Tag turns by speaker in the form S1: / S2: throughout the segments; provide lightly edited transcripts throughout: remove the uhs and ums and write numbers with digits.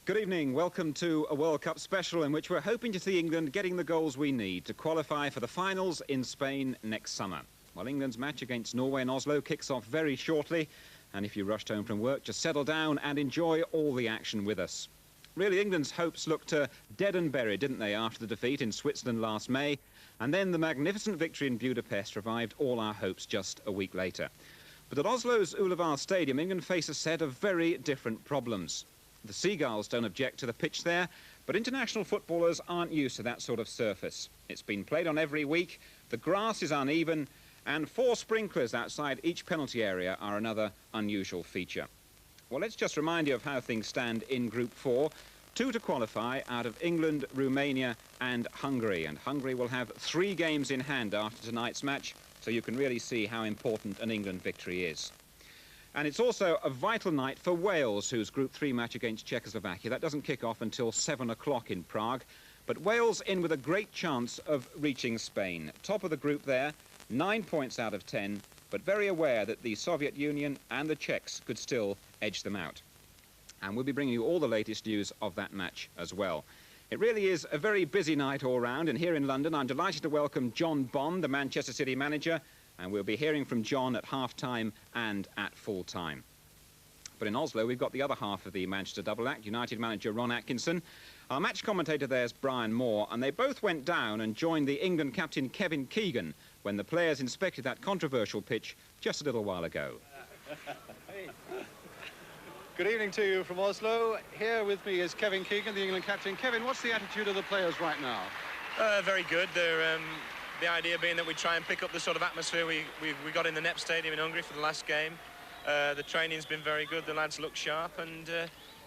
S1: Good evening. Welcome to a World Cup special in which we're hoping to see England getting the goals we need to qualify for the finals in Spain next summer. Well, England's match against Norway in Oslo kicks off very shortly, and if you rushed home from work, just settle down and enjoy all the action with us. Really, England's hopes looked dead and buried, didn't they, after the defeat in Switzerland last May, and then the magnificent victory in Budapest revived all our hopes just a week later. But at Oslo's Ullevaal Stadium, England face a set of very different problems. The Seagulls don't object to the pitch there, but international footballers aren't used to that sort of surface. It's been played on every week, the grass is uneven, and 4 sprinklers outside each penalty area are another unusual feature. Well, let's just remind you of how things stand in Group 4. 2 to qualify out of England, Romania and Hungary. And Hungary will have 3 games in hand after tonight's match, so you can really see how important an England victory is. And it's also a vital night for Wales, whose Group 3 match against Czechoslovakia. That doesn't kick off until 7 o'clock in Prague. But Wales in with a great chance of reaching Spain. Top of the group there, 9 points out of 10, but very aware that the Soviet Union and the Czechs could still edge them out. And we'll be bringing you all the latest news of that match as well. It really is a very busy night all round, and here in London I'm delighted to welcome John Bond, the Manchester City manager, and we'll be hearing from John at half-time and at full-time. But in Oslo, we've got the other half of the Manchester double act, United manager Ron Atkinson. Our match commentator there's Bryan Moore, and they both went down and joined the England captain Kevin Keegan when the players inspected that controversial pitch just a little while ago.
S2: Hey. Good evening to you from Oslo. Here with me is Kevin Keegan, the England captain. Kevin, what's the attitude of the players right now?
S3: Very good. They're... The idea being that we try and pick up the sort of atmosphere we got in the NEP Stadium in Hungary for the last game. The training's been very good, the lads look sharp, and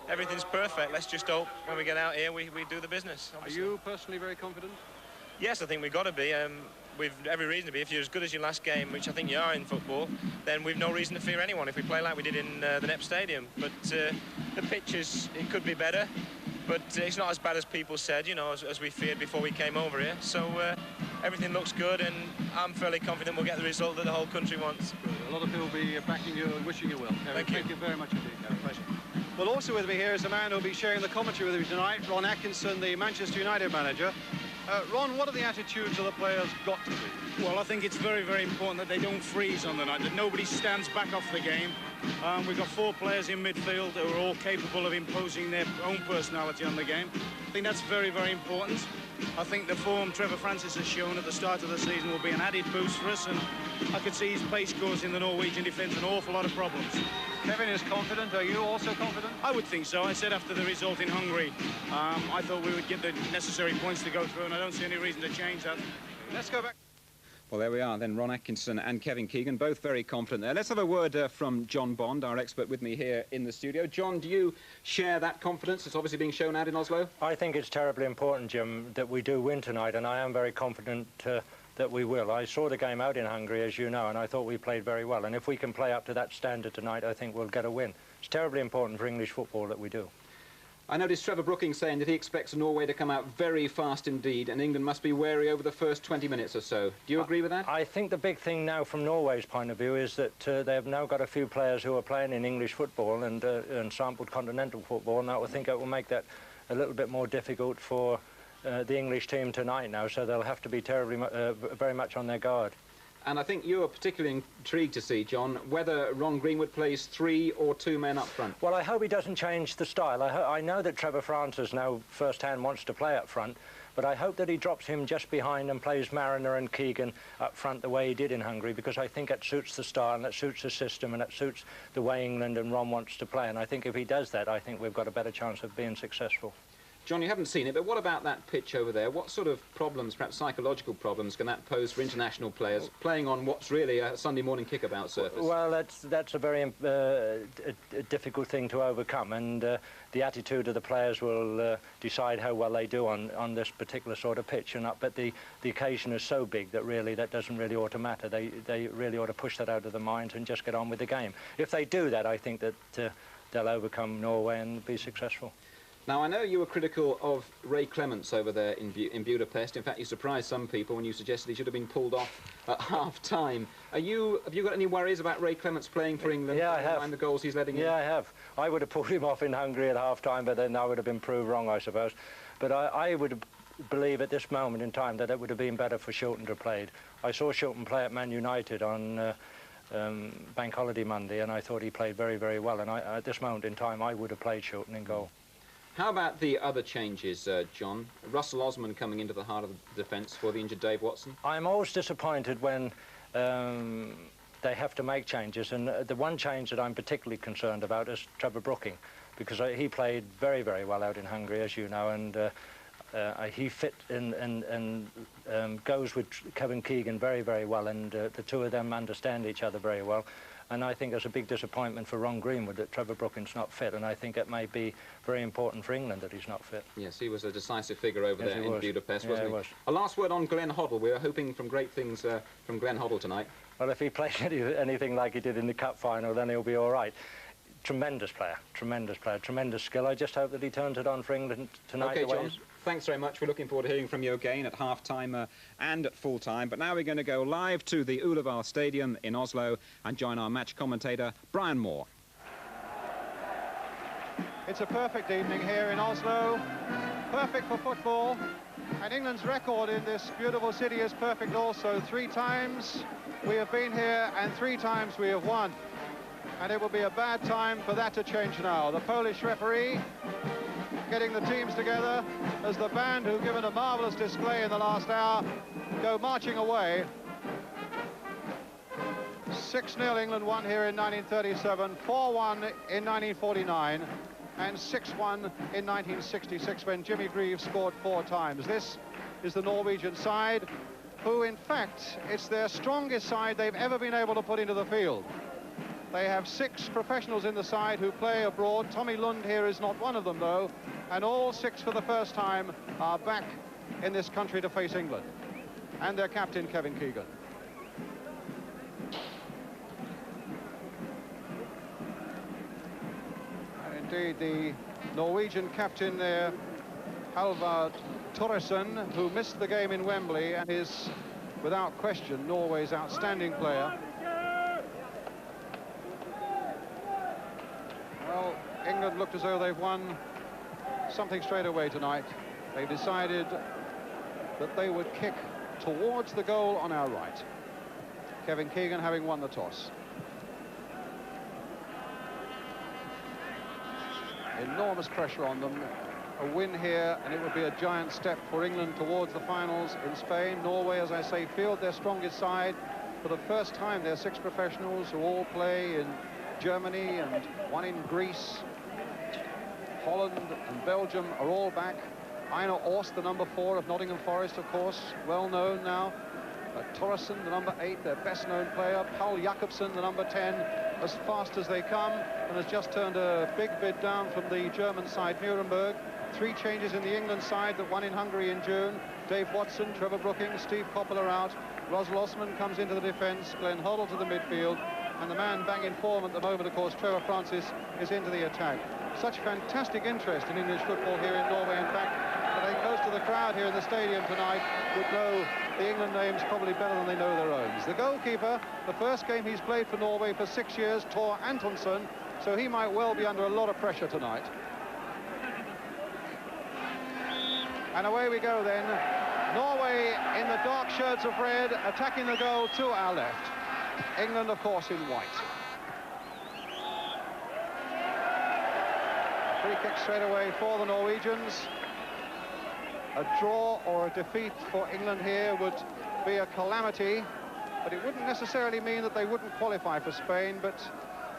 S3: everything's perfect. Let's just hope when we get out here we do the business, obviously.
S2: Are you personally very confident?
S3: Yes, I think we've got to be. We've every reason to be. If you're as good as your last game, which I think you are in football, then we've no reason to fear anyone if we play like we did in the NEP Stadium. But the pitch it could be better, but it's not as bad as people said, you know, as we feared before we came over here. So everything looks good, and I'm fairly confident we'll get the result that the whole country wants.
S2: Good. A lot of people will be backing you and wishing you well.
S3: Thank you.
S2: Thank you very much indeed.
S3: Pleasure.
S2: Well, also with me here is a man who'll be sharing the commentary with me tonight, Ron Atkinson, the Manchester United manager. Ron, what are the attitudes of the players got to be?
S4: Well, I think it's very, very important that they don't freeze on the night, that nobody stands back off the game. We've got 4 players in midfield who are all capable of imposing their own personality on the game. I think that's very, very important. I think the form Trevor Francis has shown at the start of the season will be an added boost for us, and I could see his pace causing the Norwegian defence an awful lot of problems.
S2: Kevin is confident. Are you also confident?
S4: I would think so. I said after the result in Hungary, I thought we would get the necessary points to go through, and I don't see any reason to change that.
S2: Let's go back.
S1: Well, there we are then, Ron Atkinson and Kevin Keegan, both very confident there. Let's have a word from John Bond, our expert with me here in the studio. John, do you share that confidence that's obviously being shown out in Oslo?
S5: I think it's terribly important, Jim, that we do win tonight, and I am very confident that we will. I saw the game out in Hungary, as you know, and I thought we played very well. And if we can play up to that standard tonight, I think we'll get a win. It's terribly important for English football that we do.
S1: I noticed Trevor Brooking saying that he expects Norway to come out very fast indeed, and England must be wary over the first 20 minutes or so. Do you agree with that?
S5: I think the big thing now from Norway's point of view is that they have now got a few players who are playing in English football and sampled continental football, and I think it will make that a little bit more difficult for the English team tonight now, so they'll have to be very much on their guard.
S1: And I think you are particularly intrigued to see, John, whether Ron Greenwood plays 3 or 2 men up front.
S5: Well, I hope he doesn't change the style. I know that Trevor Francis now firsthand wants to play up front, but I hope that he drops him just behind and plays Mariner and Keegan up front the way he did in Hungary, because I think it suits the style and it suits the system and it suits the way England and Ron wants to play. And I think if he does that, I think we've got a better chance of being successful.
S1: John, you haven't seen it, but what about that pitch over there? What sort of problems, perhaps psychological problems, can that pose for international players playing on what's really a Sunday morning kickabout surface?
S5: Well, that's a very difficult thing to overcome, and the attitude of the players will decide how well they do on this particular sort of pitch. But the occasion is so big that really that doesn't really ought to matter. They really ought to push that out of their minds and just get on with the game. If they do that, I think that they'll overcome Norway and be successful.
S1: Now, I know you were critical of Ray Clements over there in Budapest. In fact, you surprised some people when you suggested he should have been pulled off at half-time. Have you got any worries about Ray Clements playing for England?
S5: Yeah, I have.
S1: And the goals he's letting in?
S5: Yeah, I have. I would have pulled him off in Hungary at half-time, but then I would have been proved wrong, I suppose. But I would believe at this moment in time that it would have been better for Shilton to have played. I saw Shilton play at Man United on Bank Holiday Monday, and I thought he played very, very well. And at this moment in time, I would have played Shilton in goal.
S1: How about the other changes, John? Russell Osman coming into the heart of the defence for the injured Dave Watson?
S5: I'm always disappointed when they have to make changes, and the one change that I'm particularly concerned about is Trevor Brooking, because he played very, very well out in Hungary, as you know, and he fit and goes with Kevin Keegan very, very well, and the two of them understand each other very well. And I think it's a big disappointment for Ron Greenwood that Trevor Brooking's not fit, and I think it may be very important for England that he's not fit.
S1: Yes, he was a decisive figure over there in Budapest, wasn't he?
S5: Was.
S1: A last word on Glenn Hoddle. We were hoping from great things from Glenn Hoddle tonight.
S5: Well, if he plays anything like he did in the Cup final, then he'll be all right. Tremendous player, tremendous skill. I just hope that he turns it on for England tonight.
S1: OK, John, thanks very much. We're looking forward to hearing from you again at half-time and at full-time. But now we're going to go live to the Ullevaal Stadium in Oslo and join our match commentator, Bryan Moore.
S2: It's a perfect evening here in Oslo. Perfect for football. And England's record in this beautiful city is perfect also. 3 times we have been here and 3 times we have won. And it will be a bad time for that to change now. The Polish referee getting the teams together as the band, who've given a marvellous display in the last hour, go marching away. 6-0 England won here in 1937, 4-1 in 1949, and 6-1 in 1966 when Jimmy Greaves scored 4 times. This is the Norwegian side, who in fact, it's their strongest side they've ever been able to put into the field. They have 6 professionals in the side who play abroad. Tommy Lund here is not one of them, though. And all 6 for the first time are back in this country to face England. And their captain, Kevin Keegan. And indeed, the Norwegian captain there, Halvard Thoresen, who missed the game in Wembley and is, without question, Norway's outstanding player. Well, England looked as though they've won something straight away tonight. They decided that they would kick towards the goal on our right. Kevin Keegan having won the toss. Enormous pressure on them. A win here, and it would be a giant step for England towards the finals in Spain. Norway, as I say, field their strongest side. For the first time, they're 6 professionals who all play in Germany and 1 in Greece. Holland and Belgium are all back. Einar Orst, the number 4 of Nottingham Forest, of course, well known now. Thoresen, the number 8, their best known player. Paul Jakobsen, the number 10, as fast as they come, and has just turned a big bid down from the German side, Nuremberg. 3 changes in the England side, that 1 in Hungary in June. Dave Watson, Trevor Brooking, Steve Coppell are out. Russell Osman comes into the defence, Glenn Hoddle to the midfield. And the man bang in form at the moment, of course, Trevor Francis, is into the attack. Such fantastic interest in English football here in Norway. In fact, I think most of the crowd here in the stadium tonight would know the England names probably better than they know their own. The goalkeeper, the first game he's played for Norway for 6 years, Tor Antonsson, so he might well be under a lot of pressure tonight. And away we go then. Norway in the dark shirts of red, attacking the goal to our left. England, of course, in white. Free kick straight away for the Norwegians. A draw or a defeat for England here would be a calamity, but it wouldn't necessarily mean that they wouldn't qualify for Spain, but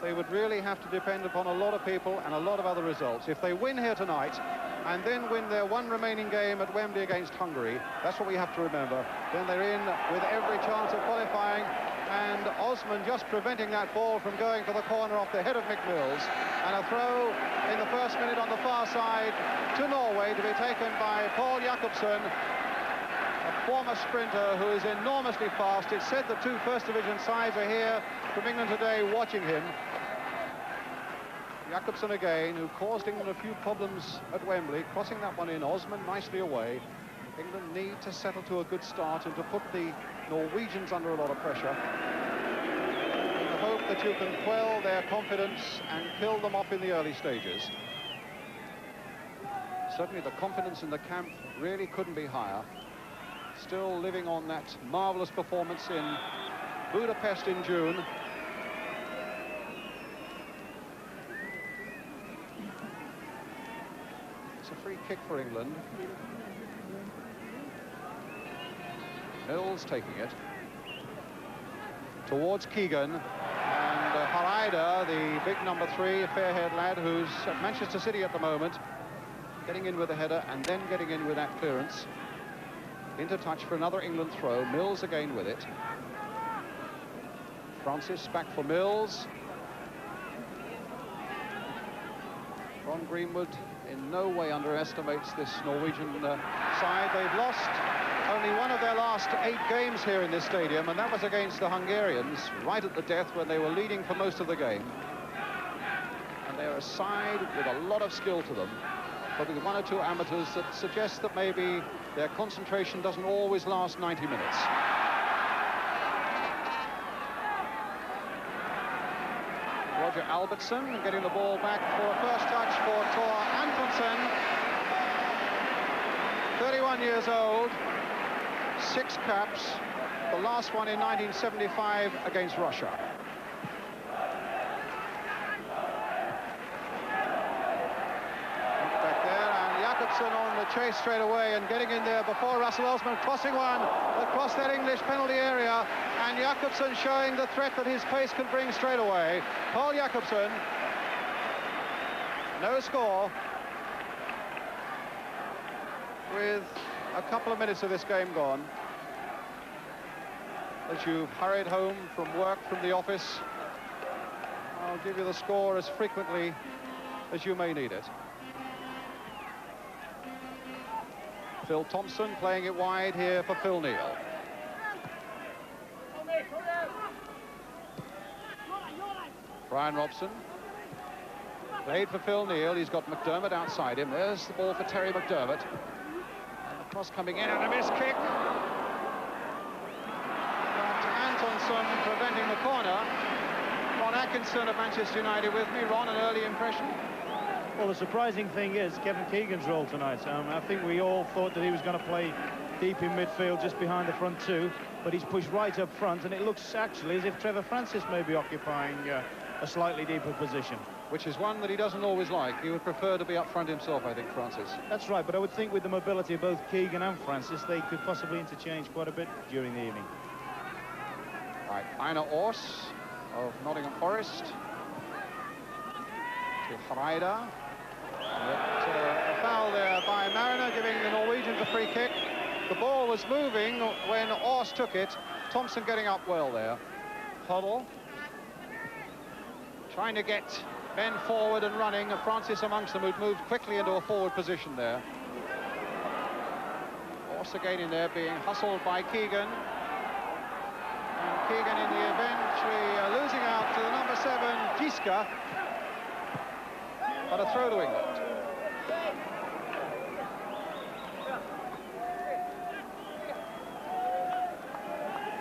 S2: they would really have to depend upon a lot of people and a lot of other results. If they win here tonight and then win their 1 remaining game at Wembley against Hungary, that's what we have to remember, then they're in with every chance of qualifying. And Osman just preventing that ball from going for the corner off the head of Mick Mills. And a throw in the first minute on the far side to Norway to be taken by Paul Jakobsen, a former sprinter who is enormously fast. It's said the 2 First Division sides are here from England today watching him. Jakobsen again, who caused England a few problems at Wembley, crossing that one in. Osman nicely away. England need to settle to a good start and to put the Norwegians under a lot of pressure, in the hope that you can quell their confidence and kill them off in the early stages. Certainly the confidence in the camp really couldn't be higher. Still living on that marvellous performance in Budapest in June. It's a free kick for England. Mills taking it towards Keegan, and Harida, the big number 3, a fair-haired lad who's at Manchester City at the moment, getting in with a header and then getting in with that clearance. Into touch for another England throw. Mills again with it. Francis back for Mills. Ron Greenwood in no way underestimates this Norwegian side. They've lost only one of their last 8 games here in this stadium, and that was against the Hungarians right at the death when they were leading for most of the game. And they're a side with a lot of skill to them, but with 1 or 2 amateurs that suggest that maybe their concentration doesn't always last 90 minutes. Roger Albertson getting the ball back for a first touch for Thor Antonsen. 31 years old, 6 caps, the last one in 1975 against Russia. Back there, and Jakobsen on the chase straight away and getting in there before Russell Osman, crossing one across that English penalty area, and Jakobsen showing the threat that his pace can bring straight away. Paul Jakobsen, no score, with a couple of minutes of this game gone. As you've hurried home from work, from the office, I'll give you the score as frequently as you may need it. Phil Thompson playing it wide here for Phil Neal. Bryan Robson played for Phil Neal. He's got McDermott outside him. There's the ball for Terry McDermott. And the cross coming in and a missed kick. Antonsen preventing the corner. Ron Atkinson of Manchester United with me. Ron, an early impression?
S6: Well, the surprising thing is Kevin Keegan's role tonight. I think we all thought that he was going to play deep in midfield, just behind the front 2, but he's pushed right up front, and it looks actually as if Trevor Francis may be occupying a slightly deeper position.
S2: Which is one that he doesn't always like. He would prefer to be up front himself, I think, Francis.
S6: That's right, but I would think with the mobility of both Keegan and Francis, they could possibly interchange quite a bit during the evening.
S2: Right, Einar Ors of Nottingham Forest to Harida. A foul there by Mariner, giving the Norwegians a free kick. The ball was moving when Ors took it. Thompson getting up well there. Hoddle trying to get men forward and running. Francis amongst them, who'd moved quickly into a forward position there. Ors again in there, being hustled by Keegan. And Keegan in the eventually losing out to the number 7, Giska. But a throw to England.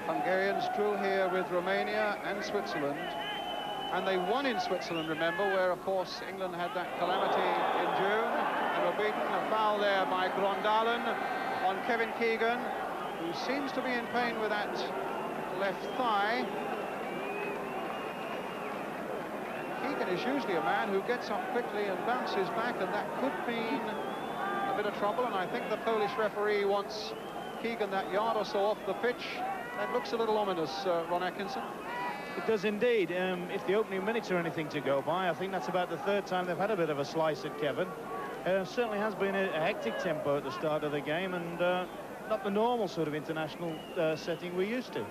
S2: Hungarians drew here with Romania and Switzerland, and they won in Switzerland, remember, where of course England had that calamity in June and were beaten. A foul there by Grondalen on Kevin Keegan, who seems to be in pain with that left thigh. Keegan is usually a man who gets up quickly and bounces back, and that could mean a bit of trouble, and I think the Polish referee wants Keegan that yard or so off the pitch. That looks a little ominous, Ron Atkinson.
S6: It does indeed. If the opening minutes are anything to go by, I think that's about the 3rd time they've had a bit of a slice at Kevin. Certainly has been a hectic tempo at the start of the game, and not the normal sort of international setting we're used to.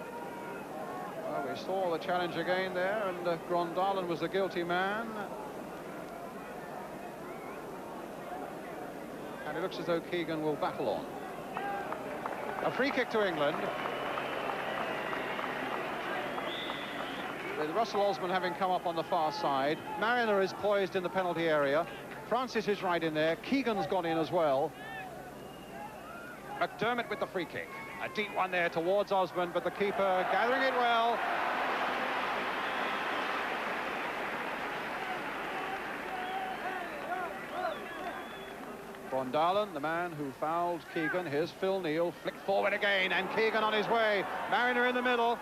S2: Well, we saw the challenge again there, and Grondalen was the guilty man. And it looks as though Keegan will battle on. A free kick to England. with Russell Osman having come up on the far side. Mariner is poised in the penalty area. Francis is right in there. Keegan's gone in as well. McDermott with the free kick. A deep one there towards Osman, but the keeper gathering it well. Brondalen, the man who fouled Keegan. Here's Phil Neal, flicked forward again, and Keegan on his way. Mariner in the middle.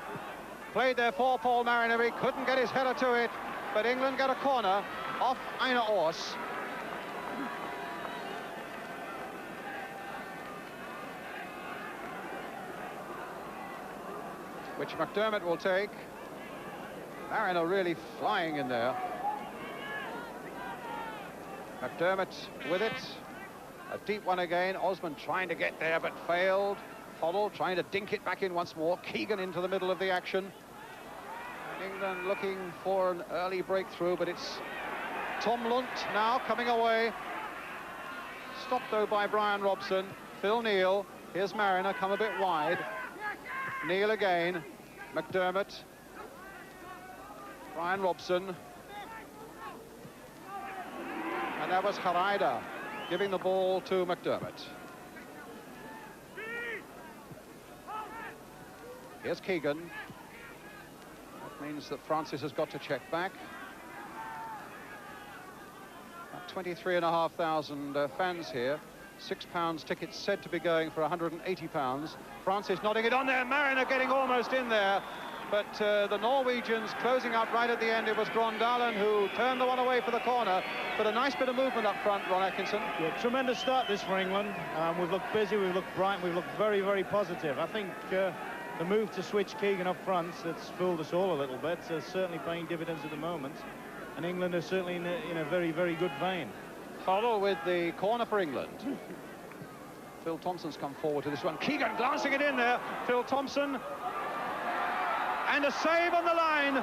S2: Played there for Paul Mariner. He couldn't get his header to it, but England got a corner off Einar Ors. Which McDermott will take. Mariner really flying in there. McDermott with it. A deep one again. Osman trying to get there, but failed. Hoddle trying to dink it back in once more. Keegan into the middle of the action. And England looking for an early breakthrough, but it's Tom Lunt now coming away. Stopped, though, by Bryan Robson. Phil Neal. Here's Mariner, come a bit wide. Neal again. McDermott. Bryan Robson. And that was Haraida giving the ball to McDermott. Here's Keegan. That means that Francis has got to check back. 23,500 fans here. £6 tickets said to be going for £180. Francis nodding it on there. Mariner getting almost in there. But the Norwegians closing up right at the end. It was Brondalen who turned the one away for the corner. But a nice bit of movement up front, Ron Atkinson.
S6: Yeah, tremendous start this for England. We've looked busy, we've looked bright, we've looked very, very positive. I think the move to switch Keegan up front, that's fooled us all a little bit. Certainly paying dividends at the moment. And England are certainly in a very, very good vein.
S2: Hoddle with the corner for England. Phil Thompson's come forward to this one. Keegan glancing it in there. Phil Thompson. And a save on the line.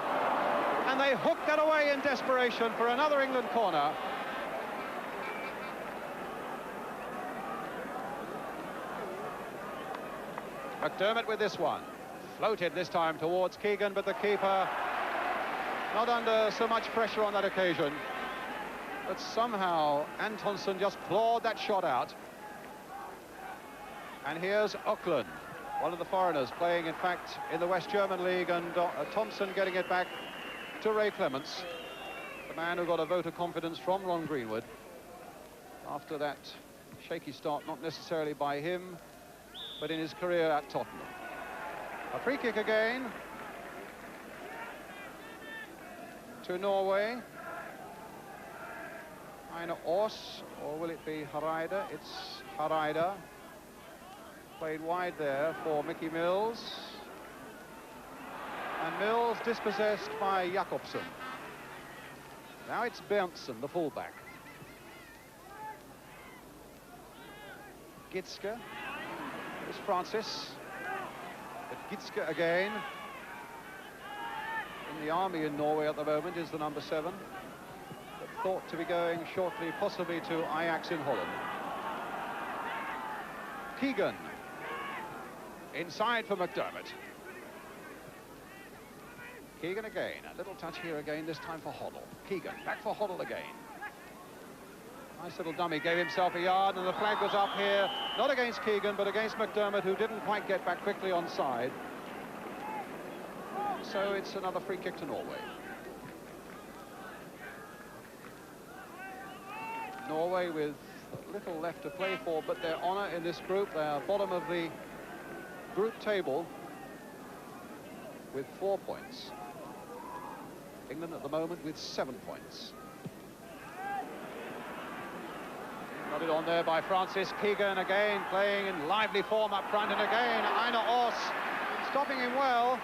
S2: And they hooked that away in desperation for another England corner. McDermott with this one. Floated this time towards Keegan, but the keeper not under so much pressure on that occasion. But somehow Antonsson just clawed that shot out. And here's Auckland, one of the foreigners playing, in fact, in the West German League, and Thompson getting it back to Ray Clements, the man who got a vote of confidence from Ron Greenwood after that shaky start, not necessarily by him, but in his career at Tottenham. A free kick again to Norway. Einar Ors, or will it be Haraida? It's Haraida. Played wide there for Mickey Mills. And Mills dispossessed by Jakobsen. Now it's Berntsen, the fullback. Gitske. There's Francis. But Gitske again. In the army in Norway at the moment is the number 7. But thought to be going shortly, possibly to Ajax in Holland. Keegan. Inside for McDermott. Keegan again. A little touch here again, this time for Hoddle. Keegan, back for Hoddle again. Nice little dummy, gave himself a yard, and the flag was up here. Not against Keegan, but against McDermott, who didn't quite get back quickly onside. So it's another free kick to Norway. Norway with little left to play for, but their honour in this group. They are bottom of the group table with 4 points. England at the moment with 7 points. Got it on there by Francis. Keegan again playing in lively form up front, and again Einar Ors stopping him well.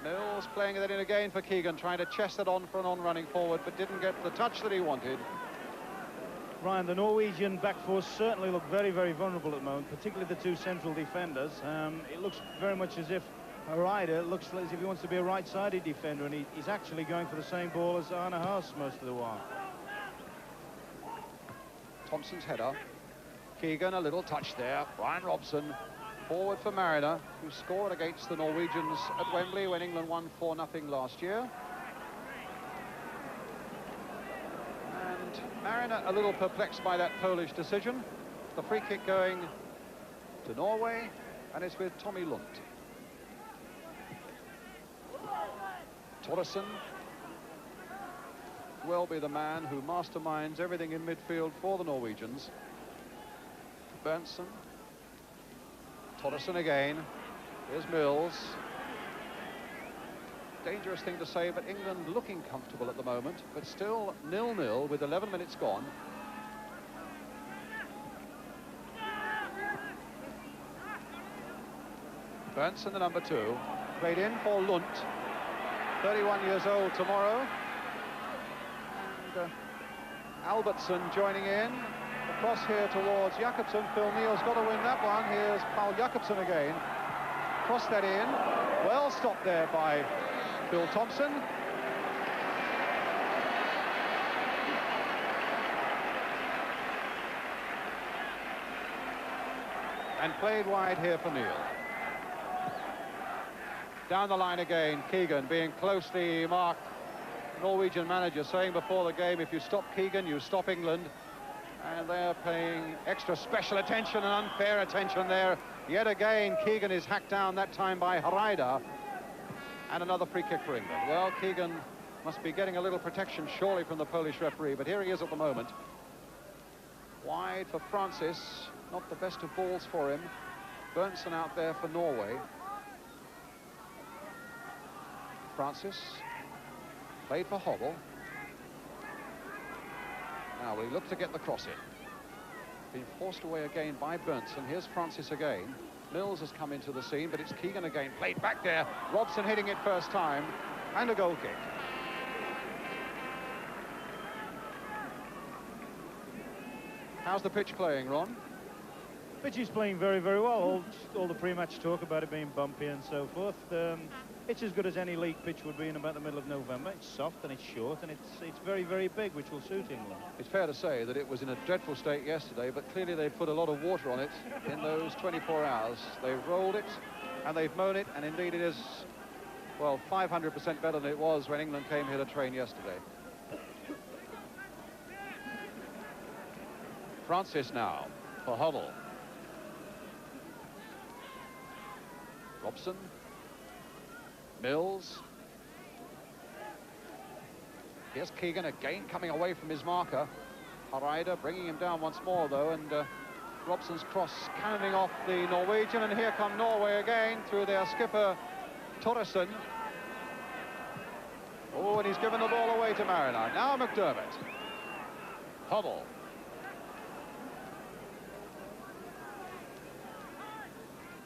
S2: Mills playing that in again for Keegan, trying to chest it on for an on-running forward, but didn't get the touch that he wanted.
S6: Ryan, the Norwegian back four certainly look very, very vulnerable at the moment, particularly the two central defenders. It looks very much as if Haraida looks as if he wants to be a right-sided defender, and he's actually going for the same ball as Arne Haas most of the while.
S2: Thompson's header. Keegan, a little touch there. Bryan Robson. Forward for Mariner, who scored against the Norwegians at Wembley when England won 4-0 last year. And Mariner a little perplexed by that Polish decision. The free kick going to Norway, and it's with Tommy Lund. Thompson will be the man who masterminds everything in midfield for the Norwegians. Berntsen. Thompson again. Here's Mills. Dangerous thing to say, but England looking comfortable at the moment, but still 0-0 with 11 minutes gone. Berntsen, the number 2, played in for Lund, 31 years old tomorrow. And Albertson joining in. Across here towards Jakobsen. Phil Neal's got to win that one. Here's Paul Jakobsen again. Cross that in. Well stopped there by Phil Thompson. And played wide here for Neal. Down the line again, Keegan being closely marked. Norwegian manager saying before the game, if you stop Keegan, you stop England. And they're paying extra special attention and unfair attention there. Yet again, Keegan is hacked down, that time by Hareide. And another free kick for England. Well, Keegan must be getting a little protection, surely, from the Polish referee, but here he is at the moment. Wide for Francis. Not the best of balls for him. Berntsen out there for Norway. Francis. Played for Hobble. Now we look to get the cross in. Being forced away again by Berntsen. Here's Francis again. Mills has come into the scene, but it's Keegan again. Played back there. Robson hitting it first time. And a goal kick. How's the pitch playing, Ron?
S6: Pitch is playing very, very well. All the pre-match talk about it being bumpy and so forth. It's as good as any league pitch would be in about the middle of November. It's soft and it's short and it's very, very big, which will suit England.
S2: It's fair to say that it was in a dreadful state yesterday, but clearly they put a lot of water on it in those 24 hours. They've rolled it and they've mown it, and indeed it is, well, 500% better than it was when England came here to train yesterday. Francis now for Hummel. Robson. Mills. Here's Keegan again coming away from his marker. Hareide bringing him down once more though, and Robson's cross cannoning off the Norwegian, and here come Norway again through their skipper Thompson. Oh, and he's given the ball away to Mariner. Now McDermott. Hummel.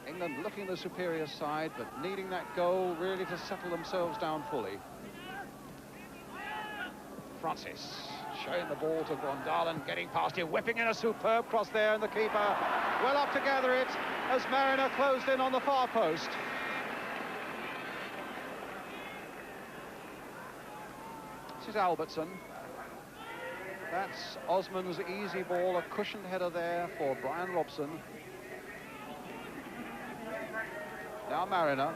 S2: England looking the superior side, but needing that goal really to settle themselves down fully. Francis showing the ball to Grondalen, getting past him, whipping in a superb cross there, and the keeper well up to gather it as Mariner closed in on the far post. This is Albertson. That's Osman's easy ball, a cushioned header there for Bryan Robson. Now Mariner,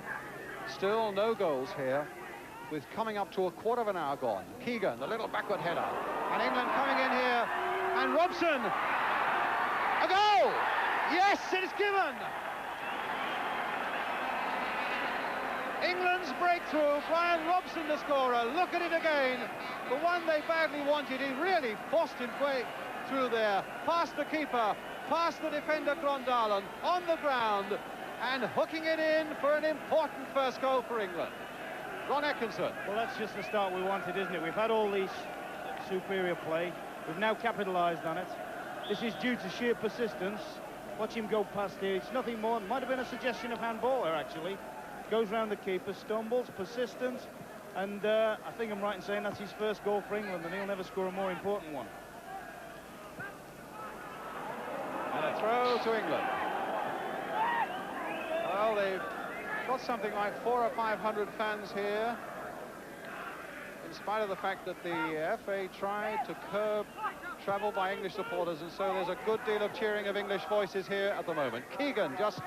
S2: still no goals here, with coming up to a quarter of an hour gone. Keegan, the little backward header, and England coming in here, and Robson, a goal! Yes, it's given! England's breakthrough, Bryan Robson the scorer. Look at it again, the one they badly wanted. He really forced his way through there, past the keeper, past the defender Grondalen, on the ground, and hooking it in for an important first goal for England. Ron Atkinson.
S6: Well, that's just the start we wanted, isn't it? We've had all these superior play. We've now capitalised on it. This is due to sheer persistence. Watch him go past here. It's nothing more. Might have been a suggestion of handball there, actually. Goes round the keeper, stumbles, persistent, and I think I'm right in saying that's his first goal for England, and he'll never score a more important one.
S2: And a throw to England. Well, they've got something like 400 or 500 fans here, in spite of the fact that the FA tried to curb travel by English supporters, and so there's a good deal of cheering of English voices here at the moment. Keegan just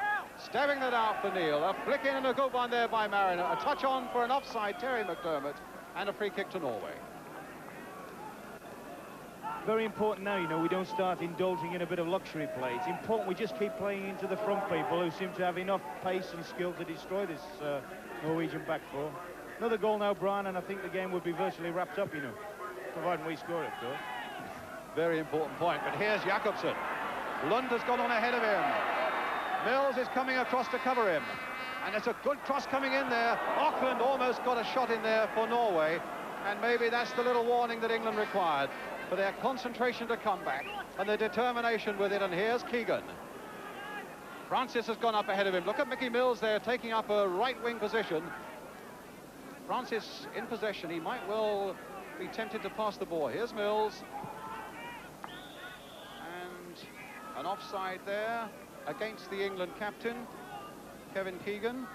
S2: Stabbing that out for Neal. A flick in and a good one there by Mariner. A touch on for an offside, Terry McDermott, and a free kick to Norway.
S6: Very important now, you know, we don't start indulging in a bit of luxury play. It's important we just keep playing into the front people who seem to have enough pace and skill to destroy this Norwegian back four. Another goal now, Bryan, and I think the game would be virtually wrapped up, you know, providing we score it, of course.
S2: Very important point, but here's Jakobsen. Lund has gone on ahead of him. Mills is coming across to cover him. And it's a good cross coming in there. Auckland almost got a shot in there for Norway. And maybe that's the little warning that England required for their concentration to come back and their determination with it. And here's Keegan. Francis has gone up ahead of him. Look at Mickey Mills there taking up a right-wing position. Francis in possession. He might well be tempted to pass the ball. Here's Mills. And an offside there against the England captain, Kevin Keegan.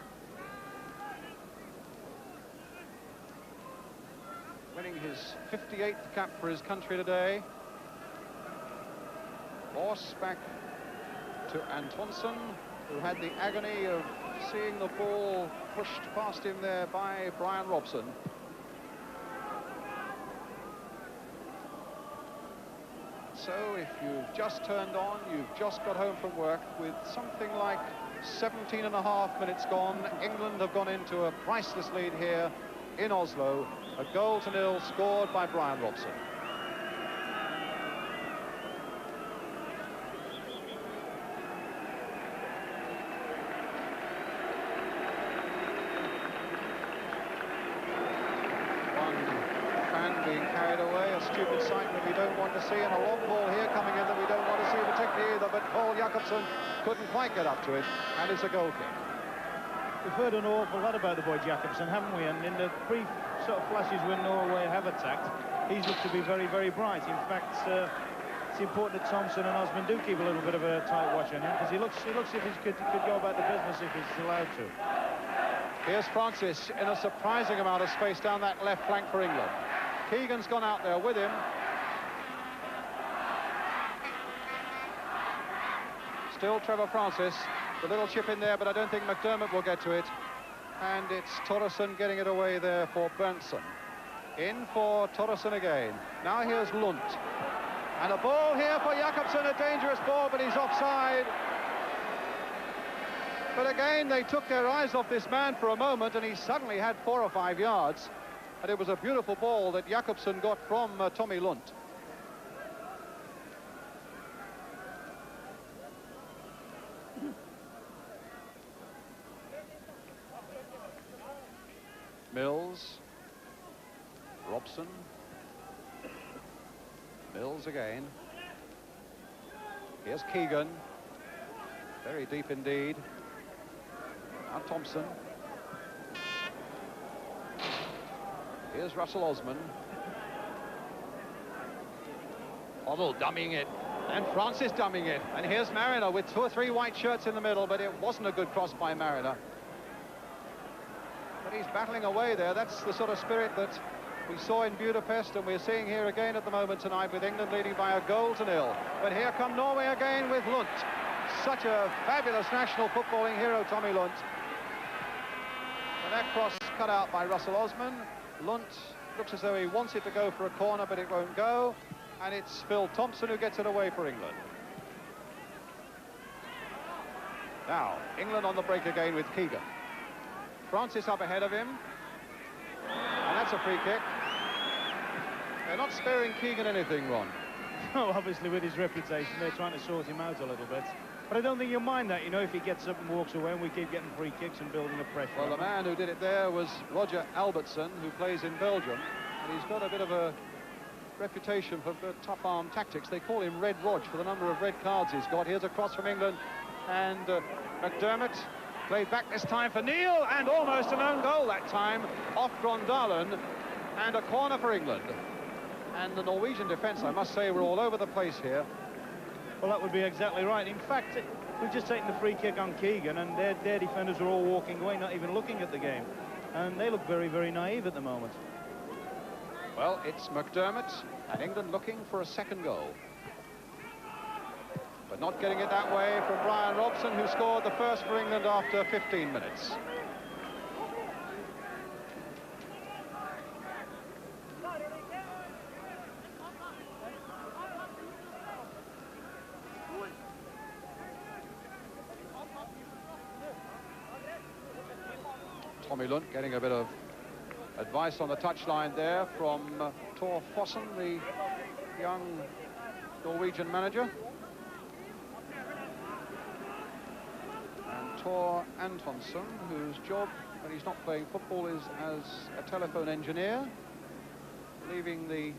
S2: Winning his 58th cap for his country today. Force back to Thompson, who had the agony of seeing the ball pushed past him there by Bryan Robson. So if you've just turned on, you've just got home from work, with something like 17.5 minutes gone, England have gone into a priceless lead here in Oslo. A 0-0 scored by Bryan Robson. Being carried away, a stupid sight that we don't want to see, and a long ball here coming in that we don't want to see particularly either, but Paul Jakobsen couldn't quite get up to it, and it's a goal kick.
S6: We've heard an awful lot about the boy Jakobsen, haven't we? And in the brief sort of flashes when Norway have attacked, he's looked to be very, very bright. In fact, it's important that Thompson and Osman do keep a little bit of a tight watch on him, because he looks as if he could go about the business if he's allowed to.
S2: Here's Francis in a surprising amount of space down that left flank for England. Keegan's gone out there with him. Still Trevor Francis. The little chip in there, but I don't think McDermott will get to it. And it's Torresson getting it away there for Berntsen. In for Torresson again. Now here's Lund. And a ball here for Jakobsen, a dangerous ball, but he's offside. But again, they took their eyes off this man for a moment, and he suddenly had 4 or 5 yards. And it was a beautiful ball that Jakobsen got from Tommy Lund. Mills. Robson. Mills again. Here's Keegan. Very deep indeed. Now Thompson. Here's Russell Osman. Oddle dummying it. And Francis dummying it. And here's Mariner with 2 or 3 white shirts in the middle, but it wasn't a good cross by Mariner. But he's battling away there. That's the sort of spirit that we saw in Budapest, and we're seeing here again at the moment tonight, with England leading by a 0-0. But here come Norway again with Lund. Such a fabulous national footballing hero, Tommy Lund. And that cross cut out by Russell Osman. Lund looks as though he wants it to go for a corner, but it won't go. And it's Phil Thompson who gets it away for England. Now, England on the break again with Keegan. Francis up ahead of him. And that's a free kick. They're not sparing Keegan anything, Ron.
S6: No, obviously with his reputation, they're trying to sort him out a little bit. But I don't think you'll mind that, you know, if he gets up and walks away and we keep getting free kicks and building the pressure.
S2: Well, the man who did it there was Roger Albertson, who plays in Belgium. And he's got a bit of a reputation for tough arm tactics. They call him Red Rog for the number of red cards he's got. Here's a cross from England. And McDermott played back this time for Neal, and almost an own goal that time off Grondalen, and a corner for England. And the Norwegian defence, I must say, were all over the place here.
S6: Well, that would be exactly right. In fact, we've just taken the free kick on Keegan, and their defenders are all walking away, not even looking at the game. And they look very, very naive at the moment.
S2: Well, it's McDermott, and England looking for a second goal. But not getting it that way from Bryan Robson, who scored the first for England after 15 minutes. Tommy Lund getting a bit of advice on the touchline there from Thor Fossen, the young Norwegian manager. And Thor Antonsson, whose job when he's not playing football is as a telephone engineer, leaving the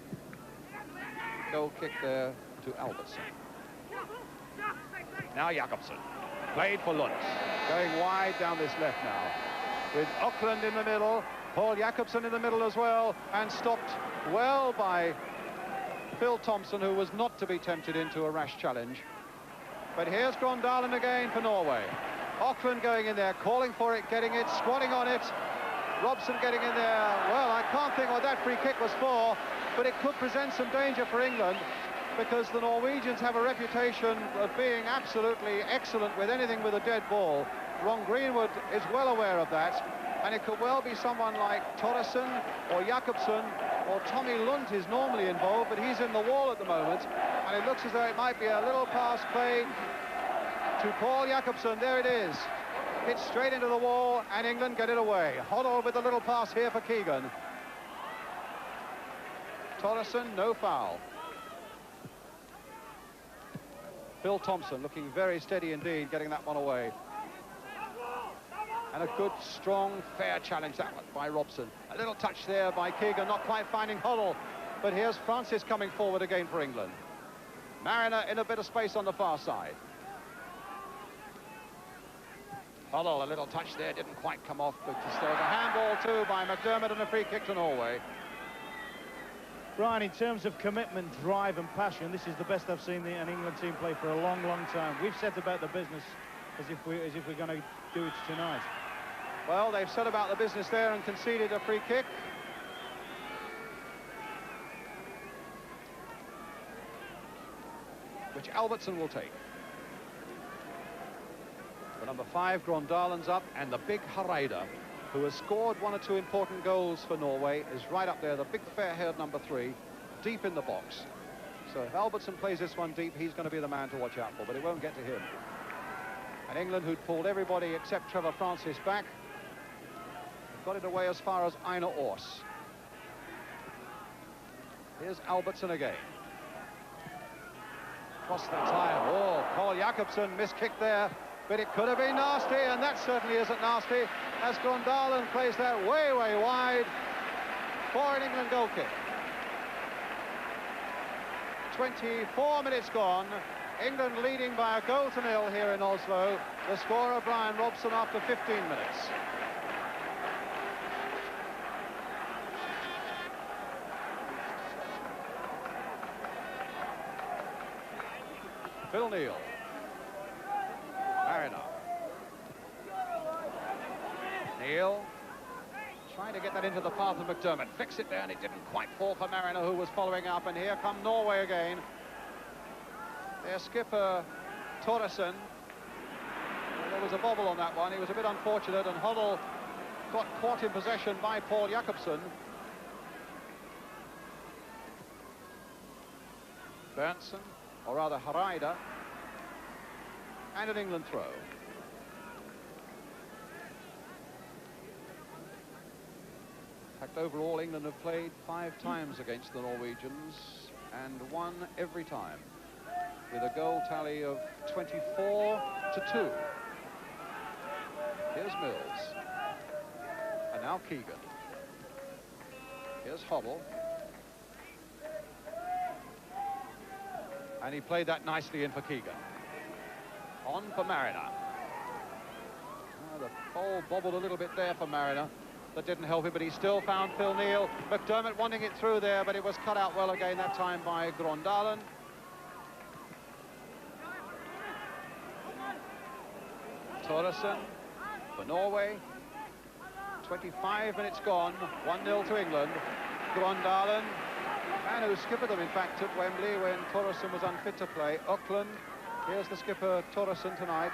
S2: goal kick there to Albertson. Now Jakobsen, played for Lund, going wide down this left now, with Auckland in the middle, Paul Jakobsen in the middle as well, and stopped well by Phil Thompson, who was not to be tempted into a rash challenge. But here's Grondalen again for Norway. Auckland going in there, calling for it, getting it, squatting on it. Robson getting in there. Well, I can't think what that free kick was for, but it could present some danger for England, because the Norwegians have a reputation of being absolutely excellent with anything with a dead ball. Ron Greenwood is well aware of that, and it could well be someone like Thoresen or Jakobsen, or Tommy Lund is normally involved, but he's in the wall at the moment, and it looks as though it might be a little pass play to Paul Jakobsen. There it is. Hit straight into the wall, and England get it away. Hoddle with a little pass here for Keegan. Thoresen, no foul. Phil Thompson looking very steady indeed, getting that one away. And a good, strong, fair challenge, that one by Robson. A little touch there by Keegan, not quite finding Hoddle. But here's Francis coming forward again for England. Mariner in a bit of space on the far side. Hoddle, a little touch there, didn't quite come off, but there was a handball too by McDermott and a free kick to Norway.
S6: Bryan, in terms of commitment, drive and passion, this is the best I've seen an England team play for a long, long time. We've said about the business as if we're going to do it tonight.
S2: Well, they've said about the business there and conceded a free kick. Which Albertson will take. The number 5, Grondalen's up, and the big Hareide, who has scored 1 or 2 important goals for Norway, is right up there, the big fair-haired number 3, deep in the box. So if Albertson plays this one deep, he's going to be the man to watch out for, but it won't get to him. And England, who'd pulled everybody except Trevor Francis back, got it away as far as Einar Ors. Here's Albertson again. Cross the time. Oh, Paul Jakobsen missed kick there, but it could have been nasty, and that certainly isn't nasty, as Grondalen plays that way, way wide for an England goal kick. 24 minutes gone. England leading by 1-0 here in Oslo. The scorer, Bryan Robson, after 15 minutes. Phil Neal. Mariner. Neal trying to get that into the path of McDermott. Fix it there, and it didn't quite fall for Mariner, who was following up. And here come Norway again. Their skipper, Thoresen. There was a bobble on that one. He was a bit unfortunate, and Hoddle got caught in possession by Paul Jakobsen. Berntsen, or rather Hareide, and an England throw. In fact, overall, England have played 5 times against the Norwegians and won every time, with a goal tally of 24-2. Here's Mills. And now Keegan. Here's Hoddle. And he played that nicely in for Keegan. On for Mariner. The ball bobbled a little bit there for Mariner. That didn't help him, but he still found Phil Neal. McDermott wanting it through there, but it was cut out well again that time by Grondalen. Thoresen for Norway. 25 minutes gone. 1-0 to England. Grondalen, man who skippered them, in fact, at Wembley when Thoresen was unfit to play. Auckland Here's the skipper, Thompson, tonight.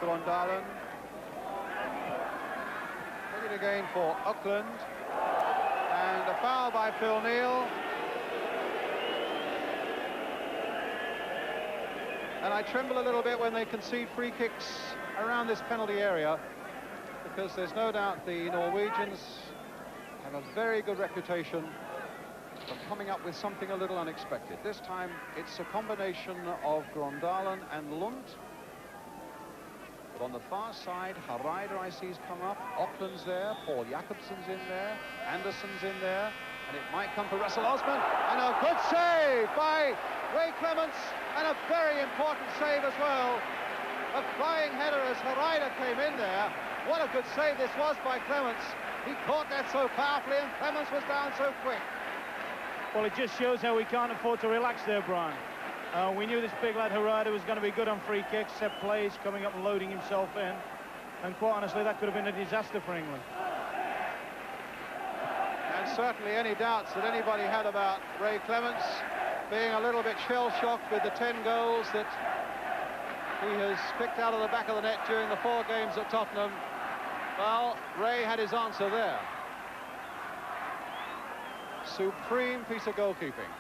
S2: Grondalen. Taking again for Auckland. And a foul by Phil Neal. And I tremble a little bit when they concede free kicks around this penalty area, because there's no doubt the Norwegians have a very good reputation of coming up with something a little unexpected. This time it's a combination of Grondalen and Lund. But on the far side, Hareider I see has come up, Auckland's there, Paul Jacobsen's in there, Anderson's in there, and it might come for Russell Osman, and a good save by Ray Clements, and a very important save as well. A flying header as Hareider came in there. What a good save this was by Clements. He caught that so powerfully, and Clements was down so quick.
S6: Well, it just shows how we can't afford to relax there, Bryan. We knew this big lad Hareider was going to be good on free kicks, set plays, coming up and loading himself in. And quite honestly, that could have been a disaster for England.
S2: And certainly any doubts that anybody had about Ray Clements being a little bit shell-shocked with the 10 goals that he has picked out of the back of the net during the 4 games at Tottenham. Well, Ray had his answer there. Supreme piece of goalkeeping.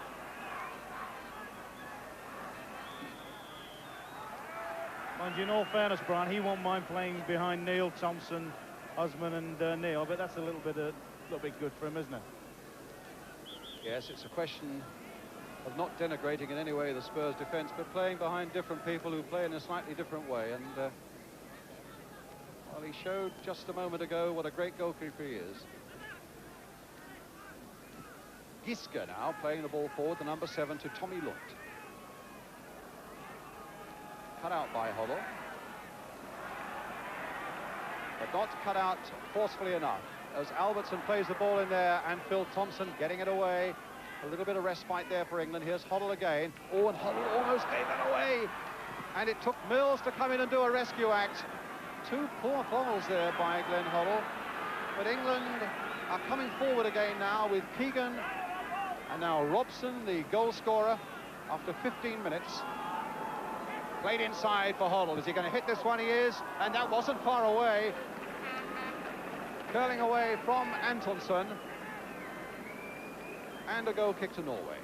S6: And in all fairness, Bryan, he won't mind playing behind Neal, Thompson, Osman and Neal, but that's a little bit good for him, isn't it?
S2: Yes, it's a question of not denigrating in any way the Spurs defence, but playing behind different people who play in a slightly different way. And well, he showed just a moment ago what a great goalkeeper he is. Giske now playing the ball forward, the number 7 to Tommy Lund. Cut out by Hoddle. But not cut out forcefully enough, as Albertson plays the ball in there, and Phil Thompson getting it away. A little bit of respite there for England. Here's Hoddle again. Oh, and Hoddle almost gave it away. And it took Mills to come in and do a rescue act. 2 poor fouls there by Glenn Hoddle. But England are coming forward again now with Keegan. And now Robson, the goal scorer, after 15 minutes. Played inside for Hoddle. Is he going to hit this one? He is. And that wasn't far away. Curling away from Antonsson. And a goal kick to Norway.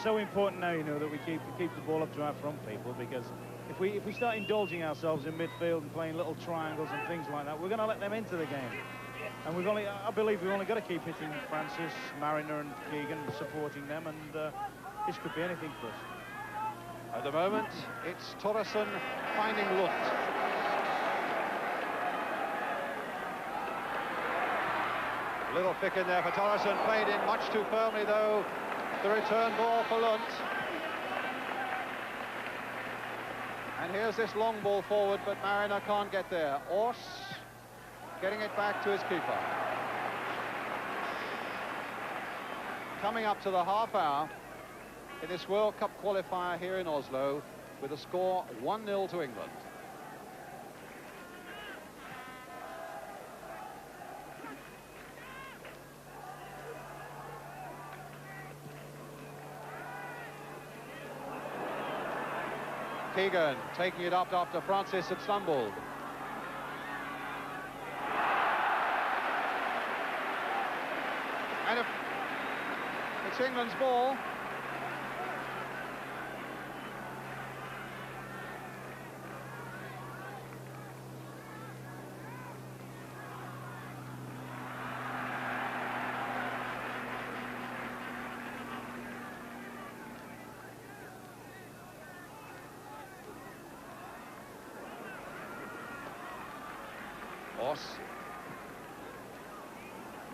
S6: So important now, you know, that we keep the ball up to our front people, because if we start indulging ourselves in midfield and playing little triangles and things like that, we're going to let them into the game. And I believe we've only got to keep hitting Francis, Mariner and Keegan, supporting them, and this could be anything for us.
S2: At the moment, it's Thompson finding Lund. Little pick in there for Thompson, played in much too firmly though. The return ball for Lund. And here's this long ball forward, but Mariner can't get there. Ors getting it back to his keeper. Coming up to the half hour in this World Cup qualifier here in Oslo, with a score 1-0 to England. Keegan taking it up after Francis had stumbled. And it's England's ball.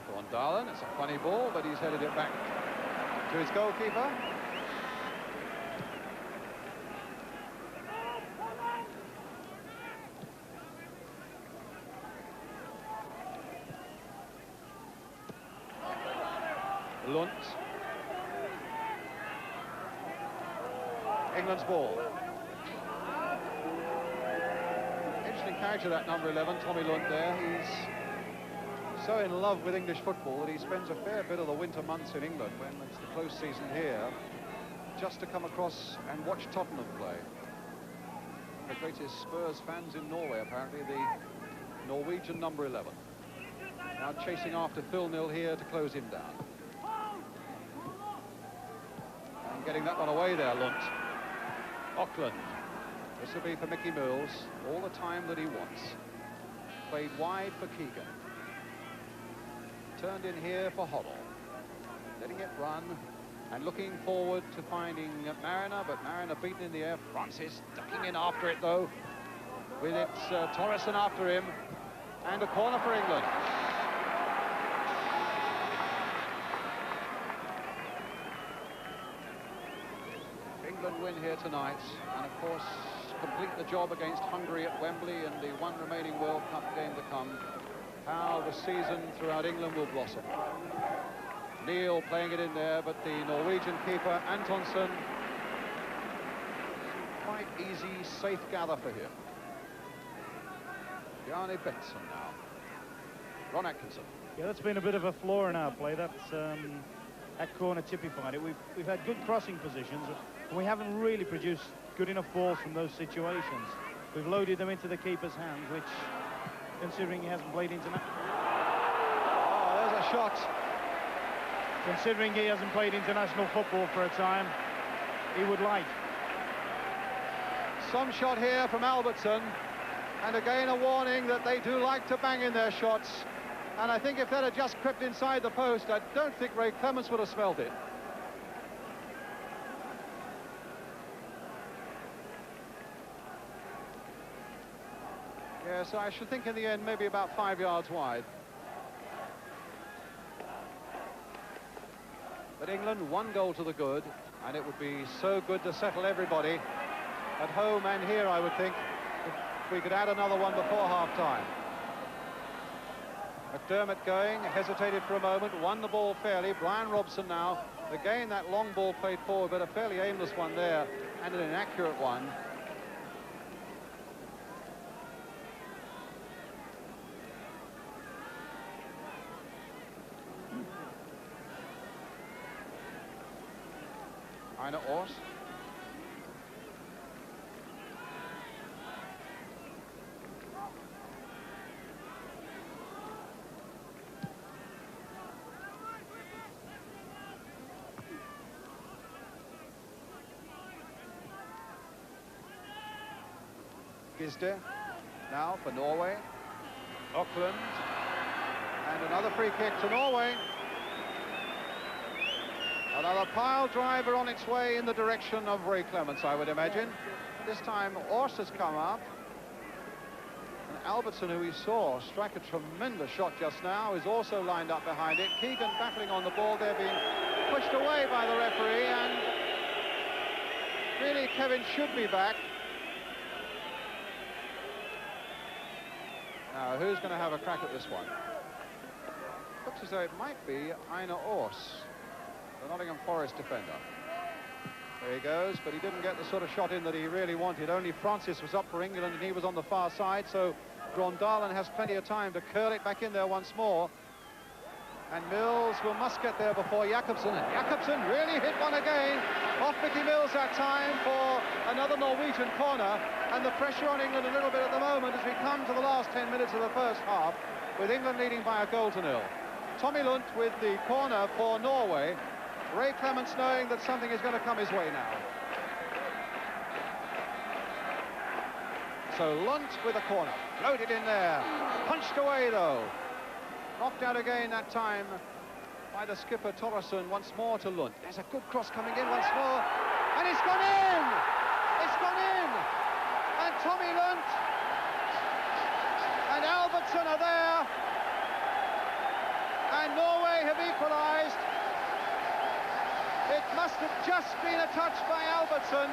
S2: Grondalen, it's a funny ball, but he's headed it back to his goalkeeper. Lund. England's ball. Interesting character, that number 11, Tommy Lund there. He's so in love with English football that he spends a fair bit of the winter months in England when it's the close season here, just to come across and watch Tottenham play. The greatest Spurs fans in Norway, apparently, the Norwegian number 11. Now chasing after Phil Neal here to close him down. And getting that one away there, Lund. Auckland. This will be for Mickey Mills, all the time that he wants. Played wide for Keegan. Turned in here for Hoddle. Letting it run and looking forward to finding Mariner, but Mariner beaten in the air. Francis ducking in after it, though, with its Torreson after him. And a corner for England. England win here tonight, and of course complete the job against Hungary at Wembley and the one remaining World Cup game to come. How the season throughout England will blossom. Neal playing it in there, but the Norwegian keeper, Antonsson, quite easy, safe gather for him. Bjarne Benson now. Ron Atkinson.
S6: Yeah, that's been a bit of a flaw in our play. That corner typified it. We've had good crossing positions, and we haven't really produced good enough balls from those situations. We've loaded them into the keeper's hands, which, considering he hasn't played international...
S2: Oh, there's a shot.
S6: Considering he hasn't played international football for a time, he would like.
S2: Some shot here from Albertson, and again a warning that they do like to bang in their shots. And I think if that had just crept inside the post, I don't think Ray Clements would have smelt it. Yes, I should think in the end maybe about 5 yards wide. But England, 1 goal to the good, and it would be so good to settle everybody at home and here, I would think, if we could add another one before half-time. McDermott going, hesitated for a moment, won the ball fairly. Bryan Robson now. Again, that long ball played forward, but a fairly aimless one there, and an inaccurate one. Heine Ors. Gisde now for Norway. Auckland. And another free kick to Norway. Another pile driver on its way in the direction of Ray Clements, I would imagine. This time, Ors has come up. And Albertson, who we saw strike a tremendous shot just now, is also lined up behind it. Keegan battling on the ball. They're being pushed away by the referee, and really Kevin should be back. Now, who's going to have a crack at this one? Looks as though it might be Heine Ors, the Nottingham Forest defender. There he goes, but he didn't get the sort of shot in that he really wanted. Only Francis was up for England, and he was on the far side, so Grondalen has plenty of time to curl it back in there once more. And Mills must get there before Jakobsen. And Jakobsen really hit one again. Off Mickey Mills that time for another Norwegian corner. And the pressure on England a little bit at the moment as we come to the last 10 minutes of the first half, with England leading by 1-0. Tommy Lund with the corner for Norway. Ray Clements knowing that something is going to come his way now. So Lund with a corner. Floated in there. Punched away, though. Knocked out again that time by the skipper Torreson. Once more to Lund. There's a good cross coming in once more. And it's gone in! It's gone in! And Tommy Lund and Albertson are there. And Norway have equalised. It must have just been a touch by Albertson.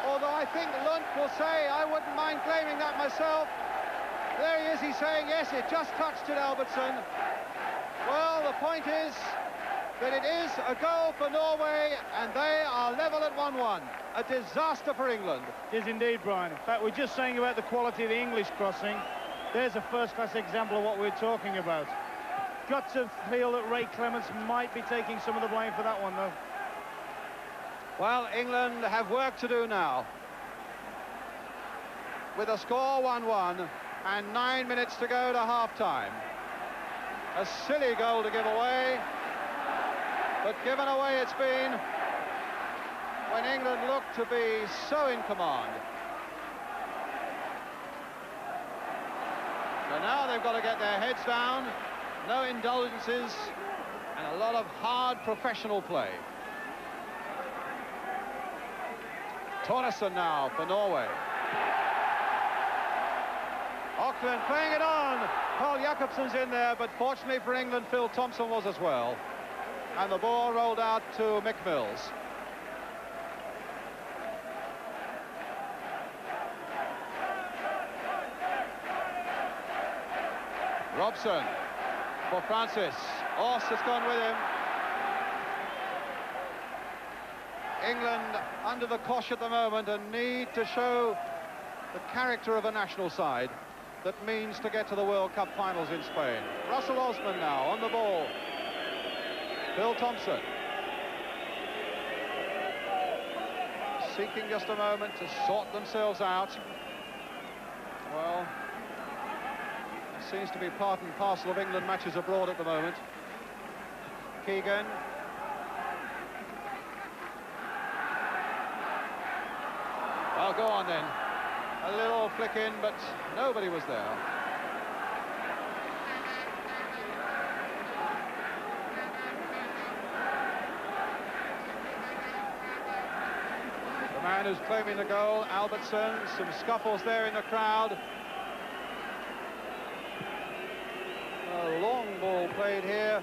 S2: Although I think Lund will say, I wouldn't mind claiming that myself. There he is, he's saying, yes, it just touched it, Albertson. Well, the point is, that it is a goal for Norway, and they are level at 1-1. A disaster for England.
S6: It is indeed, Bryan. In fact, we're just saying about the quality of the English crossing. There's a first-class example of what we're talking about. Got to feel that Ray Clements might be taking some of the blame for that one, though.
S2: Well, England have work to do now. With a score 1-1 and 9 minutes to go to half-time. A silly goal to give away, but given away it's been when England looked to be so in command. So now they've got to get their heads down, no indulgences, and a lot of hard professional play. Thompson now for Norway. Auckland playing it on. Paul Jakobsen's in there, but fortunately for England, Phil Thompson was as well. And the ball rolled out to Mick Mills. Robson for Francis. Oss has gone with him. England under the cosh at the moment and need to show the character of a national side that means to get to the World Cup finals in Spain. Russell Osman now on the ball. Phil Thompson. Seeking just a moment to sort themselves out. Well, it seems to be part and parcel of England matches abroad at the moment. Keegan. Well, go on then. A little flick in, but nobody was there. The man who's claiming the goal, Albertson, some scuffles there in the crowd. A long ball played here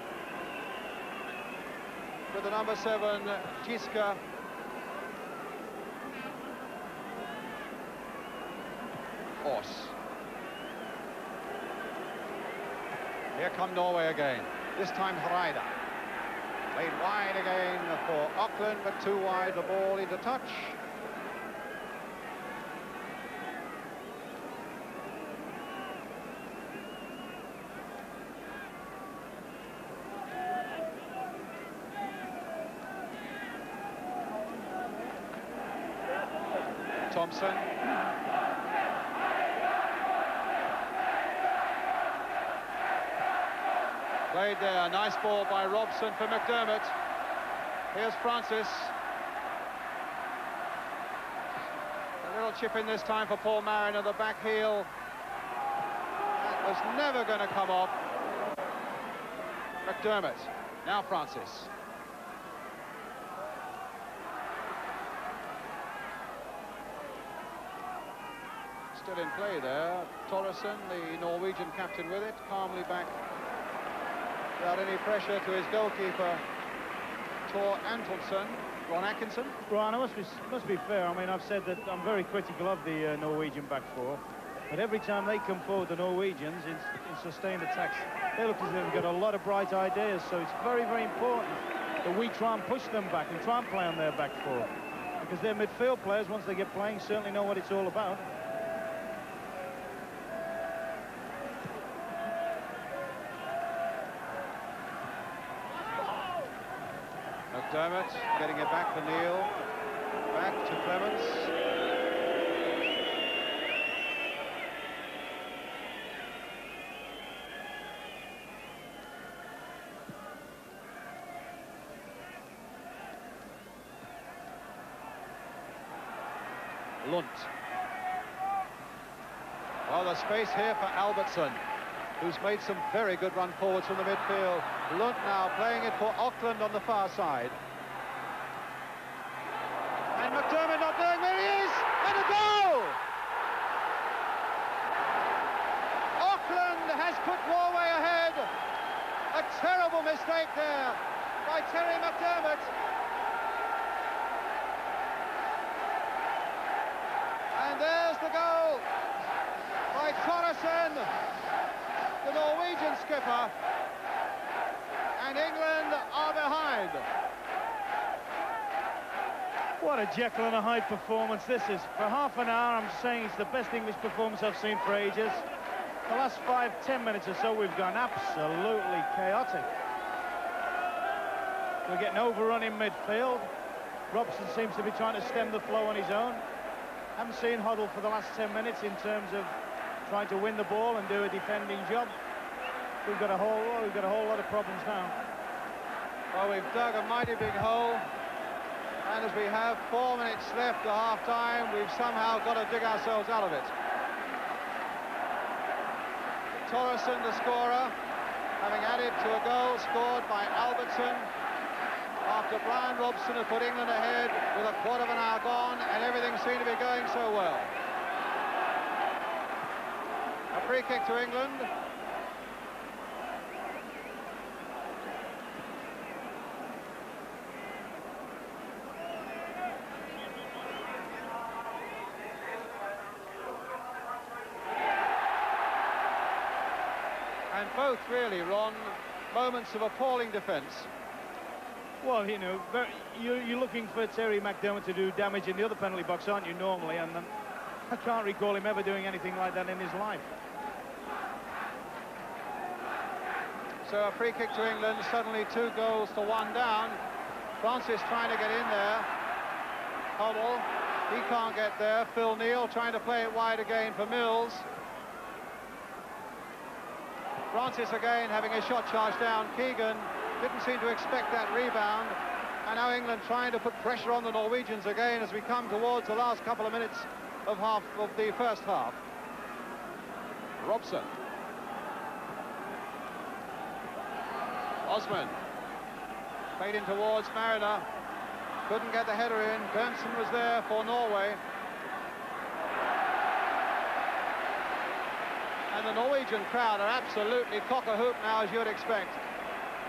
S2: with the number 7, Giska. Oss. Here come Norway again. This time Hreider. Played wide again for Auckland, but too wide, the ball into touch. Thompson. Played there, nice ball by Robson for McDermott. Here's Francis. A little chip in this time for Paul Mariner, the back heel. That was never going to come off. McDermott, now Francis. Still in play there. Torresen, the Norwegian captain with it, calmly back. Without any pressure to his goalkeeper, Tor Antonsson. Ron Atkinson.
S6: Brian, I must be fair. I mean, I've said that I'm very critical of the Norwegian back four, but every time they come forward, the Norwegians, in sustained attacks, they look as if they've got a lot of bright ideas, so it's very, very important that we try and push them back and try and play on their back four, because their midfield players, once they get playing, certainly know what it's all about.
S2: McDermott getting it back for Neal. Back to Clements. Lunt. Well, the space here for Albertson, who's made some very good run forwards from the midfield. Lunt now playing it for Auckland on the far side. And McDermott not knowing where he is, and a goal! Auckland has put Norway ahead. A terrible mistake there by Terry McDermott. And there's the goal by Torresen, the Norwegian skipper. and England are behind.
S6: What a Jekyll and a Hyde performance this is. For half an hour, I'm saying it's the best English performance I've seen for ages. The last 5-10 minutes or so, we've gone absolutely chaotic. We're getting overrun in midfield. Robson seems to be trying to stem the flow on his own. Haven't seen Hoddle for the last 10 minutes in terms of trying to win the ball and do a defending job. We've got a whole lot of problems now.
S2: Well, we've dug a mighty big hole, and as we have 4 minutes left to half-time, we've somehow got to dig ourselves out of it. Thompson, the scorer, having added to a goal scored by Albertson after Bryan Robson had put England ahead with a quarter of an hour gone, and everything seemed to be going so well. A free kick to England. And both really, Ron, moments of appalling defence.
S6: Well, you know, you're looking for Terry McDermott to do damage in the other penalty box, aren't you, normally? And I can't recall him ever doing anything like that in his life.
S2: So a free kick to England, suddenly 2 goals to 1 down. Francis trying to get in there. Coppell, he can't get there. Phil Neal trying to play it wide again for Mills. Francis again having a shot charged down. Keegan didn't seem to expect that rebound. And now England trying to put pressure on the Norwegians again as we come towards the last couple of minutes of the first half. Robson. Osman. Played in towards Mariner. Couldn't get the header in. Thompson was there for Norway. And the Norwegian crowd are absolutely cock-a-hoop now, as you'd expect.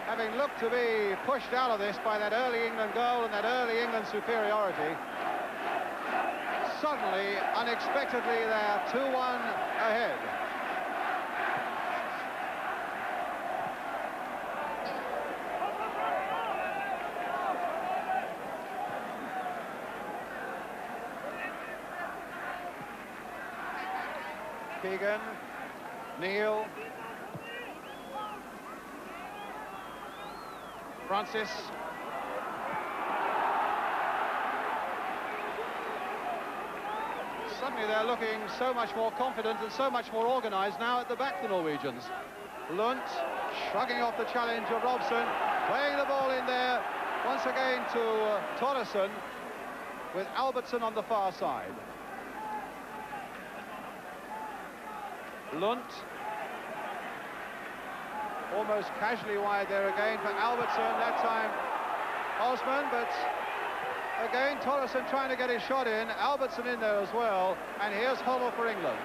S2: Having looked to be pushed out of this by that early England goal and that early England superiority, suddenly, unexpectedly, they're 2-1 ahead. Keegan, Neal, Francis, suddenly they're looking so much more confident and so much more organised now at the back, the Norwegians. Lunt shrugging off the challenge of Robson, playing the ball in there once again to Thompson, with Albertson on the far side. Lunt almost casually wide there again for Albertson, that time Osman, but again Thompson trying to get his shot in, Albertson in there as well, and here's Hoddle for England.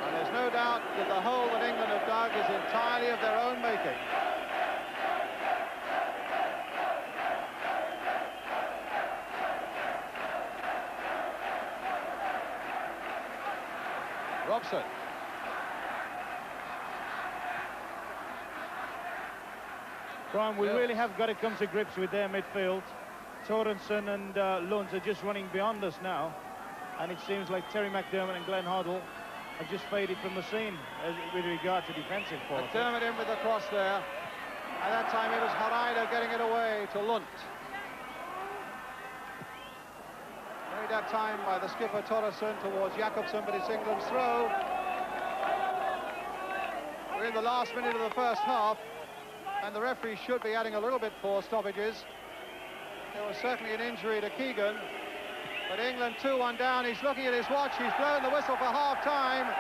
S2: And there's no doubt that the hole that England have dug is entirely of their own making. Robson.
S6: Brian, we really have got to come to grips with their midfield. Thompson and Lunt are just running beyond us now, and it seems like Terry McDermott and Glenn Hoddle have just faded from the scene with regard to defensive quality.
S2: McDermott in with the cross there, and that time it was Harida getting it away to Lunt. That time by the skipper Thompson towards Jakobsen, but it's England's throw. We're in the last minute of the first half, and the referee should be adding a little bit for stoppages. There was certainly an injury to Keegan, but England 2-1 down. He's looking at his watch. He's blown the whistle for half-time,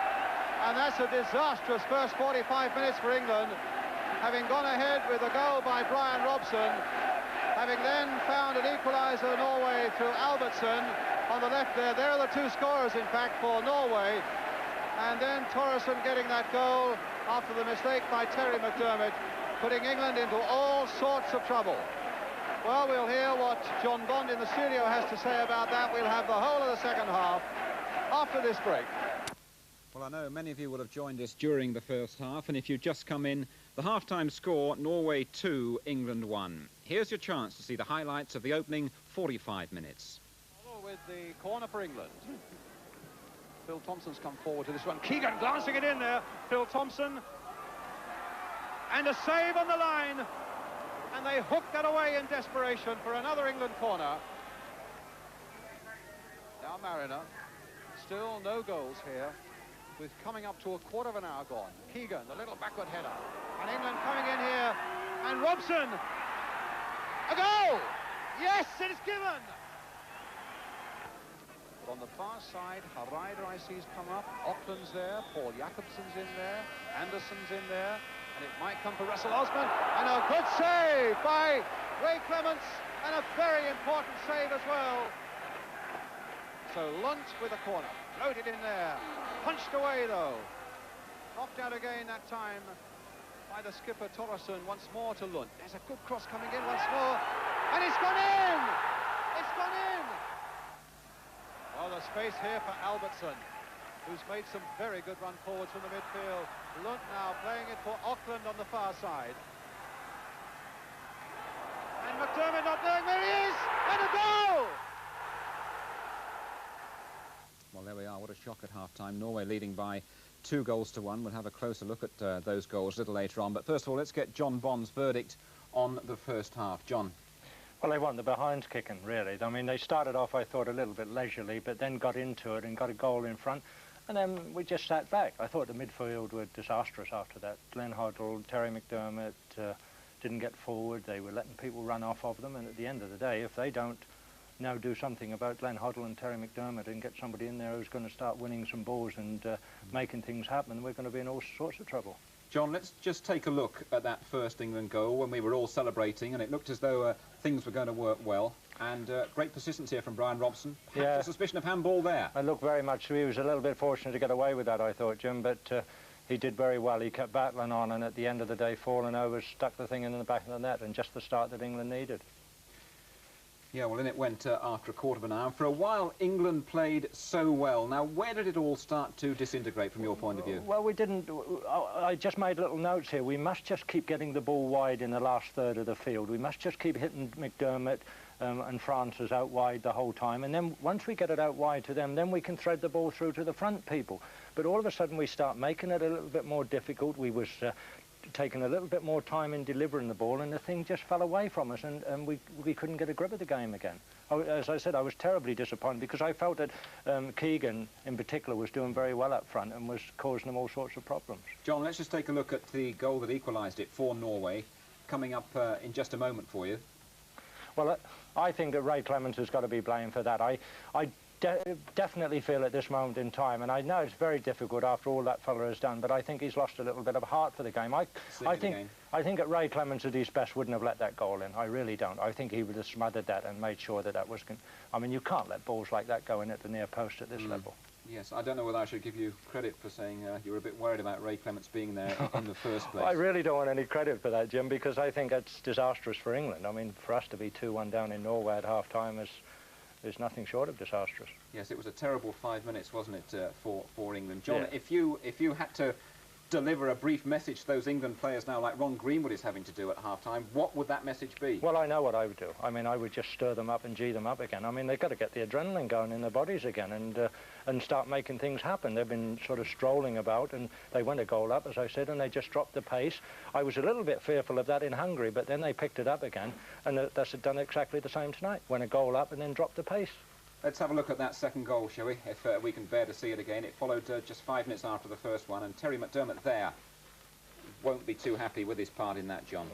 S2: and that's a disastrous first 45 minutes for England, having gone ahead with a goal by Bryan Robson, having then found an equaliser Norway through Albertson on the left there. There are the 2 scorers, in fact, for Norway. And then Thompson getting that goal after the mistake by Terry McDermott, putting England into all sorts of trouble. Well, we'll hear what John Bond in the studio has to say about that. We'll have the whole of the second half after this break.
S1: Well, I know many of you will have joined us during the first half, and if you've just come in, the half-time score, Norway 2, England 1. Here's your chance to see the highlights of the opening 45 minutes.
S2: With the corner for England. Phil Thompson's come forward to this one. Keegan glancing it in there. Phil Thompson. And a save on the line. And they hook that away in desperation for another England corner. Now Mariner. Still no goals here, with coming up to a quarter of an hour gone. Keegan, the little backward header. And England coming in here. And Robson. A goal! Yes, it is given! But on the far side, Haraider I see has come up. Auckland's there. Paul Jacobson's in there. Anderson's in there. And it might come for Russell Osman. And a good save by Ray Clements. And a very important save as well. So Lunt with a corner. Floated in there. Punched away, though. Knocked out again that time by the skipper, Torresson, once more to Lunt. There's a good cross coming in once more. And it's gone in! It's gone in! Well, the space here for Albertson, who's made some very good run forwards from the midfield. Lunt now playing it for Auckland on the far side. And McDermott not knowing where he is! And a goal!
S1: Well, there we are. What a shock at half-time. Norway leading by 2-1. We'll have a closer look at those goals a little later on. But first of all, let's get John Bond's verdict on the first half. John.
S5: Well, they won the behinds kicking, really. I mean, they started off, I thought, a little bit leisurely, but then got into it and got a goal in front. And then we just sat back. I thought the midfield were disastrous after that. Glenn Hoddle, Terry McDermott didn't get forward. They were letting people run off of them. And at the end of the day, if they don't now do something about Glenn Hoddle and Terry McDermott and get somebody in there who's going to start winning some balls and making things happen, we're going to be in all sorts of trouble.
S1: John, let's just take a look at that first England goal when we were all celebrating, and it looked as though things were going to work well. And great persistence here from Bryan Robson. Perhaps a suspicion of handball there.
S5: I look very much. He was a little bit fortunate to get away with that, I thought, Jim, but he did very well. He kept battling on, and at the end of the day, falling over, stuck the thing in the back of the net, and just the start that England needed.
S1: Yeah, well, in it went after a quarter of an hour. For a while, England played so well. Now, where did it all start to disintegrate from your point of view?
S5: Well, we didn't. I just made little notes here. We must just keep getting the ball wide in the last third of the field. We must just keep hitting McDermott and Francis out wide the whole time. And then once we get it out wide to them, then we can thread the ball through to the front people. But all of a sudden, we start making it a little bit more difficult. We was taking a little bit more time in delivering the ball, and the thing just fell away from us, and we couldn't get a grip of the game again. As I said, I was terribly disappointed because I felt that Keegan in particular was doing very well up front and was causing them all sorts of problems.
S1: John, let's just take a look at the goal that equalised it for Norway, coming up in just a moment for you.
S5: Well, I think that Ray Clements has got to be blamed for that. I definitely feel at this moment in time, and I know it's very difficult after all that fella has done, but I think he's lost a little bit of heart for the game. I think that Ray Clements at his best wouldn't have let that goal in. I really don't. I think he would have smothered that and made sure that that was... I mean, you can't let balls like that go in at the near post at this level.
S1: Yes, I don't know whether I should give you credit for saying you were a bit worried about Ray Clements being there in the first place.
S5: I really don't want any credit for that, Jim, because I think that's disastrous for England. I mean, for us to be 2-1 down in Norway at half-time is nothing short of disastrous.
S1: Yes, it was a terrible 5 minutes, wasn't it, for England. John, if you had to deliver a brief message to those England players now, like Ron Greenwood is having to do at half-time, what would that message be?
S5: Well, I know what I would do. I mean, I would just stir them up and gee them up again. I mean, they've got to get the adrenaline going in their bodies again and start making things happen. They've been sort of strolling about, and they went a goal up, as I said, and they just dropped the pace. I was a little bit fearful of that in Hungary, but then they picked it up again, and that's done exactly the same tonight. Went a goal up and then dropped the pace.
S1: Let's have a look at that second goal, shall we, if we can bear to see it again. It followed just 5 minutes after the first one, and Terry McDermott there won't be too happy with his part in that, John.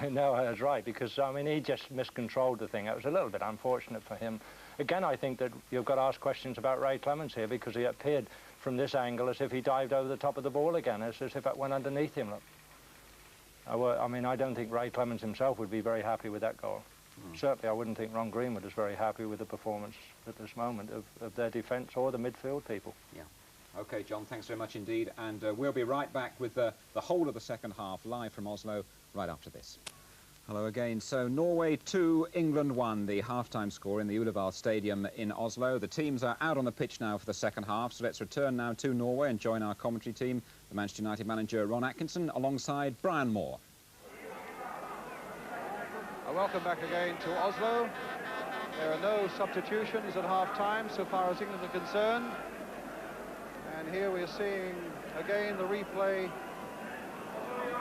S5: No, that's right, because, I mean, he just miscontrolled the thing. It was a little bit unfortunate for him. Again, I think that you've got to ask questions about Ray Clements here, because he appeared from this angle as if he dived over the top of the ball again, as if it went underneath him. Look. I mean, I don't think Ray Clements himself would be very happy with that goal. Certainly, I wouldn't think Ron Greenwood is very happy with the performance at this moment of their defence or the midfield people.
S1: Yeah. OK, John, thanks very much indeed. And we'll be right back with the whole of the second half live from Oslo right after this. Hello again. So Norway 2, England 1, the half-time score in the Ullevaal Stadium in Oslo. The teams are out on the pitch now for the second half, so let's return now to Norway and join our commentary team, the Manchester United manager Ron Atkinson, alongside Brian Moore.
S2: Welcome back again to Oslo. There are no substitutions at half-time so far as England are concerned. And here we're seeing again the replay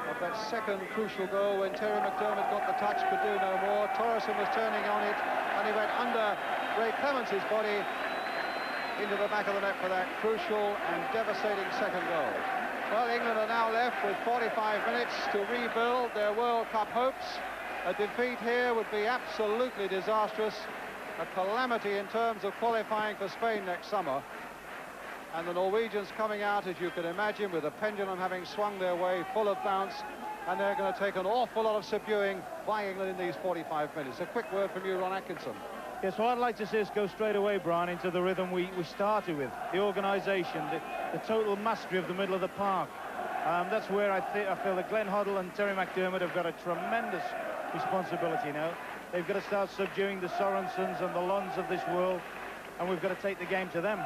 S2: of that second crucial goal when Terry McDermott got the touch, could do no more. Thompson was turning on it, and he went under Ray Clemence's body into the back of the net for that crucial and devastating second goal. Well, England are now left with 45 minutes to rebuild their World Cup hopes. A defeat here would be absolutely disastrous, a calamity in terms of qualifying for Spain next summer. And the Norwegians coming out, as you can imagine, with the pendulum having swung their way, full of bounce, and they're going to take an awful lot of subduing by England in these 45 minutes. A quick word from you, Ron Atkinson.
S6: Yes, well, I'd like to see us go straight away, Brian, into the rhythm we started with. The organisation, the total mastery of the middle of the park. That's where I feel that Glenn Hoddle and Terry McDermott have got a tremendous responsibility now. They've got to start subduing the Sorensens and the Lunds of this world, and we've got to take the game to them.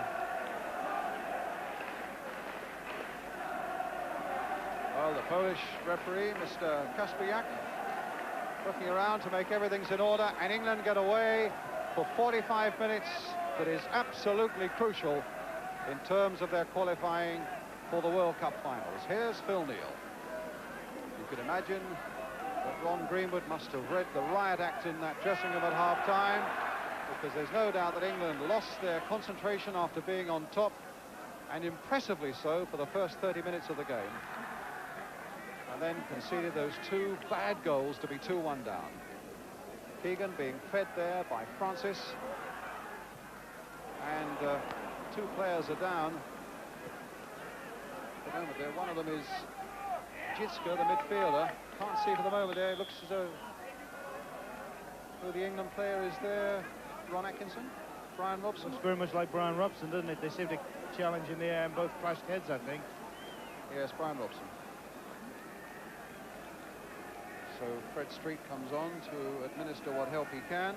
S2: Well, the Polish referee, Mr. Kacprzak, looking around to make everything's in order, and England get away for 45 minutes that is absolutely crucial in terms of their qualifying for the World Cup finals. Here's Phil Neal. You can imagine that Ron Greenwood must have read the riot act in that dressing room at half-time, because there's no doubt that England lost their concentration after being on top, and impressively so for the first 30 minutes of the game. And then conceded those two bad goals to be 2-1 down. Keegan being fed there by Francis. And two players are down. At the moment there, one of them is Jerzy, the midfielder. Can't see for the moment there. It looks as though who the England player is there. Ron Atkinson? Bryan Robson?
S6: Looks very much like Bryan Robson, doesn't it? They seem to challenge in the air and both crashed heads, I think.
S2: Yes, Bryan Robson. So Fred Street comes on to administer what help he can.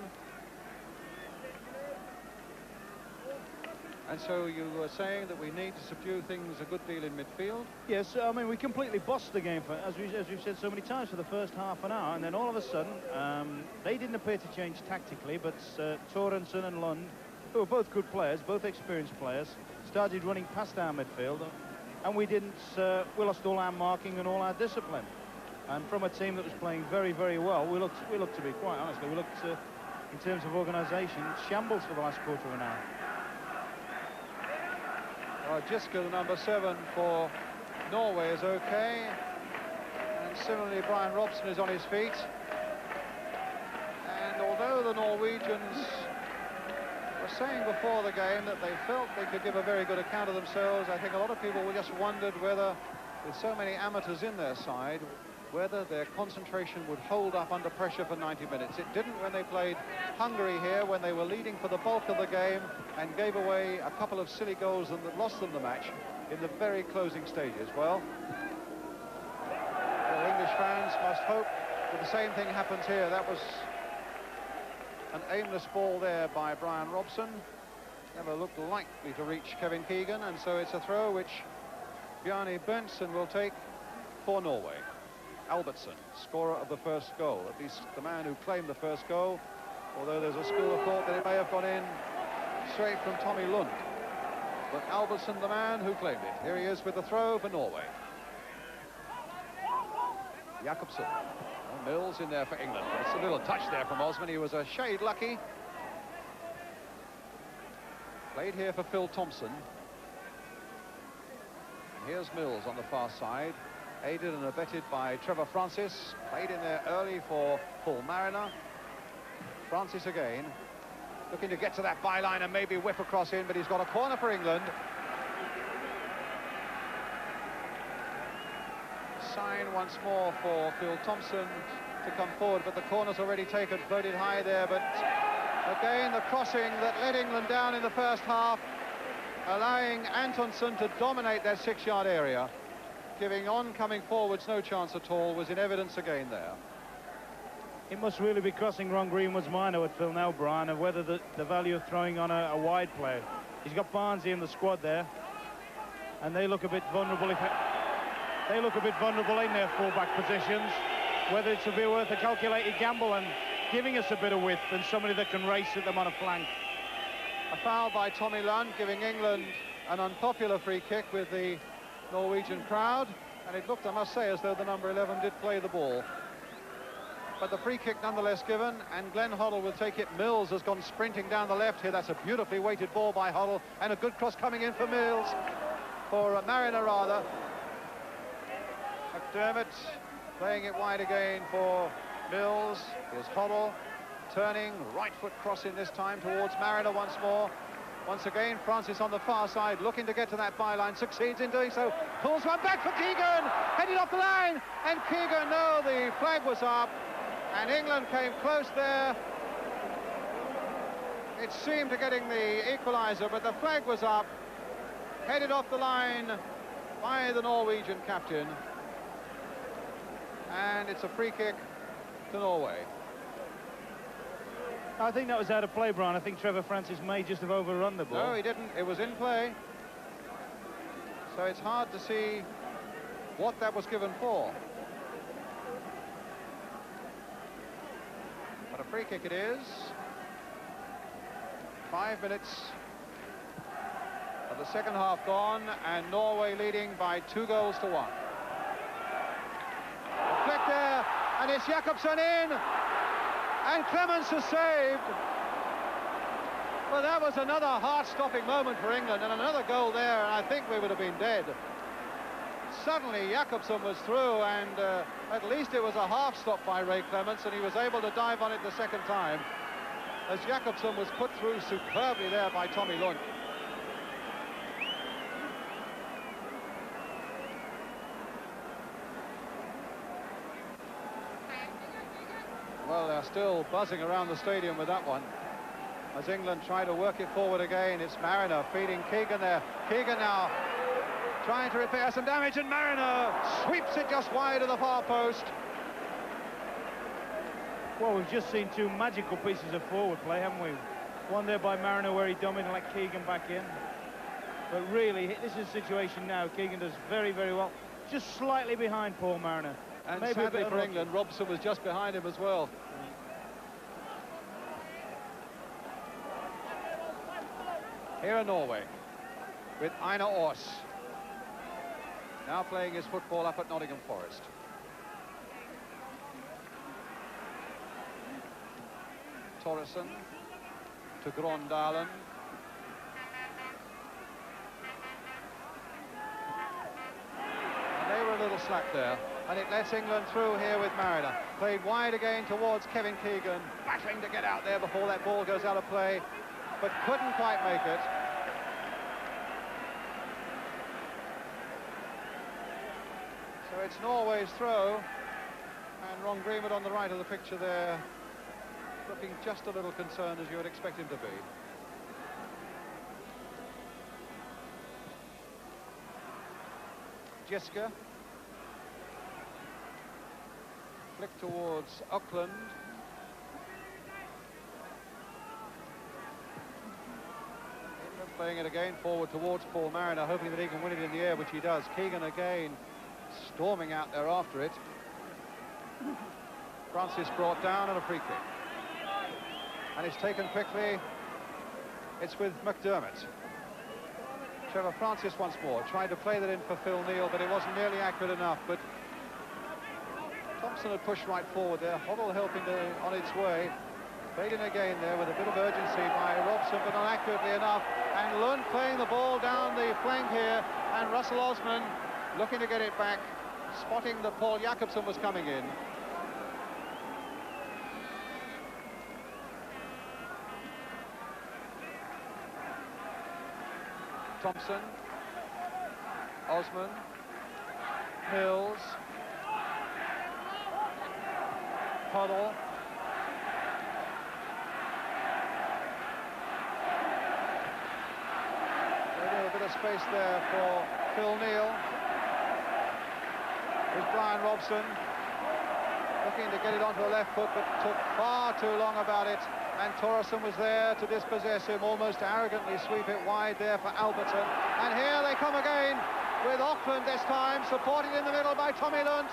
S2: And so you were saying that we need to subdue things a good deal in midfield?
S6: Yes, I mean, we completely bossed the game, as we've said so many times, for the first half an hour, and then all of a sudden, they didn't appear to change tactically, but Thompson and Lund, who are both good players, both experienced players, started running past our midfield, and we didn't, we lost all our marking and all our discipline. And from a team that was playing very, very well, we looked to be, quite honestly, we looked, in terms of organisation, shambles for the last quarter of an hour.
S2: Jerzy, the number 7 for Norway, is okay. And similarly, Bryan Robson is on his feet. And although the Norwegians were saying before the game that they felt they could give a very good account of themselves, I think a lot of people just wondered whether, with so many amateurs in their side, whether their concentration would hold up under pressure for 90 minutes. It didn't when they played Hungary here, when they were leading for the bulk of the game and gave away a couple of silly goals that lost them the match in the very closing stages. Well, English fans must hope that the same thing happens here. That was an aimless ball there by Bryan Robson. Never looked likely to reach Kevin Keegan, and so it's a throw which Bjarne Bentsen will take for Norway. Albertson, scorer of the first goal, at least the man who claimed the first goal, although there's a school of thought that it may have gone in straight from Tommy Lund. But Albertson, the man who claimed it. Here he is with the throw for Norway. Jakobsen. Oh, Mills in there for England. It's a little touch there from Osman. He was a shade lucky. Played here for Phil Thompson. And here's Mills on the far side, aided and abetted by Trevor Francis. Played in there early for Paul Mariner. Francis again, looking to get to that byline and maybe whip across in, but he's got a corner for England. Sign once more for Phil Thompson to come forward, but the corner's already taken, floated high there, but again the crossing that let England down in the first half, allowing Antonsson to dominate that 6-yard area, giving oncoming forwards no chance at all, was in evidence again there.
S6: It must really be crossing Ron Greenwood's mind, I would feel now, Bryan, of whether the value of throwing on a wide play. He's got Barnsley in the squad there, and they look a bit vulnerable. They look a bit vulnerable in their full-back positions. Whether it should be worth a calculated gamble and giving us a bit of width and somebody that can race at them on a flank.
S2: A foul by Tommy Lund, giving England an unpopular free kick with the Norwegian crowd, and it looked, I must say, as though the number 11 did play the ball. But the free kick nonetheless given, and Glenn Hoddle will take it. Mills has gone sprinting down the left here. That's a beautifully weighted ball by Hoddle, and a good cross coming in for Mills, for Mariner rather. McDermott playing it wide again for Mills. Here's Hoddle turning, right foot crossing this time towards Mariner once more. Once again, Francis on the far side, looking to get to that byline, succeeds in doing so. Pulls one back for Keegan, headed off the line, and Keegan, no, the flag was up. And England came close there. It seemed to getting the equaliser, but the flag was up. Headed off the line by the Norwegian captain. And it's a free kick to Norway.
S6: I think that was out of play, Bryan. I think Trevor Francis may just have overrun the ball.
S2: No, he didn't. It was in play. So it's hard to see what that was given for. But a free kick it is. 5 minutes of the second half gone, and Norway leading by 2-1. Flick there, and it's Jakobsen in, and Clemens has saved. Well, that was another heart-stopping moment for England, and another goal there, and I think we would have been dead. Suddenly Jakobsen was through, and at least it was a half stop by Ray Clements, and he was able to dive on it the second time, as Jakobsen was put through superbly there by Tommy Lund. Well, they're still buzzing around the stadium with that one, as England try to work it forward again. It's Mariner feeding Keegan there. Keegan now trying to repair some damage, and Mariner sweeps it just wide of the far post.
S6: Well, we've just seen two magical pieces of forward play, haven't we? One there by Mariner where he dominated, like Keegan back in. But really, this is a situation now. Keegan does very, very well. Just slightly behind Paul Mariner.
S2: And
S6: maybe
S2: sadly for England, Robson was just behind him as well. Here are Norway with Einar Ors, now playing his football up at Nottingham Forest. Torresen to Grondalen. And they were a little slack there, and it lets England through here with Mariner. Played wide again towards Kevin Keegan, battling to get out there before that ball goes out of play, but couldn't quite make it. So it's Norway's throw, and Ron Greenwood on the right of the picture there, looking just a little concerned, as you would expect him to be. Jiska. Flick towards Auckland. Playing it again forward towards Paul Mariner, hoping that he can win it in the air, which he does. Keegan again storming out there after it. Francis brought down and a free kick. And it's taken quickly. It's with McDermott. Trevor Francis once more tried to play that in for Phil Neal, but it wasn't nearly accurate enough. But Thompson had pushed right forward there. Hoddle helping on its way. Played in again there with a bit of urgency by Robson, but not accurately enough. And Lund playing the ball down the flank here, and Russell Osman looking to get it back, spotting that Paul Jakobsen was coming in. Thompson, Osman, Mills, Hoddle. A bit of space there for Phil Neal. There's Bryan Robson. The looking to get it onto the left foot, but took far too long about it. And Thompson was there to dispossess him, almost arrogantly sweep it wide there for Albertson. And here they come again, with Auckland this time, supported in the middle by Tommy Lund.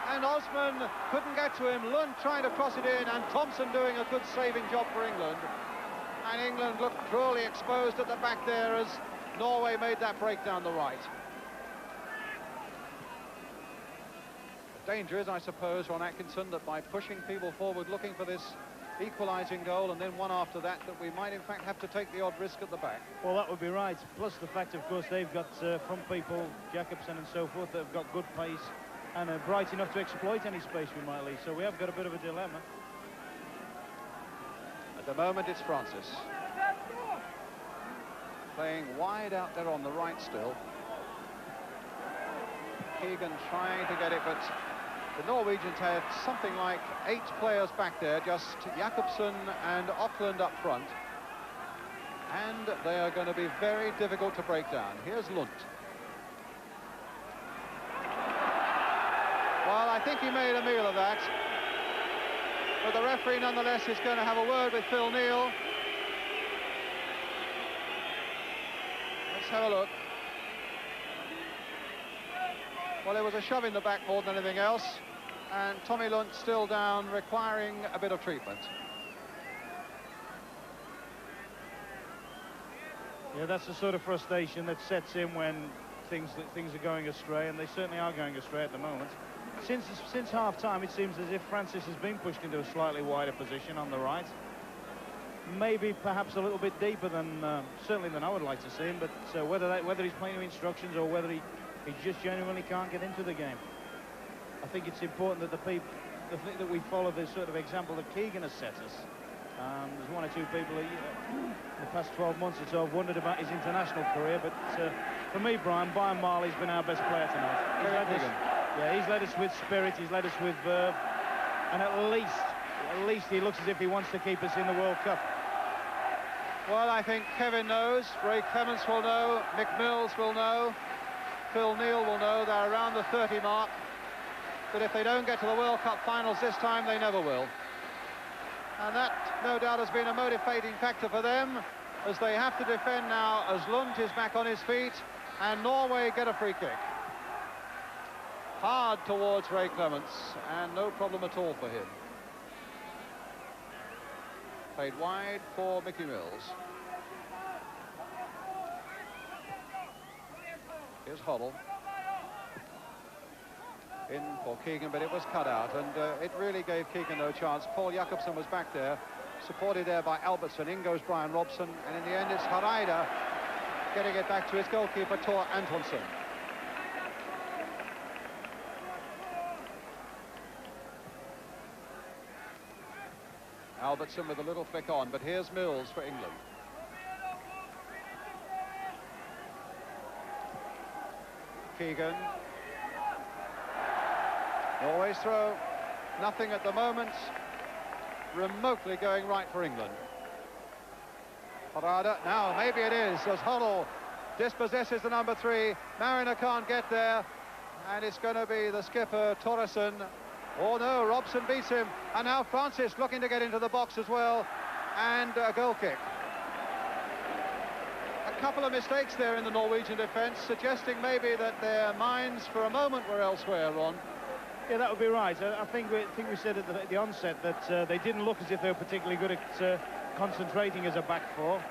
S2: And Osman couldn't get to him. Lund trying to cross it in, and Thompson doing a good saving job for England. And England looked cruelly exposed at the back there as Norway made that break down the right. The danger is, I suppose, Ron Atkinson, that by pushing people forward, looking for this equalising goal, and then one after that, that we might in fact have to take the odd risk at the back.
S6: Well, that would be right. Plus the fact, of course, they've got front people, Jacobson and so forth, that have got good pace and are bright enough to exploit any space we might leave. So we have got a bit of a dilemma.
S2: At the moment, it's Francis. Playing wide out there on the right still. Keegan trying to get it, but the Norwegians had something like 8 players back there, just Jakobsen and Auckland up front. And they are going to be very difficult to break down. Here's Lund. Well, I think he made a meal of that. But the referee, nonetheless, is going to have a word with Phil Neal. Let's have a look. Well, there was a shove in the back more than anything else. And Tommy Lund still down, requiring a bit of treatment.
S6: Yeah, that's the sort of frustration that sets in when things are going astray, and they certainly are going astray at the moment. Since half-time, it seems as if Francis has been pushed into a slightly wider position on the right. Maybe perhaps a little bit deeper than certainly than I would like to see him, but whether he's playing to instructions or whether he just genuinely can't get into the game. I think it's important that that we follow the sort of example that Keegan has set us. There's one or two people in the past 12 months or so have wondered about his international career, but for me, Bryan Morley's been our best player tonight. He's led us with spirit, he's led us with verve, and at least he looks as if he wants to keep us in the World Cup.
S2: Well, I think Kevin knows, Ray Clements will know, Mick Mills will know, Phil Neal will know, they're around the 30 mark, that if they don't get to the World Cup finals this time, they never will. And that, no doubt, has been a motivating factor for them, as they have to defend now as Lund is back on his feet, and Norway get a free kick. Hard towards Ray Clements, and no problem at all for him. Played wide for Mickey Mills. Here's Hoddle. In for Keegan, but it was cut out, and it really gave Keegan no chance. Paul Jakobsen was back there, supported there by Albertson. In goes Bryan Robson, and in the end it's Hareide getting it back to his goalkeeper, Tor Antonsson. Albertson with a little flick on, but here's Mills for England. Keegan. Norway's throw. Nothing at the moment remotely going right for England. Hareide. Now, maybe it is, as Hoddle dispossesses the number 3. Mariner can't get there, and it's going to be the skipper, Thompson. Oh no, Robson beats him, and now Francis looking to get into the box as well, and a goal kick. A couple of mistakes there in the Norwegian defence, suggesting maybe that their minds for a moment were elsewhere, Ron.
S6: Yeah, that would be right. I think we said at the onset that they didn't look as if they were particularly good at concentrating as a back four.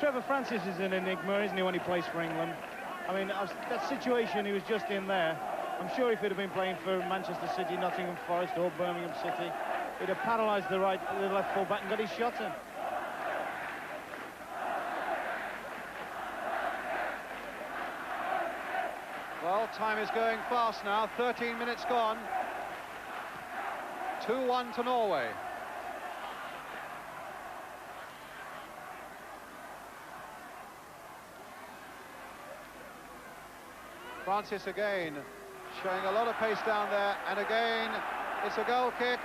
S6: Trevor Francis is an enigma, isn't he, when he plays for England? I mean, that situation he was just in there, I'm sure if he'd have been playing for Manchester City, Nottingham Forest or Birmingham City, he'd have paralysed the left full-back and got his shot in.
S2: Well, time is going fast now, 13 minutes gone. 2-1 to Norway. Francis again, showing a lot of pace down there, and again it's a goal kick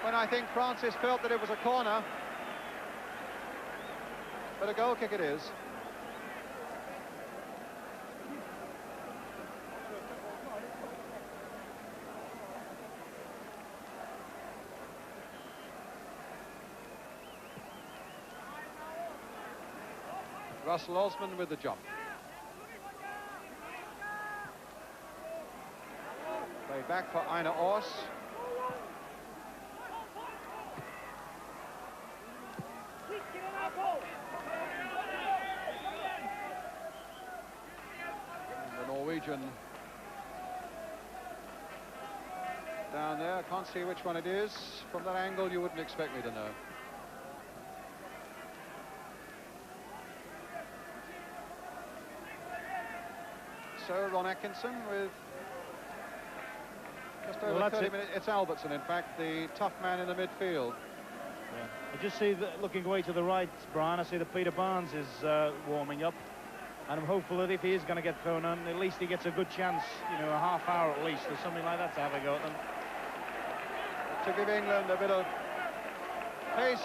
S2: when I think Francis felt that it was a corner, but a goal kick it is. Russell Osman with the jump. Play back for Einar Ors. The Norwegian down there. I can't see which one it is. From that angle, you wouldn't expect me to know. So Ron Atkinson with just over 30 minutes. It's Albertson, in fact, the tough man in the midfield.
S6: Yeah. I just see, looking away to the right, Brian, I see that Peter Barnes is warming up. And I'm hopeful that if he is going to get thrown on, at least he gets a good chance, you know, a half hour at least, or something like that to have a go at them.
S2: To give England a bit of pace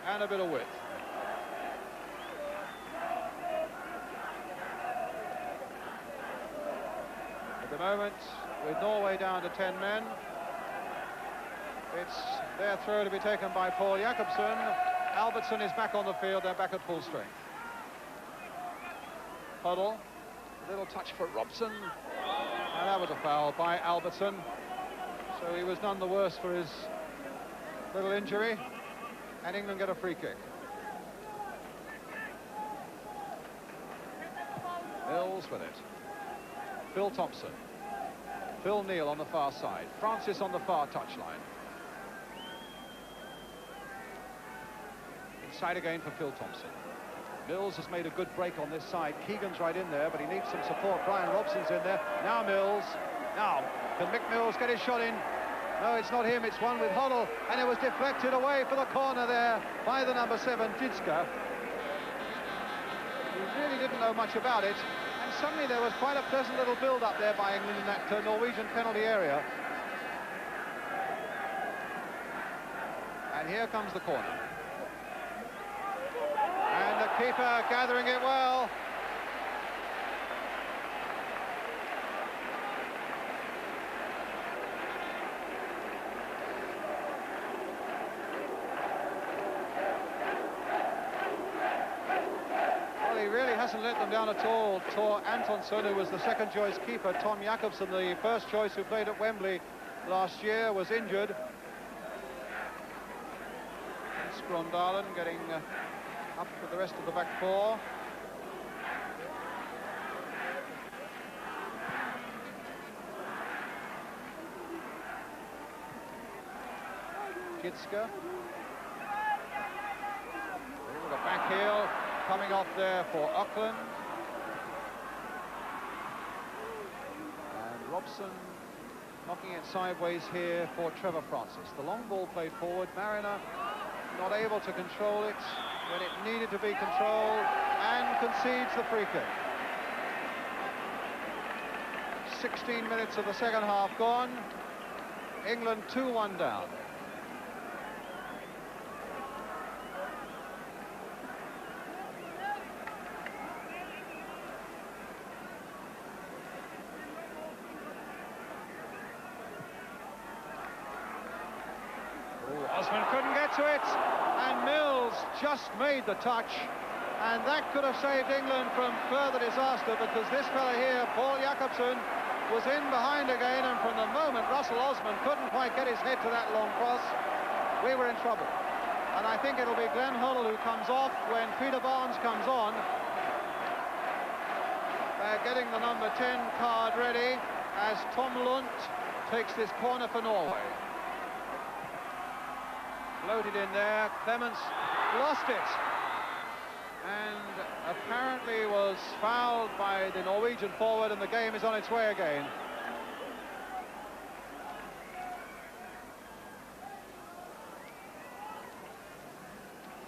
S2: and a bit of width. At the moment, with Norway down to 10 men, it's their throw to be taken by Paul Jakobsen. Albertson is back on the field, they're back at full strength. Huddle, a little touch for Robson, and that was a foul by Albertson. So he was none the worse for his little injury, and England get a free kick. Mills with it. Phil Thompson. Phil Neal on the far side. Francis on the far touchline. Inside again for Phil Thompson. Mills has made a good break on this side. Keegan's right in there, but he needs some support. Bryan Robson's in there. Now Mills. Now, can Mick Mills get his shot in? No, it's not him. It's one with Huddle, and it was deflected away for the corner there by the number 7, Jitska. He really didn't know much about it, and suddenly there was quite a pleasant little build-up there by England in that Norwegian penalty area. And here comes the corner. And the keeper gathering it well. Well, he really hasn't let them down at all. Tor Antonsson, who was the second choice keeper, Tom Jakobsen, the first choice who played at Wembley last year, was injured. Skrondalen getting up with the rest of the back four. Jitska. The back heel coming off there for Auckland. And Robson knocking it sideways here for Trevor Francis. The long ball played forward. Mariner not able to control it when it needed to be controlled, and concedes the free kick. 16 minutes of the second half gone. England 2-1 down. Osman couldn't get to it, and Mills just made the touch, and that could have saved England from further disaster, because this fella here, Paul Jakobsen, was in behind again, and from the moment Russell Osman couldn't quite get his head to that long cross, we were in trouble. And I think it'll be Glenn Huddle who comes off when Peter Barnes comes on. They're getting the number 10 card ready as Tom Lund takes this corner for Norway. Floated in there, Clements lost it, and apparently was fouled by the Norwegian forward, and the game is on its way again.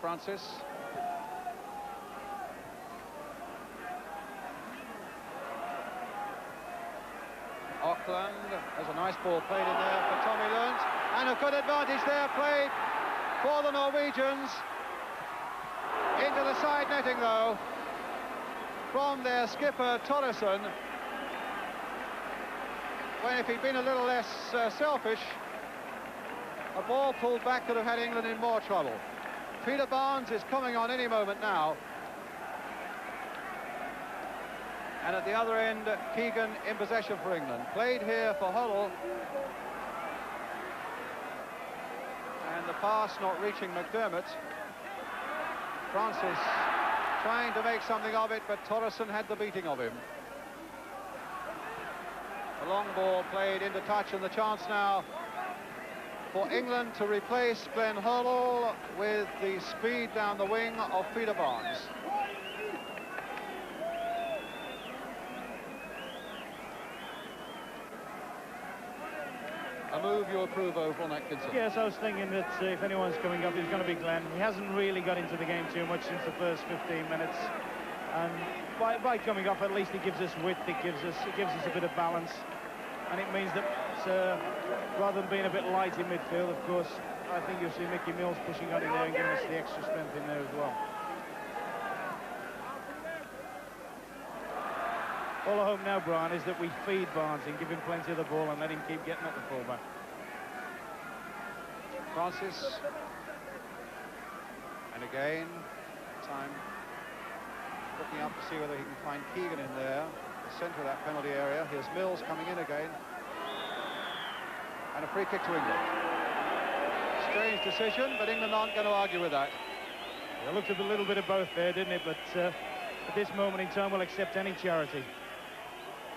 S2: Francis. Auckland, there's a nice ball played in there for Tommy Lund, and a good advantage there played for the Norwegians. Into the side netting, though, from their skipper, Torresson. When if he'd been a little less selfish, a ball pulled back could have had England in more trouble. Peter Barnes is coming on any moment now. And at the other end, Keegan in possession for England. Played here for Huddle. And the pass not reaching McDermott. Francis trying to make something of it, but Torresson had the beating of him. The long ball played into touch, and the chance now for England to replace Glenn Hurley with the speed down the wing of Peter Barnes. A move you approve of, on Atkinson?
S6: Yes, I was thinking that if anyone's coming up, it's going to be Glenn. He hasn't really got into the game too much since the first 15 minutes. And by coming up, at least it gives us width, it gives us a bit of balance. And it means that rather than being a bit light in midfield, of course, I think you'll see Mickey Mills pushing on in there and giving us the extra strength in there as well. All I hope now, Bryan, is that we feed Barnes and give him plenty of the ball and let him keep getting at the fullback.
S2: Francis. And again, time looking up to see whether he can find Keegan in there, the centre of that penalty area. Here's Mills coming in again. And a free kick to England. Strange decision, but England aren't going to argue with that.
S6: It looked a little bit of both there, didn't it? But at this moment in time, we'll accept any charity.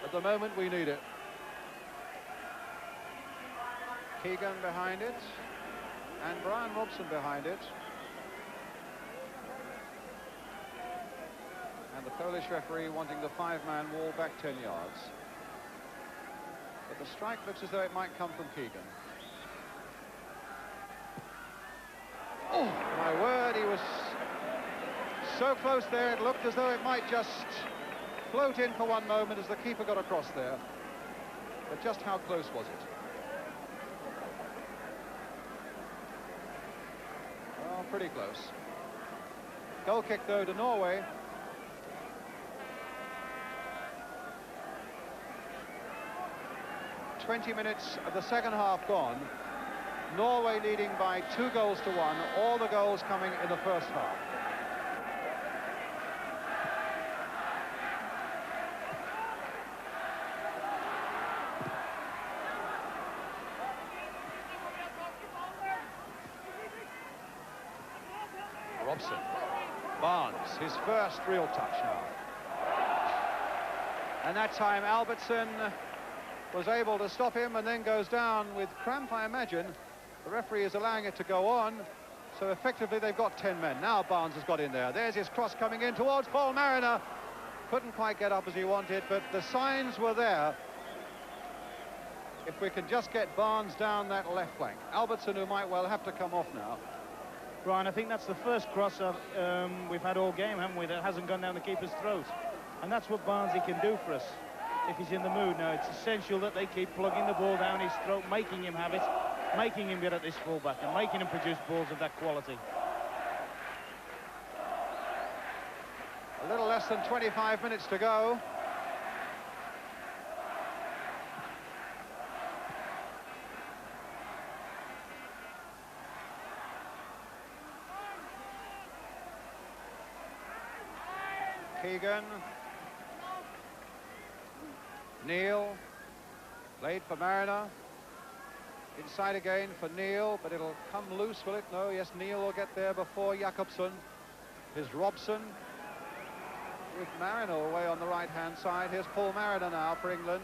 S2: At the moment, we need it. Keegan behind it, and Bryan Robson behind it. And the Polish referee wanting the 5-man wall back 10 yards. But the strike looks as though it might come from Keegan. Oh, my word, he was so close there, it looked as though it might just float in for one moment as the keeper got across there. But just how close was it? Well, pretty close. Goal kick, though, to Norway. "20 minutes of the second half gone. Norway leading by 2-1, all the goals coming in the first half. Robson. Barnes, his first real touch now. And that time Albertson was able to stop him and then goes down with cramp, I imagine. The referee is allowing it to go on, so effectively they've got 10 men. Now Barnes has got in there. There's his cross coming in towards Paul Mariner. Couldn't quite get up as he wanted, but the signs were there. If we can just get Barnes down that left flank. Albertson, who might well have to come off now.
S6: Bryan, I think that's the first cross we've had all game, haven't we, that hasn't gone down the keeper's throat. And that's what Barnsley can do for us if he's in the mood. Now, it's essential that they keep plugging the ball down his throat, making him have it, making him get at this fullback and making him produce balls of that quality.
S2: A little less than 25 minutes to go. Keegan. Neal. Played for Mariner. Inside again for Neal, but it'll come loose, will it? No, yes, Neal will get there before Jakobsen. Here's Robson with Mariner away on the right-hand side. Here's Paul Mariner now for England.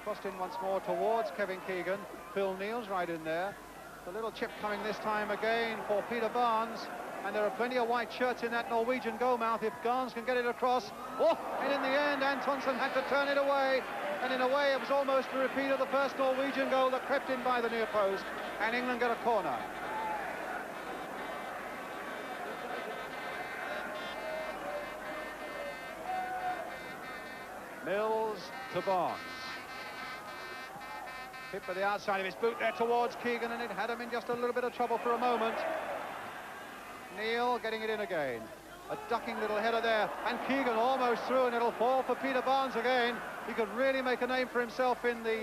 S2: Crossed in once more towards Kevin Keegan. Phil Neal's right in there. The little chip coming this time again for Peter Barnes. And there are plenty of white shirts in that Norwegian goal mouth if Barnes can get it across. Oh, and in the end, Antonsen had to turn it away. And in a way, it was almost a repeat of the first Norwegian goal that crept in by the near post. And England got a corner. Mills to Barnes. Hit by the outside of his boot there towards Keegan, and it had him in just a little bit of trouble for a moment. Neal getting it in again. A ducking little header there, and Keegan almost through, and it'll fall for Peter Barnes again. He could really make a name for himself in the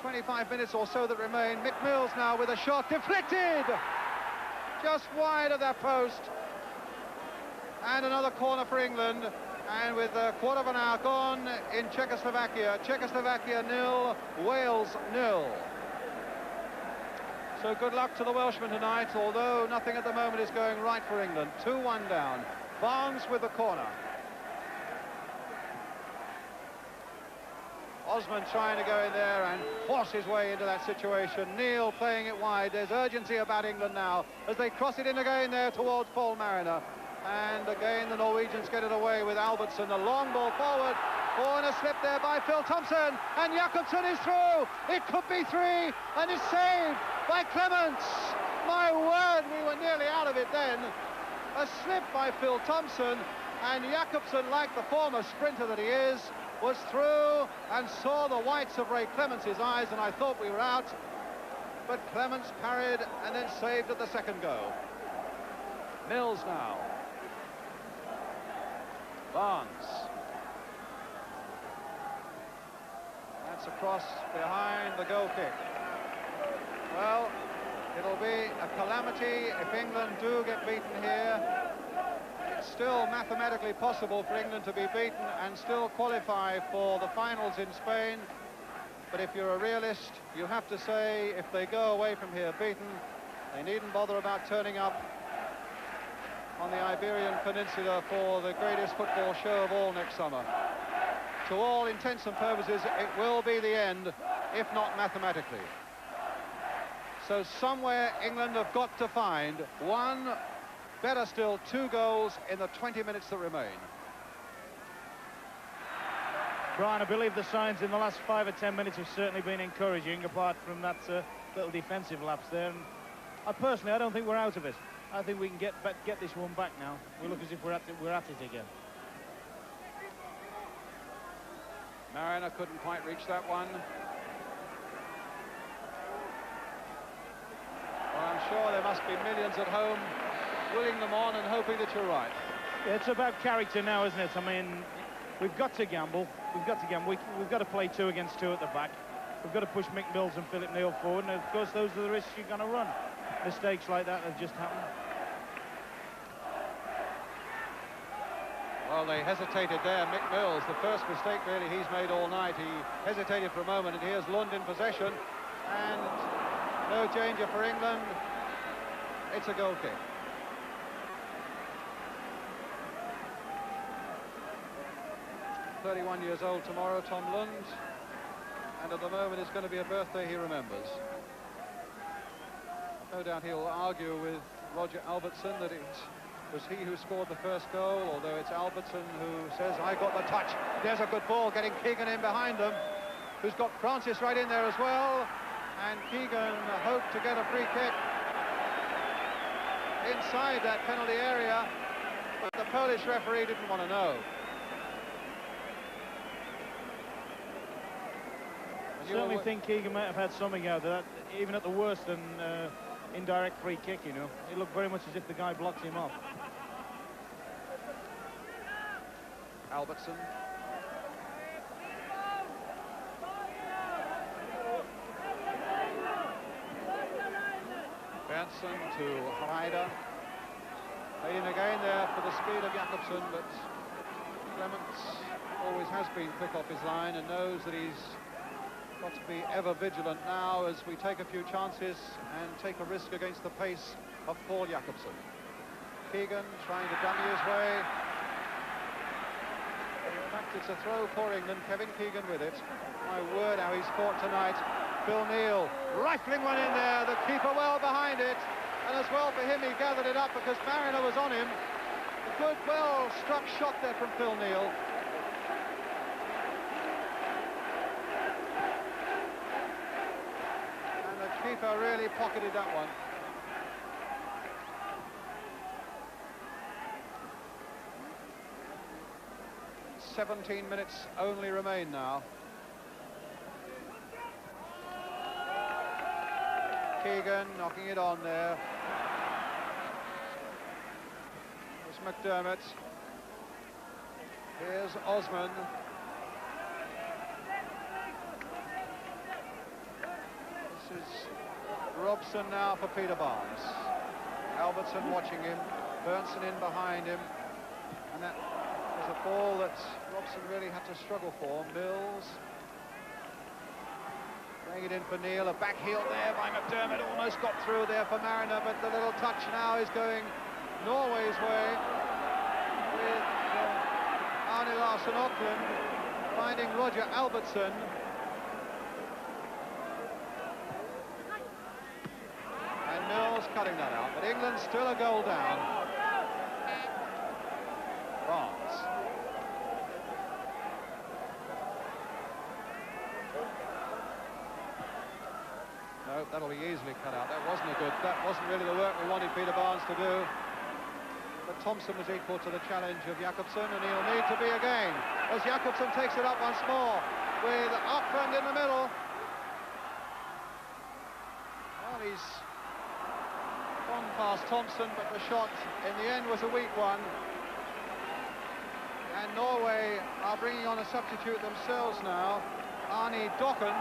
S2: 25 minutes or so that remain. Mick Mills now with a shot deflected, just wide of that post. And another corner for England, And with a quarter of an hour gone in Czechoslovakia, Czechoslovakia 0, Wales 0. So good luck to the Welshmen tonight, although nothing at the moment is going right for England. 2-1 down. Barnes with the corner. Osman trying to go in there and force his way into that situation. Neal playing it wide. There's urgency about England now as they cross it in again there towards Paul Mariner. And again the Norwegians get it away with Albertson. The long ball forward. Oh, and a slip there by Phil Thompson. And Jakobsen is through. It could be 3. And it's saved by Clements. My word, we were nearly out of it then. A slip by Phil Thompson. And Jakobsen, like the former sprinter that he is, was through and saw the whites of Ray Clements' eyes, and I thought we were out. But Clements parried and then saved at the second go. Mills now. Barnes. That's across behind the goal kick. Well, it'll be a calamity if England do get beaten here. It's still mathematically possible for England to be beaten and still qualify for the finals in Spain. But if you're a realist, you have to say if they go away from here beaten, they needn't bother about turning up on the Iberian Peninsula for the greatest football show of all next summer. To all intents and purposes, it will be the end, if not mathematically. So somewhere England have got to find one, better still, 2 goals in the 20 minutes that remain.
S6: Bryan, I believe the signs in the last 5 or 10 minutes have certainly been encouraging, apart from that little defensive lapse there. And I don't think we're out of it. I think we can get this one back now. We look as if we're at it again.
S2: Mariner couldn't quite reach that one. Well, I'm sure there must be millions at home willing them on and hoping that you're right.
S6: Yeah, it's about character now, isn't it? I mean, we've got to gamble. We've got to gamble. We've got to play 2 against 2 at the back. We've got to push Mick Mills and Philip Neal forward, and of course those are the risks you're going to run. Mistakes like that have just happened.
S2: Well, they hesitated there, Mick Mills. The first mistake really he's made all night. He hesitated for a moment, and here's Lund in possession. And no danger for England. It's a goal kick. "31 years old tomorrow, Tom Lund. And at the moment it's going to be a birthday he remembers. No doubt he'll argue with Roger Albertson that it was he who scored the first goal, although it's Albertson who says, I got the touch. There's a good ball, getting Keegan in behind them, who's got Francis right in there as well. And Keegan hoped to get a free kick inside that penalty area, but the Polish referee didn't want to know.
S6: I certainly think Keegan might have had something out of that, even at the worst, an indirect free kick, you know. It looked very much as if the guy blocked him off.
S2: Albertson. Benson to Ryder. In again there for the speed of Jakobsen, but Clements always has been quick off his line and knows that he's got to be ever vigilant now as we take a few chances and take a risk against the pace of Paul Jakobsen. Keegan trying to dummy his way. In fact, it's a throw for England. Kevin Keegan with it. My word, how he's fought tonight. Phil Neal rifling one in there. The keeper well behind it. And as well for him, he gathered it up because Mariner was on him. A good, well-struck shot there from Phil Neal. Keeper really pocketed that one. "17 minutes only remain now. Keegan knocking it on there. There's McDermott. Here's Osman. This is Robson now for Peter Barnes. Albertson watching him, Bernson in behind him, and that was a ball that Robson really had to struggle for. Mills playing it in for Neal, a back heel there by McDermott, almost got through there for Mariner, but the little touch now is going Norway's way with Arne Larsson Auckland finding Roger Albertson. And Mills cutting that out, but England still a goal down. Barnes. No, that'll be easily cut out. That wasn't really the work we wanted Peter Barnes to do. But Thompson was equal to the challenge of Jakobsen, and he'll need to be again, as Jakobsen takes it up once more with Auckland in the middle. Well, he's gone past Thompson, but the shot in the end was a weak one. And Norway are bringing on a substitute themselves now, Arne Dokken,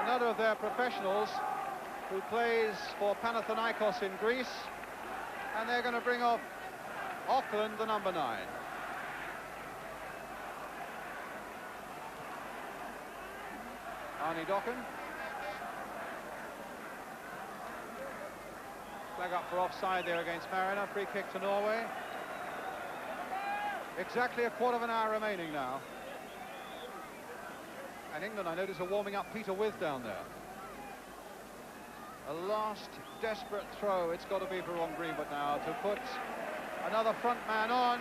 S2: another of their professionals, who plays for Panathinaikos in Greece, and they're going to bring off Auckland, the number 9. Arne Dokken. Flag up for offside there against Mariner. Free kick to Norway. Exactly a quarter of an hour remaining now. And England, I notice, are warming up Peter With down there. A last desperate throw, it's got to be for Ron Greenwood now, to put another front man on.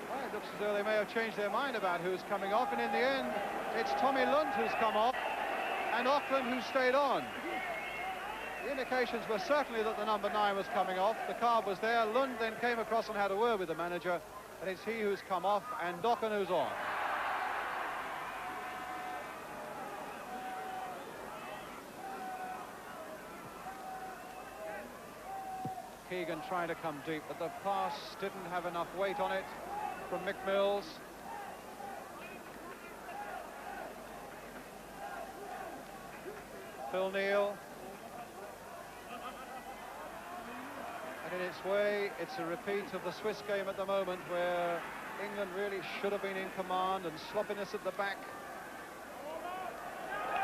S2: Well, it looks as though they may have changed their mind about who's coming off, and in the end, it's Tommy Lund who's come off, and Auckland who stayed on. The indications were certainly that the number 9 was coming off. The card was there. Lund then came across and had a word with the manager, and it's he who's come off, and Dokken who's on. Keegan trying to come deep, but the pass didn't have enough weight on it from Mick Mills. Phil Neal. And in its way, it's a repeat of the Swiss game at the moment, where England really should have been in command, and sloppiness at the back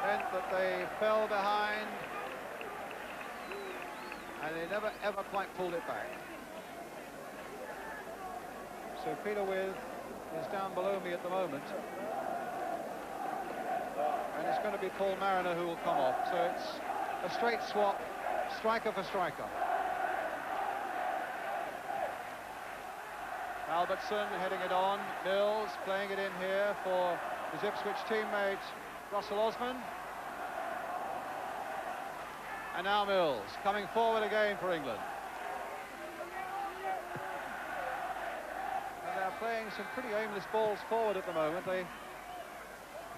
S2: meant that they fell behind, and they never ever quite pulled it back. So Peter With is down below me at the moment, and it's going to be Paul Mariner who will come off. So it's a straight swap, striker for striker. Albertson heading it on. Mills playing it in here for his Ipswich teammate Russell Osman. And now Mills coming forward again for England. And they're playing some pretty aimless balls forward at the moment. They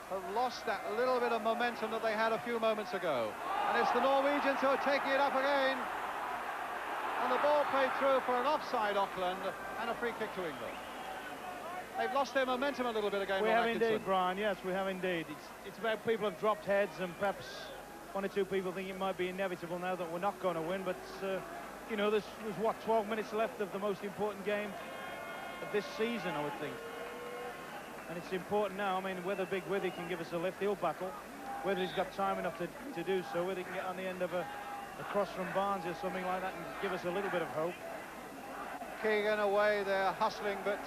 S2: have lost that little bit of momentum that they had a few moments ago. And it's the Norwegians who are taking it up again. And the ball played through for an offside Auckland, and a free kick to England. They've lost their momentum a little bit again.
S6: We have indeed, Bryan. Yes, we have indeed. It's about people have dropped heads, and perhaps one or two people think it might be inevitable now that we're not going to win. But you know, there's what, 12 minutes left of the most important game of this season, I would think. And it's important now. I mean, whether Big Withy can give us a lift, he'll battle. Whether he's got time enough to do so, whether he can get on the end of a cross from Barnes or something like that and give us a little bit of hope.
S2: Keegan away there, hustling, but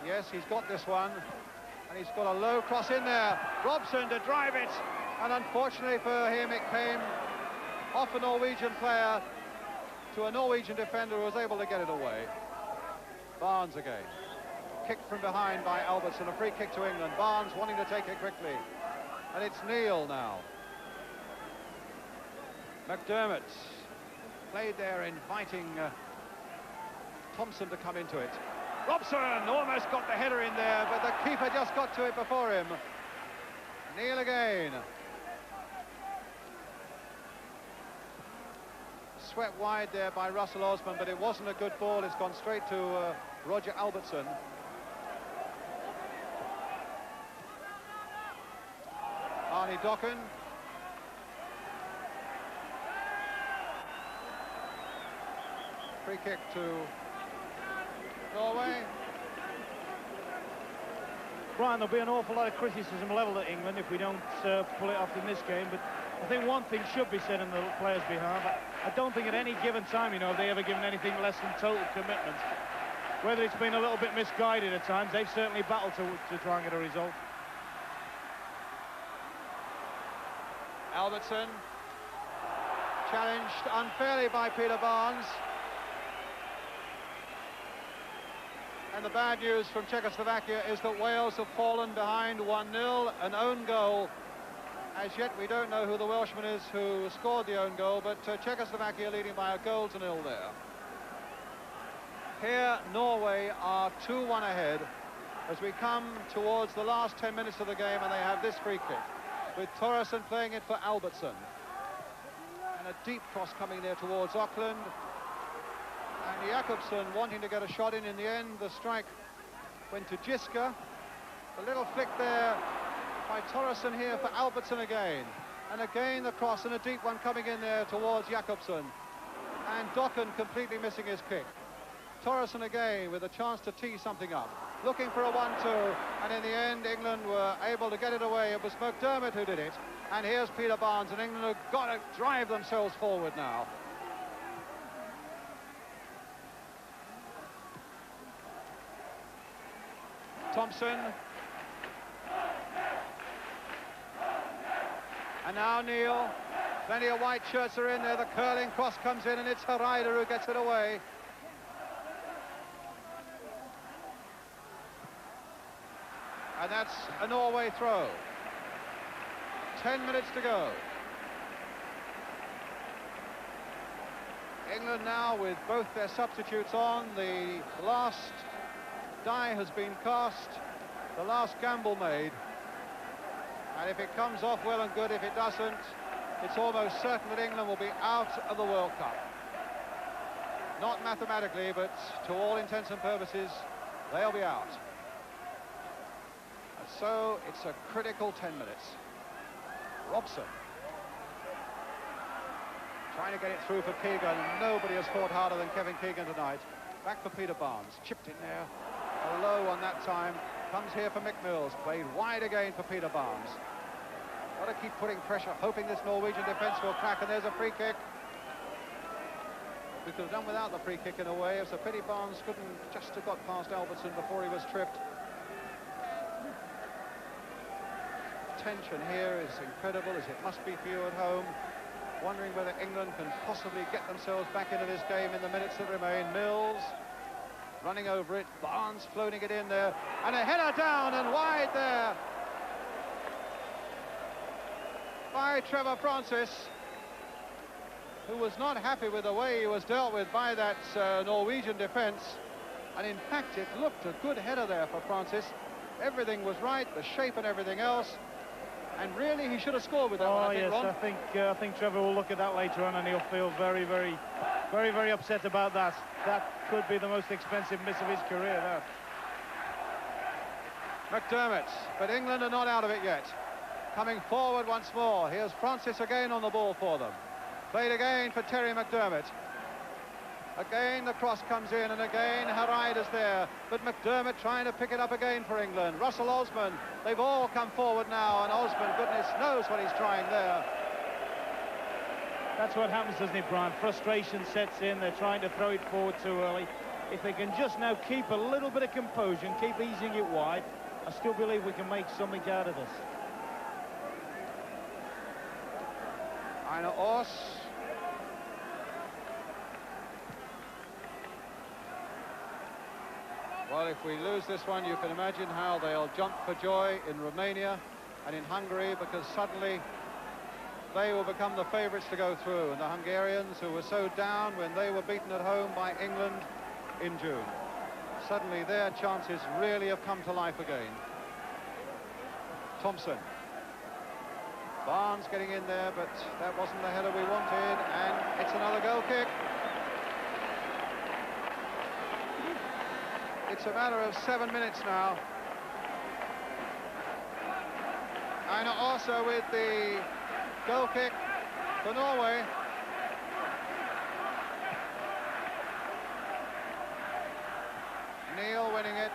S2: yes, he's got this one, and he's got a low cross in there. Robson to drive it, and unfortunately for him, it came off a Norwegian player to a Norwegian defender who was able to get it away. Barnes again. Kicked from behind by Albertson, a free kick to England. Barnes wanting to take it quickly, and it's Neal now. McDermott played there, inviting Thompson to come into it. Robson almost got the header in there, but the keeper just got to it before him. Neal again. Swept wide there by Russell Osman, but it wasn't a good ball. It's gone straight to Roger Albertson. Arne Dokken. Free kick to Norway.
S6: Bryan, there'll be an awful lot of criticism levelled at England if we don't pull it off in this game, but I think one thing should be said on the players' behalf. I don't think at any given time, you know, have they ever given anything less than total commitment. Whether it's been a little bit misguided at times, they've certainly battled to try and get a result.
S2: Albertson, challenged unfairly by Peter Barnes. And the bad news from Czechoslovakia is that Wales have fallen behind 1-0, an own goal. As yet, we don't know who the Welshman is who scored the own goal, but Czechoslovakia leading by a goal to 0 there. Here, Norway are 2-1 ahead as we come towards the last 10 minutes of the game, and they have this free kick, with Thompson playing it for Albertson. And a deep cross coming there towards Auckland. And Jakobsen wanting to get a shot in the end. The strike went to Jiska. A little flick there by Thompson here for Albertson again. And again the cross and a deep one coming in there towards Jakobsen. And Dokken completely missing his kick. Thompson again with a chance to tee something up. Looking for a 1-2. And in the end, England were able to get it away. It was McDermott who did it. And here's Peter Barnes. And England have got to drive themselves forward now. Thompson. And now Neal. Plenty of white shirts are in there. The curling cross comes in and it's Haraider who gets it away. And that's a Norway throw. 10 minutes to go. England now with both their substitutes on. The last die has been cast, the last gamble made, and if it comes off, well and good. If it doesn't, it's almost certain that England will be out of the World Cup. Not mathematically, but to all intents and purposes, they'll be out. And so it's a critical 10 minutes. Robson trying to get it through for Keegan. Nobody has fought harder than Kevin Keegan tonight. Back for Peter Barnes, chipped in there. A low on that time, comes here for McMills, played wide again for Peter Barnes. Got to keep putting pressure, hoping this Norwegian defence will crack, and there's a free kick. We could have done without the free kick in a way, as a pity Barnes couldn't just have got past Albertson before he was tripped. Tension here is incredible, as it must be for you at home. Wondering whether England can possibly get themselves back into this game in the minutes that remain. Mills running over it, Barnes floating it in there, and a header down and wide there by Trevor Francis, who was not happy with the way he was dealt with by that Norwegian defence. And in fact, it looked a good header there for Francis. Everything was right, the shape and everything else. And really, he should have scored with that one, I think, Ron.
S6: I think Trevor will look at that later on, and he'll feel very, very upset about that. That could be the most expensive miss of his career, that.
S2: McDermott, but England are not out of it yet. Coming forward once more. Here's Francis again on the ball for them. Played again for Terry McDermott. Again the cross comes in, and again Haraider's there, but McDermott trying to pick it up again for England. Russell Osman, they've all come forward now, and Osman, goodness knows what he's trying there.
S6: That's what happens, doesn't it, Bryan? Frustration sets in. They're trying to throw it forward too early. If they can just now keep a little bit of composure and keep easing it wide, I still believe we can make something out of this.
S2: Einar Ors. Well, if we lose this one, you can imagine how they'll jump for joy in Romania and in Hungary, because suddenly they will become the favourites to go through, and the Hungarians, who were so down when they were beaten at home by England in June, suddenly their chances really have come to life again. Thompson. Barnes getting in there, but that wasn't the header we wanted, and it's another goal kick. It's a matter of 7 minutes now. And also with the goal kick for Norway. Neal winning it.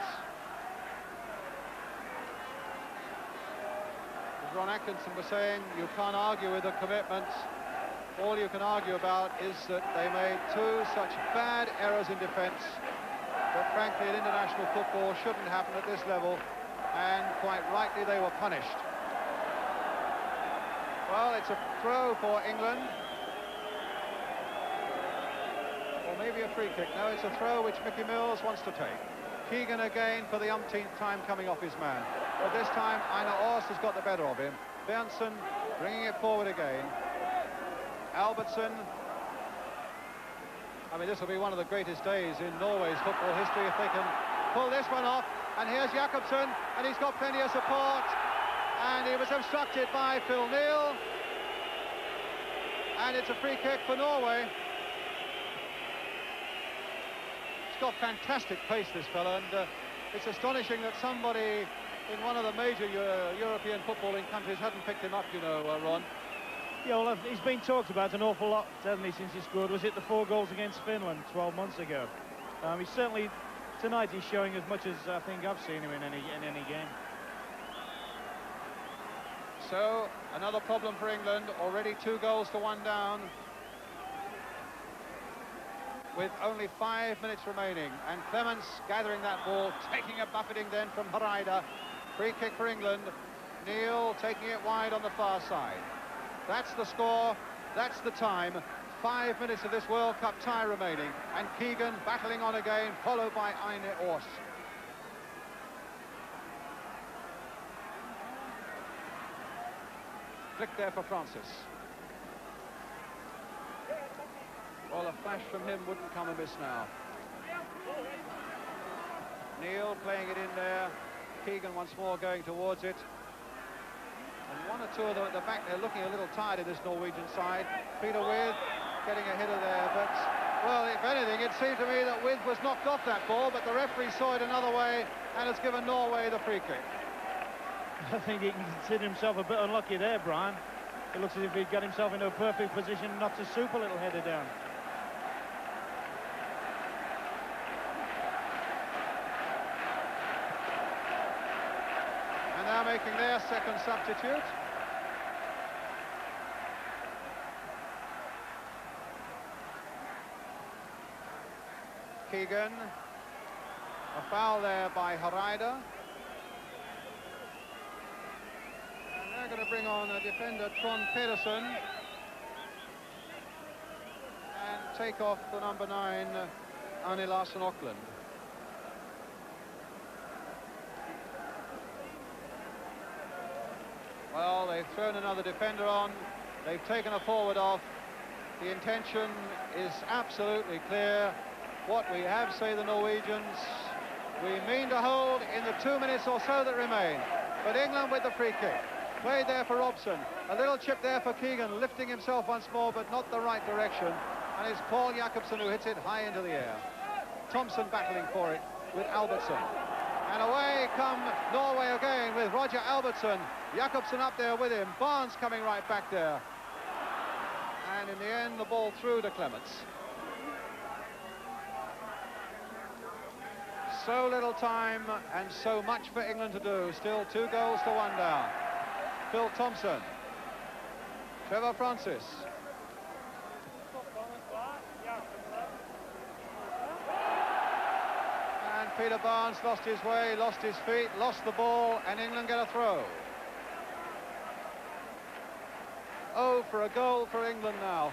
S2: As Ron Atkinson was saying, you can't argue with the commitment. All you can argue about is that they made two such bad errors in defence that frankly in international football shouldn't happen at this level, and quite rightly they were punished. Well, it's a throw for England. Or maybe a free kick. No, it's a throw which Mickey Mills wants to take. Keegan again for the umpteenth time coming off his man. But this time Einar Ors has got the better of him. Berntsen bringing it forward again. Albertson. I mean, this will be one of the greatest days in Norway's football history if they can pull this one off. And here's Jakobsen, and he's got plenty of support. And he was obstructed by Phil Neal. And it's a free kick for Norway. He's got fantastic pace, this fella, and it's astonishing that somebody in one of the major European footballing countries hadn't picked him up, you know, Ron.
S6: Yeah, well, he's been talked about an awful lot, hasn't he, since he scored? Was it the 4 goals against Finland 12 months ago? He's certainly, tonight he's showing as much as I think I've seen him in any game.
S2: So, another problem for England, already 2 goals to 1 down, with only 5 minutes remaining, and Clements gathering that ball, taking a buffeting then from Hareide. Free kick for England. Neal taking it wide on the far side. That's the score, that's the time. 5 minutes of this World Cup tie remaining, and Keegan battling on again, followed by Einar Ors. Flick there for Francis. Well, a flash from him wouldn't come amiss now. Neal playing it in there. Keegan once more going towards it. And 1 or 2 of them at the back, they're looking a little tired in this Norwegian side. Peter With getting a hitter there, but, well, if anything, it seemed to me that With was knocked off that ball, but the referee saw it another way and has given Norway the free kick.
S6: I think he can consider himself a bit unlucky there, Bryan. It looks as if he'd got himself into a perfect position not to soup a little header down.
S2: And now making their second substitute. Keegan. A foul there by Hareide. They're going to bring on a defender, Trond Pedersen, and take off the number 9, Arne Larsen Auckland. Well, they've thrown another defender on. They've taken a forward off. The intention is absolutely clear. What we have, say the Norwegians, we mean to hold in the 2 minutes or so that remain. But England with the free kick. Played there for Robson. A little chip there for Keegan, lifting himself once more, but not the right direction. And it's Paul Jakobsen who hits it high into the air. Thompson battling for it with Albertson. And away come Norway again with Roger Albertson. Jakobsen up there with him. Barnes coming right back there. And in the end, the ball through to Clements. So little time and so much for England to do. Still 2 goals to 1 down. Phil Thompson, Trevor Francis. And Peter Barnes lost his way, lost his feet, lost the ball, and England get a throw. Oh, for a goal for England now.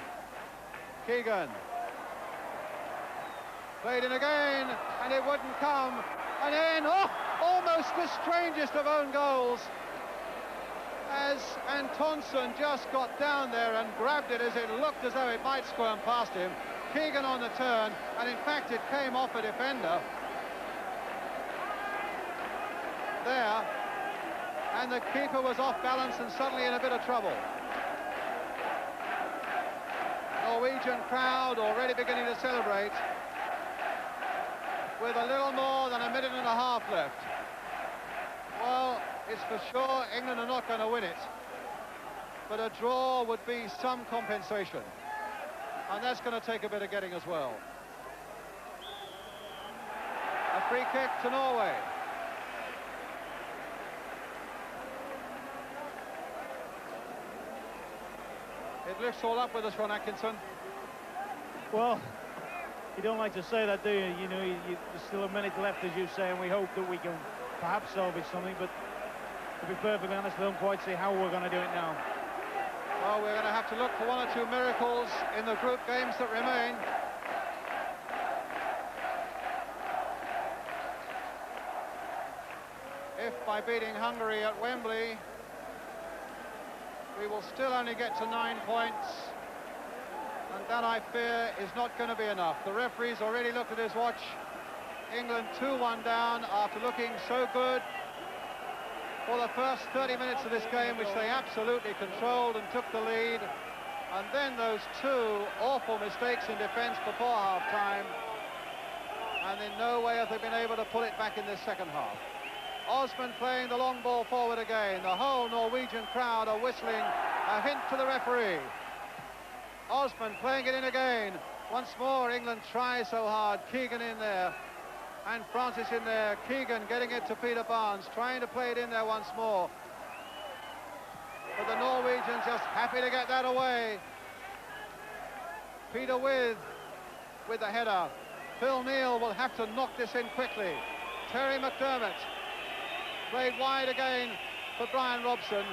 S2: Keegan. Played in again, and it wouldn't come. And in, oh, almost the strangest of own goals. As Antonsen just got down there and grabbed it as it looked as though it might squirm past him. Keegan on the turn, and in fact it came off a defender. There, and the keeper was off balance and suddenly in a bit of trouble. Norwegian crowd already beginning to celebrate with a little more than a minute and a half left. Well, it's for sure England are not going to win it, but a draw would be some compensation, and that's going to take a bit of getting as well. A Free kick to Norway. It lifts all up with us, Ron Atkinson.
S6: Well, you don't like to say that, do you? You know, there's still a minute left, as you say, and we hope that we can perhaps salvage something, but to be perfectly honest, I don't quite see how we're going to do it now.
S2: Well, we're going to have to look for one or two miracles in the group games that remain. If by beating Hungary at Wembley, we will still only get to 9 points, and that, I fear, is not going to be enough. The referee's already looked at his watch. England 2-1 down after looking so good for the first 30 minutes of this game, which they absolutely controlled and took the lead. And then those two awful mistakes in defence before half-time, and in no way have they been able to pull it back in this second half. Osman playing the long ball forward again. The whole Norwegian crowd are whistling a hint to the referee. Osman playing it in again. Once more, England tries so hard. Keegan in there, and Francis in there. Keegan getting it to Peter Barnes, trying to play it in there once more. But the Norwegians just happy to get that away. Peter with the header. Phil Neal will have to knock this in quickly. Terry McDermott played wide again for Bryan Robson.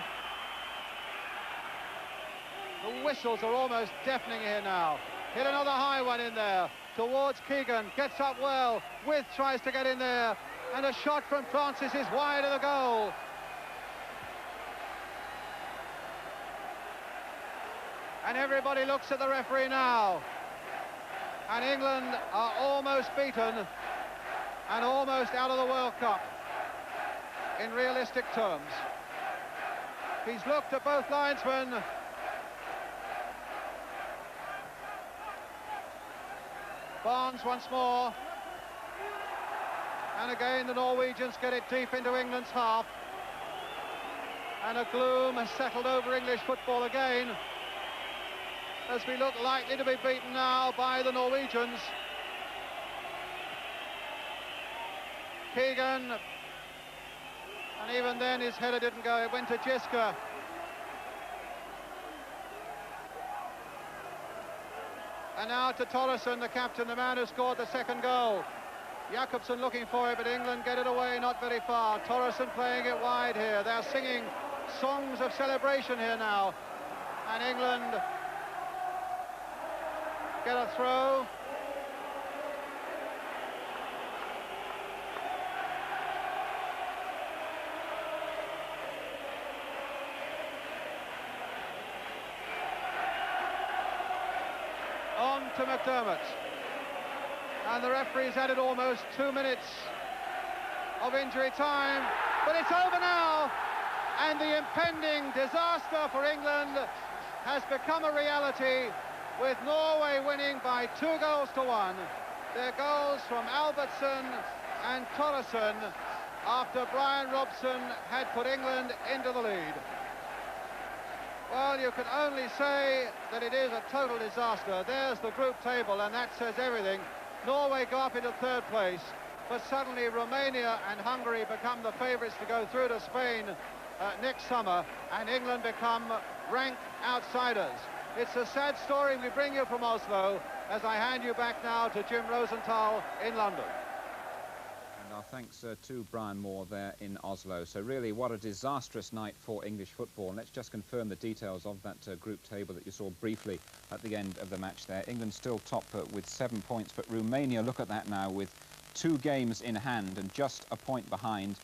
S2: The whistles are almost deafening here now. Hit another high one in there towards Keegan. Gets up well. With tries to get in there. And a shot from Francis is wide of the goal. And everybody looks at the referee now. And England are almost beaten and almost out of the World Cup in realistic terms. He's looked at both linesmen. Barnes once more. And again the Norwegians get it deep into England's half. And a gloom has settled over English football again, as we look likely to be beaten now by the Norwegians. Keegan, and even then his header didn't go, it went to Jiska. And now to Thompson, the captain, the man who scored the second goal. Jakobsen looking for it, but England get it away not very far. Thompson playing it wide here. They're singing songs of celebration here now. And England get a throw. On to McDermott. And the referee's added almost 2 minutes of injury time. But it's over now. And the impending disaster for England has become a reality, with Norway winning by 2-1. Their goals from Albertson and Thompson after Bryan Robson had put England into the lead. Well, you can only say that it is a total disaster. There's the group table, and that says everything. Norway go up into third place, but suddenly Romania and Hungary become the favourites to go through to Spain next summer, and England become rank outsiders. It's a sad story we bring you from Oslo, as I hand you back now to Jim Rosenthal in London.
S1: And our thanks to Brian Moore there in Oslo. So really, what a disastrous night for English football. And let's just confirm the details of that group table that you saw briefly at the end of the match there. England still top with 7 points, but Romania, look at that now, with 2 games in hand and just a point behind.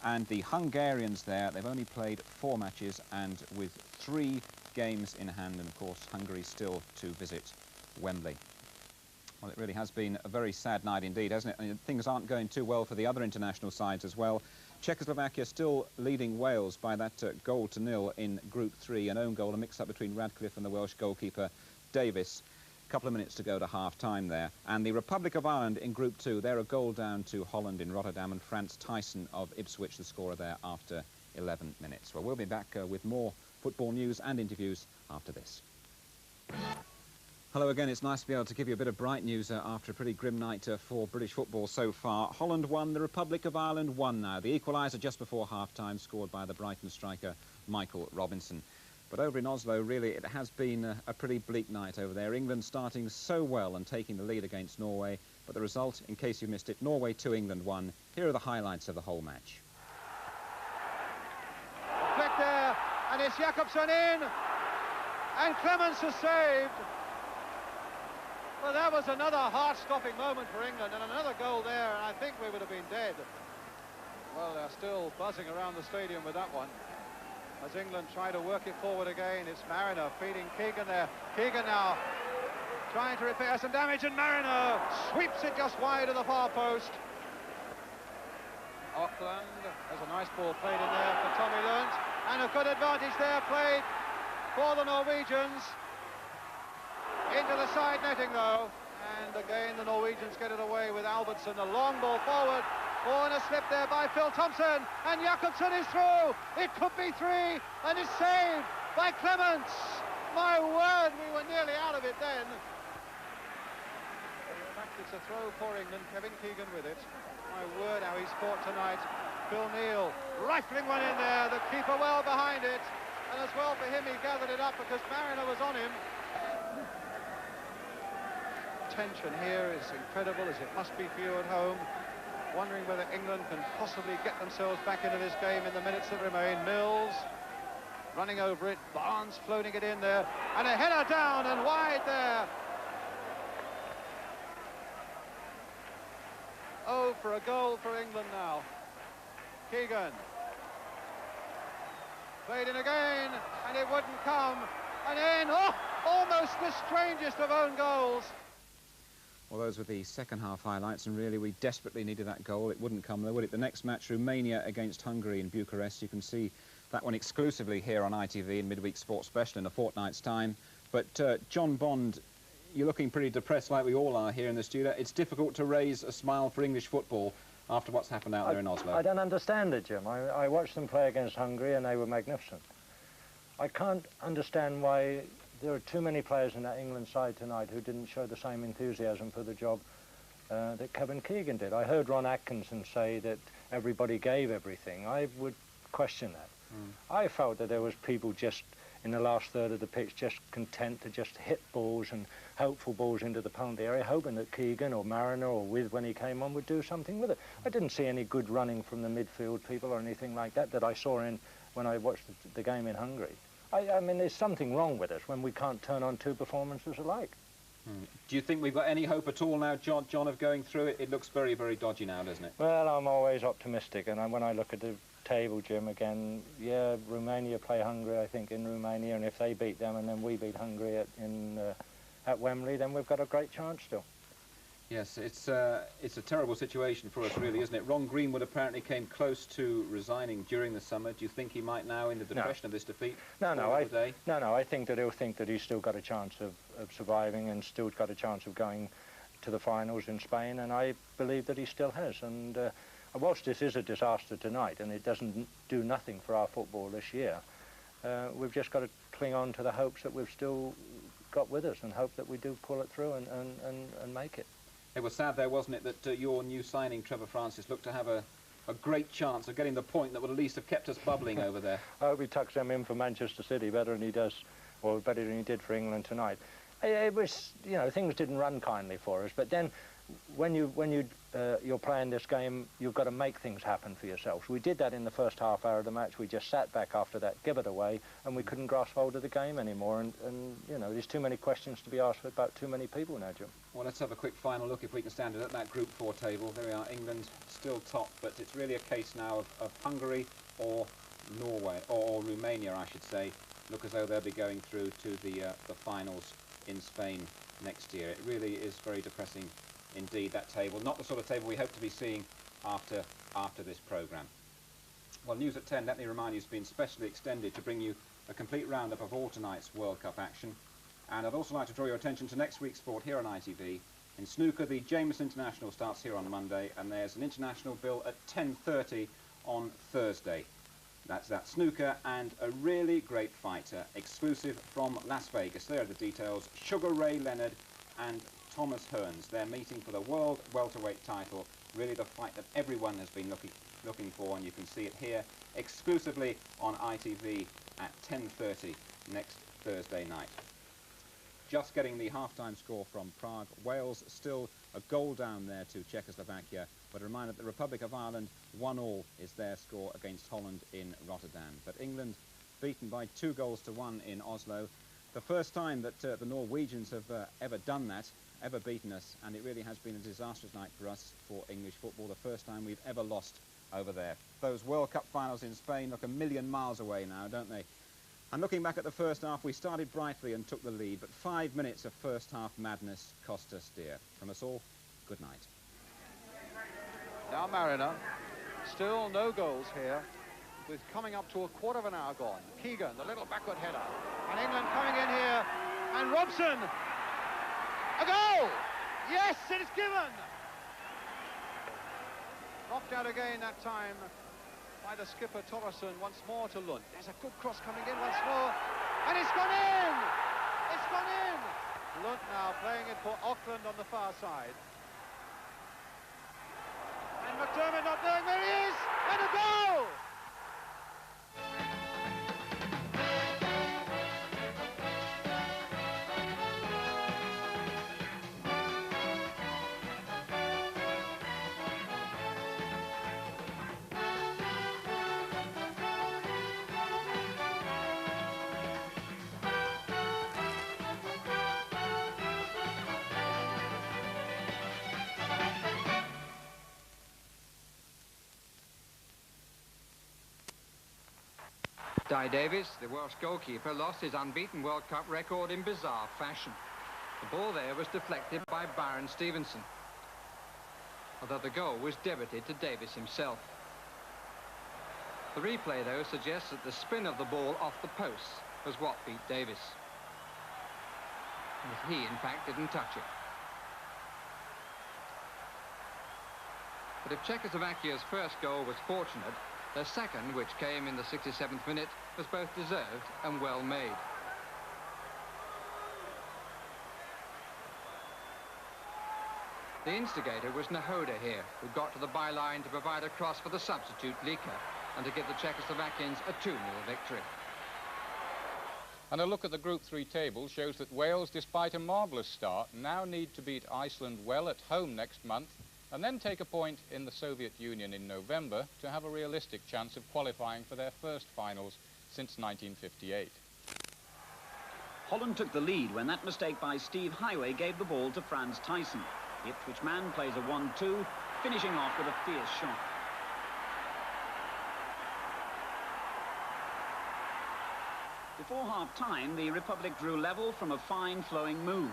S1: And the Hungarians there, they've only played 4 matches and with 3 games in hand, and of course Hungary still to visit Wembley. Well, it really has been a very sad night indeed, hasn't it? And things aren't going too well for the other international sides as well. Czechoslovakia still leading Wales by that goal to nil in Group 3, an own goal, a mix-up between Radcliffe and the Welsh goalkeeper Davis. A couple of minutes to go to half-time there. And the Republic of Ireland in Group 2, they're a goal down to Holland in Rotterdam, and Frans Thijssen of Ipswich, the scorer there after 11 minutes. Well, we'll be back with more football news and interviews after this. Hello again. It's nice to be able to give you a bit of bright news after a pretty grim night for British football so far. Holland won, the Republic of Ireland won now. The equaliser just before half-time, scored by the Brighton striker Michael Robinson. But over in Oslo, really, it has been a pretty bleak night over there. England starting so well and taking the lead against Norway. But the result, in case you missed it, Norway 2, England 1. Here are the highlights of the whole match.
S2: Flick there, and it's Jakobsen in, and Clemens has saved. Well, that was another heart-stopping moment for England, and another goal there, and I think we would have been dead. Well, they're still buzzing around the stadium with that one. As England try to work it forward again, it's Mariner feeding Keegan there. Keegan now trying to repair some damage, and Mariner sweeps it just wide of the far post. Auckland, there's a nice ball played in there for Tommy Lunt, and a good advantage there played for the Norwegians. Into the side netting though, and again the Norwegians get it away with Albertson. A long ball forward, and a slip there by Phil Thompson, and Jakobsen is through. It could be 3, and it's saved by Clements. My word, we were nearly out of it then. In fact, it's a throw for England. Kevin Keegan with it. My word, how he's fought tonight. Phil Neal rifling one in there, the keeper well behind it, and as well for him, he gathered it up because Mariner was on him. Tension here is incredible, as it must be for you at home. Wondering whether England can possibly get themselves back into this game in the minutes that remain. Mills running over it, Barnes floating it in there, and a header down and wide there. Oh, for a goal for England now. Keegan played in again, and it wouldn't come, and in, oh, almost the strangest of own goals.
S1: Well, those were the second half highlights, and really we desperately needed that goal. It wouldn't come though, would it? The next match, Romania against Hungary in Bucharest. You can see that one exclusively here on ITV in Midweek Sports Special in a fortnight's time. But John Bond, you're looking pretty depressed like we all are here in the studio. It's difficult to raise a smile for English football after what's happened out there in Oslo.
S5: I don't understand it, Jim. I watched them play against Hungary and they were magnificent. I can't understand why there are too many players in that England side tonight who didn't show the same enthusiasm for the job that Kevin Keegan did. I heard Ron Atkinson say that everybody gave everything. I would question that. I felt that there was people just in the last third of the pitch just content to just hit balls and hopeful balls into the penalty area, hoping that Keegan or Mariner or With when he came on would do something with it. I didn't see any good running from the midfield people or anything like that I saw when I watched the game in Hungary. I mean, there's something wrong with us when we can't turn on two performances alike.
S1: Do you think we've got any hope at all now, John, of going through it? It looks very, very dodgy now, doesn't it?
S5: Well, I'm always optimistic, and when I look at the table, Jim, again, yeah, Romania play Hungary, I think, in Romania, and if they beat them and then we beat Hungary at Wembley, then we've got a great chance still.
S1: Yes, it's a terrible situation for us, really, isn't it? Ron Greenwood apparently came close to resigning during the summer. Do you think he might now, in the depression of this defeat?
S5: No, I think that he'll think that he's still got a chance of surviving and still got a chance of going to the finals in Spain, and I believe that he still has. And whilst this is a disaster tonight, and it doesn't do nothing for our football this year, we've just got to cling on to the hopes that we've still got with us and hope that we do pull it through and make it.
S1: It was sad there, wasn't it, that your new signing, Trevor Francis, looked to have a great chance of getting the point that would at least have kept us bubbling over there.
S5: I hope he tucks them in for Manchester City better than he does, or better than he did for England tonight. It was, you know, things didn't run kindly for us, but then when you're playing this game, you've got to make things happen for yourselves. We did that in the first half hour of the match. We just sat back after that, give it away, and we couldn't grasp hold of the game anymore. And you know, there's too many questions to be asked about too many people now, Jim.
S1: Well, let's have a quick final look, if we can stand it, at that Group 4 table. There we are, England still top, but it's really a case now of Hungary or Norway, or Romania, I should say, look as though they'll be going through to the finals in Spain next year. It really is very depressing indeed, that table. Not the sort of table we hope to be seeing after this programme. Well, News at 10, let me remind you, has been specially extended to bring you a complete roundup of all tonight's World Cup action. And I'd also like to draw your attention to next week's sport here on ITV. In snooker, the James International starts here on Monday, and there's an international bill at 10:30 on Thursday. That's that snooker and a really great fighter, exclusive from Las Vegas. There are the details. Sugar Ray Leonard and Thomas Hearns. They're meeting for the world welterweight title. Really the fight that everyone has been looking for, and you can see it here exclusively on ITV at 10:30 next Thursday night. Just getting the half-time score from Prague. Wales still a goal down there to Czechoslovakia, but a reminder that the Republic of Ireland 1-1 is their score against Holland in Rotterdam. But England beaten by 2-1 in Oslo. The first time that the Norwegians have ever done that, ever beaten us, and it really has been a disastrous night for us, for English football. The first time we've ever lost over there. Those World Cup finals in Spain look a million miles away now, don't they? And looking back at the first half, we started brightly and took the lead, but 5 minutes of first half madness cost us dear. From us all, good night.
S2: Now Mariner, still no goals here, with coming up to a quarter of an hour gone. Keegan, the little backward header, and England coming in here, and Robson, a goal! Yes, it is given! Knocked out again that time by the skipper Thompson, once more to Lund. There's a good cross coming in once more, and it's gone in! It's gone in! Lund now playing it for Auckland on the far side. And McDermott not knowing where he is, and a goal!
S7: Di Davies, the Welsh goalkeeper, lost his unbeaten World Cup record in bizarre fashion. The ball there was deflected by Bryan Stevenson, although the goal was debited to Davies himself. The replay, though, suggests that the spin of the ball off the posts was what beat Davies. He, in fact, didn't touch it. But if Czechoslovakia's first goal was fortunate, their second, which came in the 67th minute, was both deserved and well made. The instigator was Nahoda here, who got to the byline to provide a cross for the substitute Lika and to give the Czechoslovakians a 2-0 victory.
S8: And a look at the Group 3 table shows that Wales, despite a marvellous start, now need to beat Iceland well at home next month and then take a point in the Soviet Union in November to have a realistic chance of qualifying for their first finals since 1958.
S9: Holland took the lead when that mistake by Steve Highway gave the ball to Frans Thijssen. The Ipswich man plays a 1-2, finishing off with a fierce shot. Before half-time, the Republic drew level from a fine flowing move.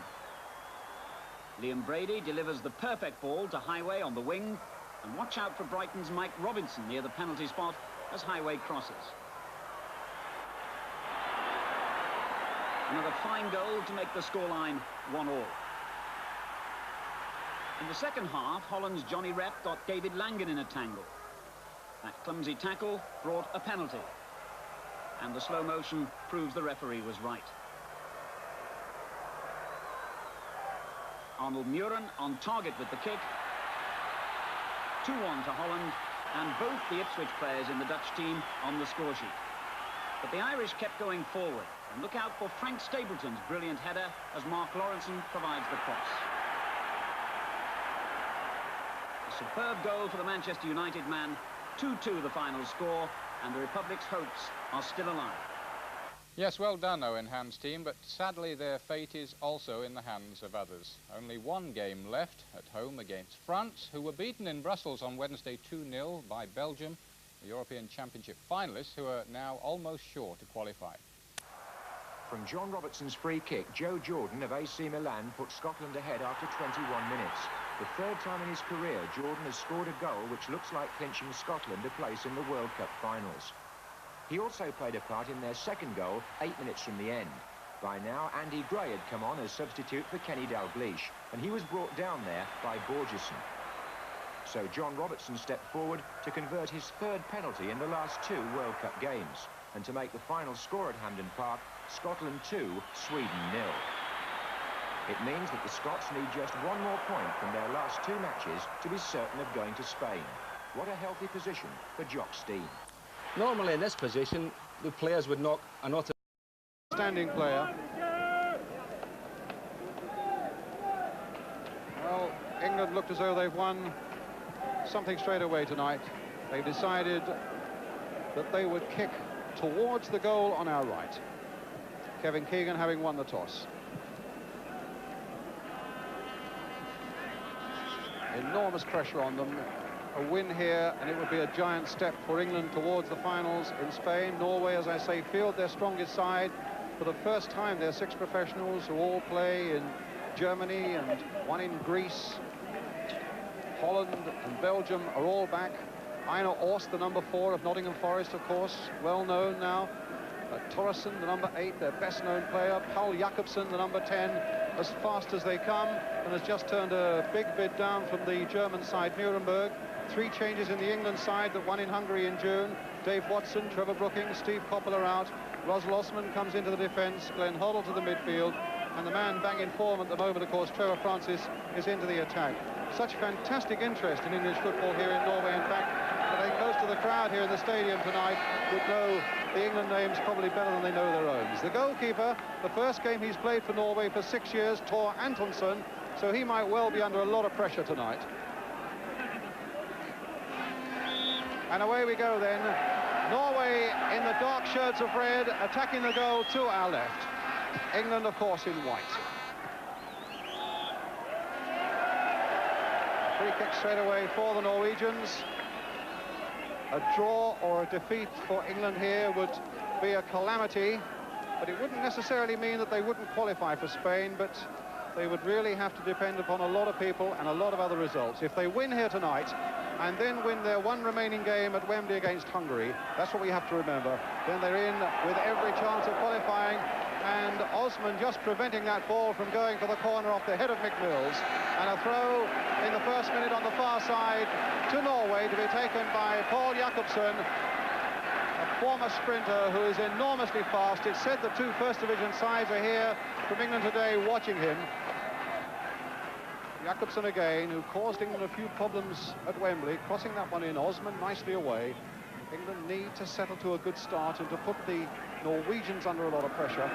S9: Liam Brady delivers the perfect ball to Highway on the wing, and watch out for Brighton's Mike Robinson near the penalty spot as Highway crosses. Another fine goal to make the scoreline 1-1. In the second half, Holland's Johnny Rep got David Langen in a tangle. That clumsy tackle brought a penalty, and the slow motion proves the referee was right. Arnold Muren on target with the kick. 2-1 to Holland, and both the Ipswich players in the Dutch team on the score sheet. But the Irish kept going forward, and look out for Frank Stapleton's brilliant header as Mark Lawrenson provides the cross. A superb goal for the Manchester United man. 2-2 the final score, and the Republic's hopes are still alive.
S8: Yes, well done, Owen Hand's team, but sadly their fate is also in the hands of others. Only one game left at home against France, who were beaten in Brussels on Wednesday 2-0 by Belgium, the European Championship finalists, who are now almost sure to qualify.
S10: From John Robertson's free kick, Joe Jordan of AC Milan put Scotland ahead after 21 minutes. The third time in his career, Jordan has scored a goal which looks like clinching Scotland a place in the World Cup finals. He also played a part in their second goal 8 minutes from the end. By now, Andy Gray had come on as substitute for Kenny Dalglish, and he was brought down there by Borgeson. So John Robertson stepped forward to convert his third penalty in the last 2 World Cup games, and to make the final score at Hampden Park, Scotland 2, Sweden 0. It means that the Scots need just 1 more point from their last 2 matches to be certain of going to Spain. What a healthy position for Jock Stein.
S11: Normally in this position, the players would knock an
S2: standing player. Well, England looked as though they've won something straight away tonight. They've decided that they would kick towards the goal on our right. Kevin Keegan having won the toss. Enormous pressure on them. A win here, and it would be a giant step for England towards the finals in Spain. Norway, as I say, field their strongest side. For the first time, they're 6 professionals who all play in Germany and 1 in Greece. Holland and Belgium are all back. Einar Orst, the number 4 of Nottingham Forest, of course, well known now. Torresson, the number 8, their best known player. Paul Jakobsen, the number 10, as fast as they come, and has just turned a big bid down from the German side, Nuremberg. 3 changes in the England side that won in Hungary in June. Dave Watson, Trevor Brooking, Steve Coppell are out. Osman comes into the defence, Glenn Hoddle to the midfield, and the man banging form at the moment, of course, Trevor Francis, is into the attack. Such fantastic interest in English football here in Norway. In fact, I think most of the crowd here in the stadium tonight would know the England names probably better than they know their own. The goalkeeper, the first game he's played for Norway for 6 years, Tor Antonsson, so he might well be under a lot of pressure tonight. And away we go then. Norway in the dark shirts of red, attacking the goal to our left. England, of course, in white. Free kick straight away for the Norwegians. A draw or a defeat for England here would be a calamity, but it wouldn't necessarily mean that they wouldn't qualify for Spain, but they would really have to depend upon a lot of people and a lot of other results. If they win here tonight and then win their 1 remaining game at Wembley against Hungary, that's what we have to remember, then they're in with every chance of qualifying. And Osman just preventing that ball from going for the corner off the head of Mick Mills, and a throw in the first minute on the far side to Norway to be taken by Paul Jakobsen, a former sprinter who is enormously fast. It's said the 2 First Division sides are here from England today watching him. Jakobsen again, who caused England a few problems at Wembley, crossing that one in. Osman nicely away. England need to settle to a good start and to put the Norwegians under a lot of pressure,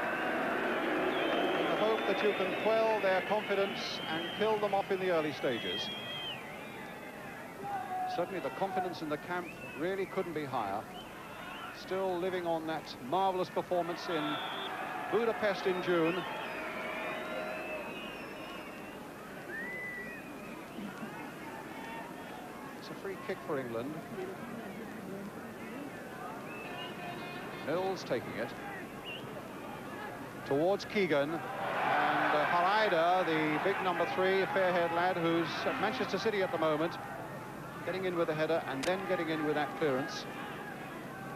S2: in the hope that you can quell their confidence and kill them off in the early stages. Certainly the confidence in the camp really couldn't be higher. Still living on that marvellous performance in Budapest in June. It's a free kick for England. Mills taking it towards Keegan, and Hareide, the big number 3, fair-haired lad who's at Manchester City at the moment, getting in with a header and then getting in with that clearance.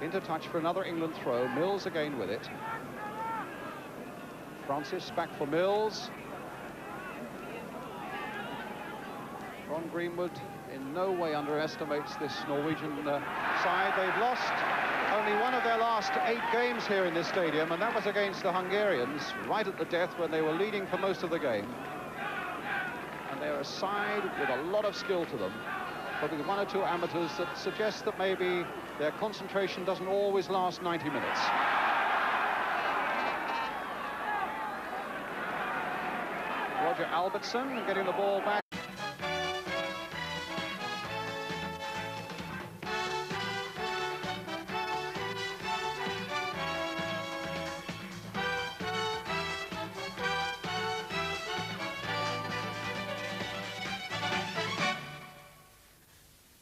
S2: Into touch for another England throw. Mills again with it. Francis back for Mills. Ron Greenwood in no way underestimates this Norwegian side. They've lost only 1 of their last 8 games here in this stadium, and that was against the Hungarians right at the death when they were leading for most of the game. And they're a side with a lot of skill to them, but with 1 or 2 amateurs that suggest that maybe their concentration doesn't always last 90 minutes. Roger Albertson getting the ball back.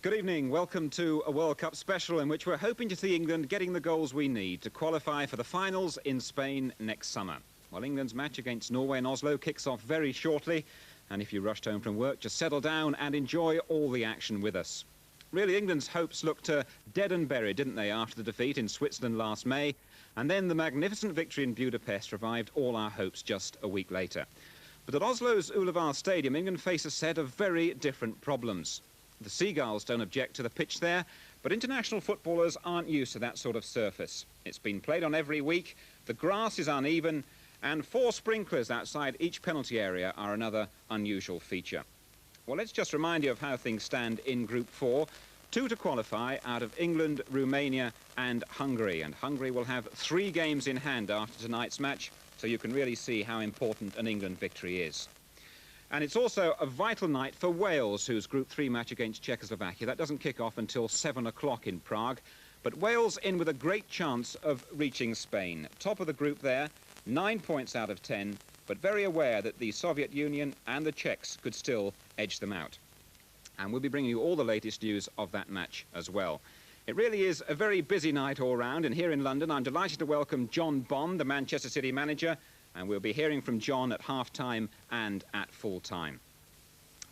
S1: Good evening. Welcome to a World Cup special in which we're hoping to see England getting the goals we need to qualify for the finals in Spain next summer. Well, England's match against Norway in Oslo kicks off very shortly, and if you rushed home from work, just settle down and enjoy all the action with us. Really, England's hopes looked dead and buried, didn't they, after the defeat in Switzerland last May, and then the magnificent victory in Budapest revived all our hopes just a week later. But at Oslo's Ullevaal Stadium, England face a set of very different problems. The Seagulls don't object to the pitch there, but international footballers aren't used to that sort of surface. It's been played on every week, the grass is uneven, and 4 sprinklers outside each penalty area are another unusual feature. Well, let's just remind you of how things stand in Group 4. 2 to qualify out of England, Romania and Hungary. And Hungary will have 3 games in hand after tonight's match, so you can really see how important an England victory is. And it's also a vital night for Wales, whose Group 3 match against Czechoslovakia. That doesn't kick off until 7 o'clock in Prague. But Wales in with a great chance of reaching Spain. Top of the group there, 9 points out of 10, but very aware that the Soviet Union and the Czechs could still edge them out. And we'll be bringing you all the latest news of that match as well. It really is a very busy night all round, and here in London I'm delighted to welcome John Bond, the Manchester City manager, and we'll be hearing from John at half-time and at full-time.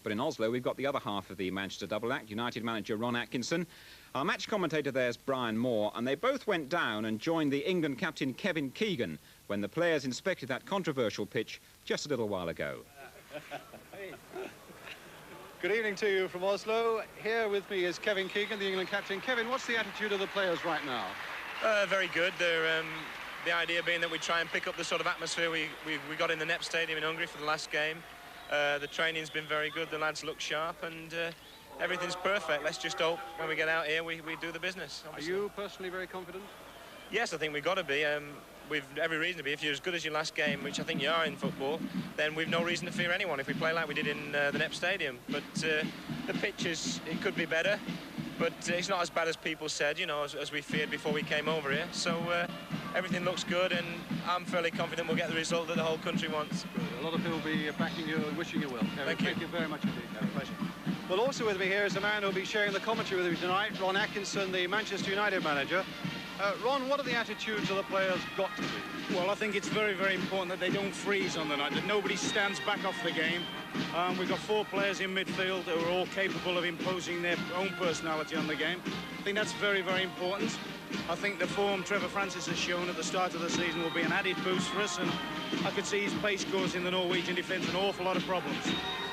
S1: But in Oslo we've got the other half of the Manchester double act, United manager Ron Atkinson. Our match commentator there's Bryan Moore, and they both went down and joined the England captain Kevin Keegan when the players inspected that controversial pitch just a little while ago.
S2: Good evening to you from Oslo. Here with me is Kevin Keegan, the England captain. Kevin, what's the attitude of the players right now?
S3: Very good. They're, the idea being that we try and pick up the sort of atmosphere we got in the NEP Stadium in Hungary for the last game. The training's been very good. The lads look sharp, and everything's perfect. Let's just hope when we get out here we do the business. Obviously.
S2: Are you personally very confident?
S3: Yes, I think we've got to be. We've every reason to be. If you're as good as your last game, which I think you are in football, then we've no reason to fear anyone if we play like we did in the NEP Stadium. But the pitch it could be better, but it's not as bad as people said, you know, as we feared before we came over here. So everything looks good, and I'm fairly confident we'll get the result that the whole country wants.
S2: A lot of people will be backing you and wishing you well. Kevin, thank you very much indeed.
S3: A pleasure.
S2: Well, also with me here is the man who'll be sharing the commentary with me tonight, Ron Atkinson, the Manchester United manager. Ron, what are the attitudes of the players got to be?
S4: Well, I think it's very, very important that they don't freeze on the night, that nobody stands back off the game. We've got 4 players in midfield who are all capable of imposing their own personality on the game. I think that's very, very important. I think the form Trevor Francis has shown at the start of the season will be an added boost for us, and I could see his pace causing the Norwegian defence an awful lot of problems.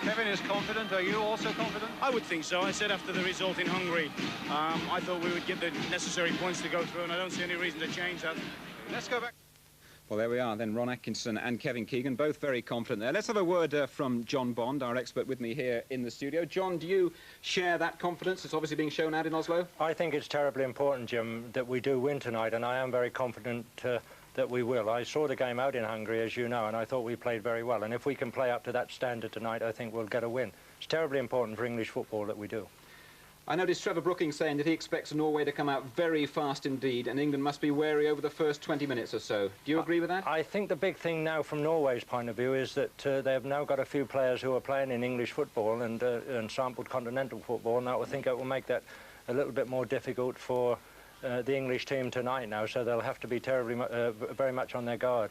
S2: Kevin is confident. Are you also confident?
S4: I would think so. I said after the result in Hungary, I thought we would get the necessary points to go through, and I don't see any reason to change that.
S2: Let's go back.
S1: Well, there we are then, Ron Atkinson and Kevin Keegan, both very confident there. Let's have a word from John Bond, our expert with me here in the studio. John, do you share that confidence that's obviously being shown out in Oslo?
S5: I think it's terribly important, Jim, that we do win tonight, and I am very confident that we will. I saw the game out in Hungary, as you know, and I thought we played very well. And if we can play up to that standard tonight, I think we'll get a win. It's terribly important for English football that we do.
S1: I noticed Trevor Brooking saying that he expects Norway to come out very fast indeed, and England must be wary over the first 20 minutes or so. Do you agree with that?
S5: I think the big thing now from Norway's point of view is that they have now got a few players who are playing in English football and sampled continental football, and I think it will make that a little bit more difficult for the English team tonight now, so they'll have to be very much on their guard.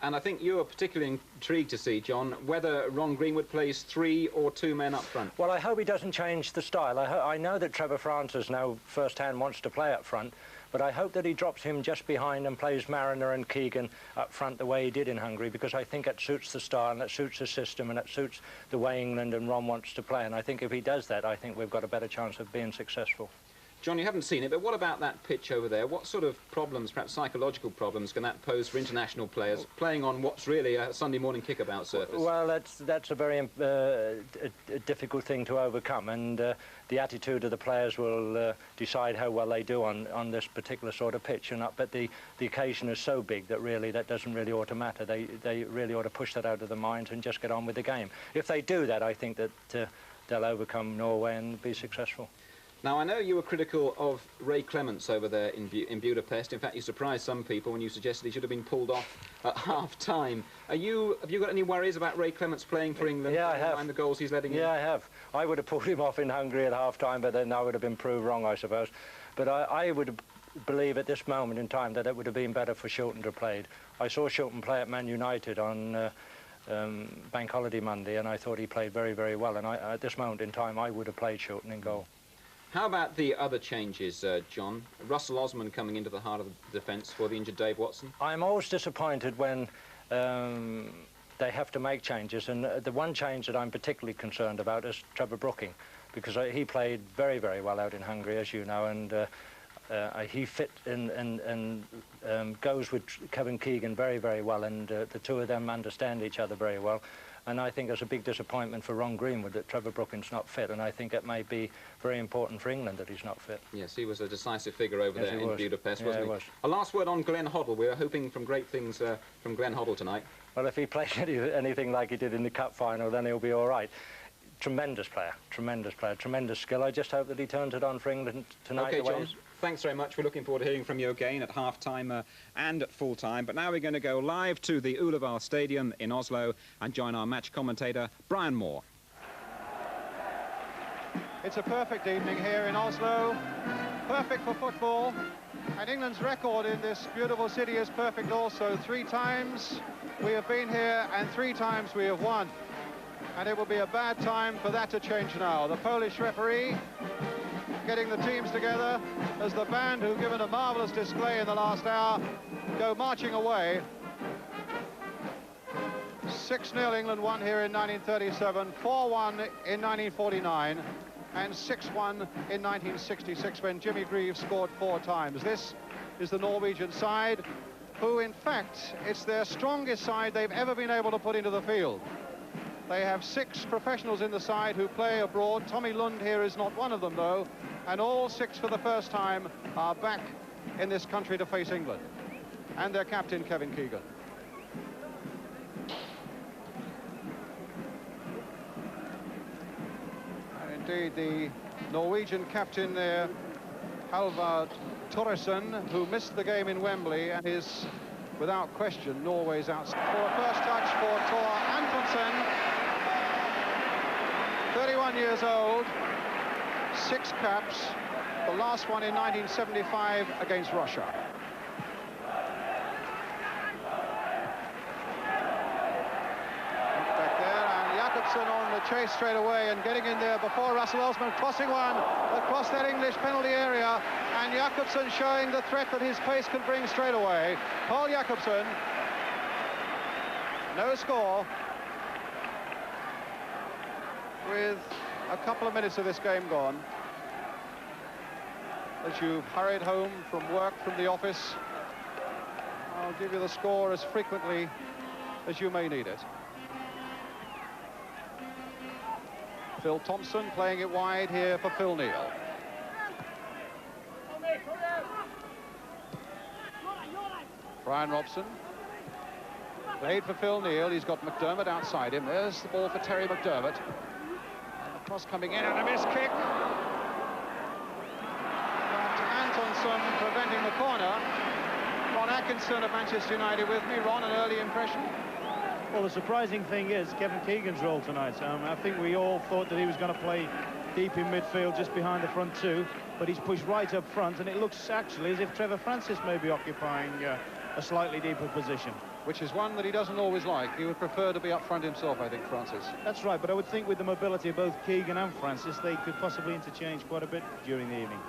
S1: And I think you are particularly intrigued to see, John, whether Ron Greenwood plays 3 or 2 men up front.
S5: Well, I hope he doesn't change the style. I know that Trevor Francis now firsthand wants to play up front, but I hope that he drops him just behind and plays Mariner and Keegan up front the way he did in Hungary, because I think it suits the style and it suits the system and it suits the way England and Ron wants to play. And I think if he does that, I think we've got a better chance of being successful.
S1: John, you haven't seen it, but what about that pitch over there? What sort of problems, perhaps psychological problems, can that pose for international players playing on what's really a Sunday morning kickabout surface?
S5: Well, that's a very difficult thing to overcome, and the attitude of the players will decide how well they do on this particular sort of pitch. But the occasion is so big that really that doesn't really ought to matter. They really ought to push that out of their minds and just get on with the game. If they do that, I think that they'll overcome Norway and be successful.
S1: Now, I know you were critical of Ray Clements over there in Budapest. In fact, you surprised some people when you suggested he should have been pulled off at half-time. Have you got any worries about Ray Clements playing for England?
S5: Yeah, I have.
S1: And the goals he's letting in?
S5: Yeah, I have. I would have pulled him off in Hungary at half-time, but then I would have been proved wrong, I suppose. But I would believe at this moment in time that it would have been better for Shilton to have played. I saw Shilton play at Man United on Bank Holiday Monday, and I thought he played very, very well. And at this moment in time, I would have played Shilton in goal.
S1: How about the other changes, John? Russell Osman coming into the heart of the defence for the injured Dave Watson?
S5: I'm always disappointed when they have to make changes, and the one change that I'm particularly concerned about is Trevor Brooking, because he played very, very well out in Hungary, as you know, and he fit and goes with Kevin Keegan very, very well, and the two of them understand each other very well. And I think it's a big disappointment for Ron Greenwood that Trevor Brooking's not fit, and I think it may be very important for England that he's not fit.
S1: Yes, he was a decisive figure over there in Budapest,
S5: yeah,
S1: wasn't he?
S5: Was.
S1: A last word on Glenn Hoddle. We were hoping from great things from Glenn Hoddle tonight.
S5: Well, if he plays anything like he did in the Cup final, then he'll be all right. Tremendous player, tremendous skill. I just hope that he turns it on for England tonight.
S1: OK, John, thanks very much. We're looking forward to hearing from you again at half-time and at full-time. But now we're going to go live to the Ullevaal Stadium in Oslo and join our match commentator, Bryan Moore.
S2: It's a perfect evening here in Oslo, perfect for football, and England's record in this beautiful city is perfect also. 3 times we have been here and 3 times we have won. And it will be a bad time for that to change now. The Polish referee getting the teams together as the band, who've given a marvellous display in the last hour, go marching away. 6-0 England won here in 1937, 4-1 in 1949, and 6-1 in 1966 when Jimmy Greaves scored 4 times. This is the Norwegian side, who in fact, it's their strongest side they've ever been able to put into the field. They have 6 professionals in the side who play abroad. Tommy Lund here is not one of them, though. And all 6 for the first time are back in this country to face England. And their captain, Kevin Keegan. And indeed, the Norwegian captain there, Halvard Thoresen, who missed the game in Wembley and is, without question, Norway's outside. For a first touch for Thor Antonsen. 31 years old, 6 caps, the last one in 1975 against Russia. Back there, and Jakobsen on the chase straight away and getting in there before Russell Osman, crossing one across that English penalty area, and Jakobsen showing the threat that his pace can bring straight away. Paul Jakobsen, no score, with a couple of minutes of this game gone. As you've hurried home from work, from the office, I'll give you the score as frequently as you may need it. Phil Thompson playing it wide here for Phil Neal. Bryan Robson played for Phil Neal. He's got McDermott outside him. There's the ball for Terry McDermott. Cross coming in and a missed kick. But Antonsen preventing the corner. Ron Atkinson of Manchester United with me. Ron, an early impression?
S6: Well, the surprising thing is Kevin Keegan's role tonight. I think we all thought that he was going to play deep in midfield just behind the front 2, but he's pushed right up front, and it looks actually as if Trevor Francis may be occupying a slightly deeper position.
S2: Which is one that he doesn't always like. He would prefer to be up front himself, I think, Francis.
S6: That's right, but I would think with the mobility of both Keegan and Francis, they could possibly interchange quite a bit during the evening.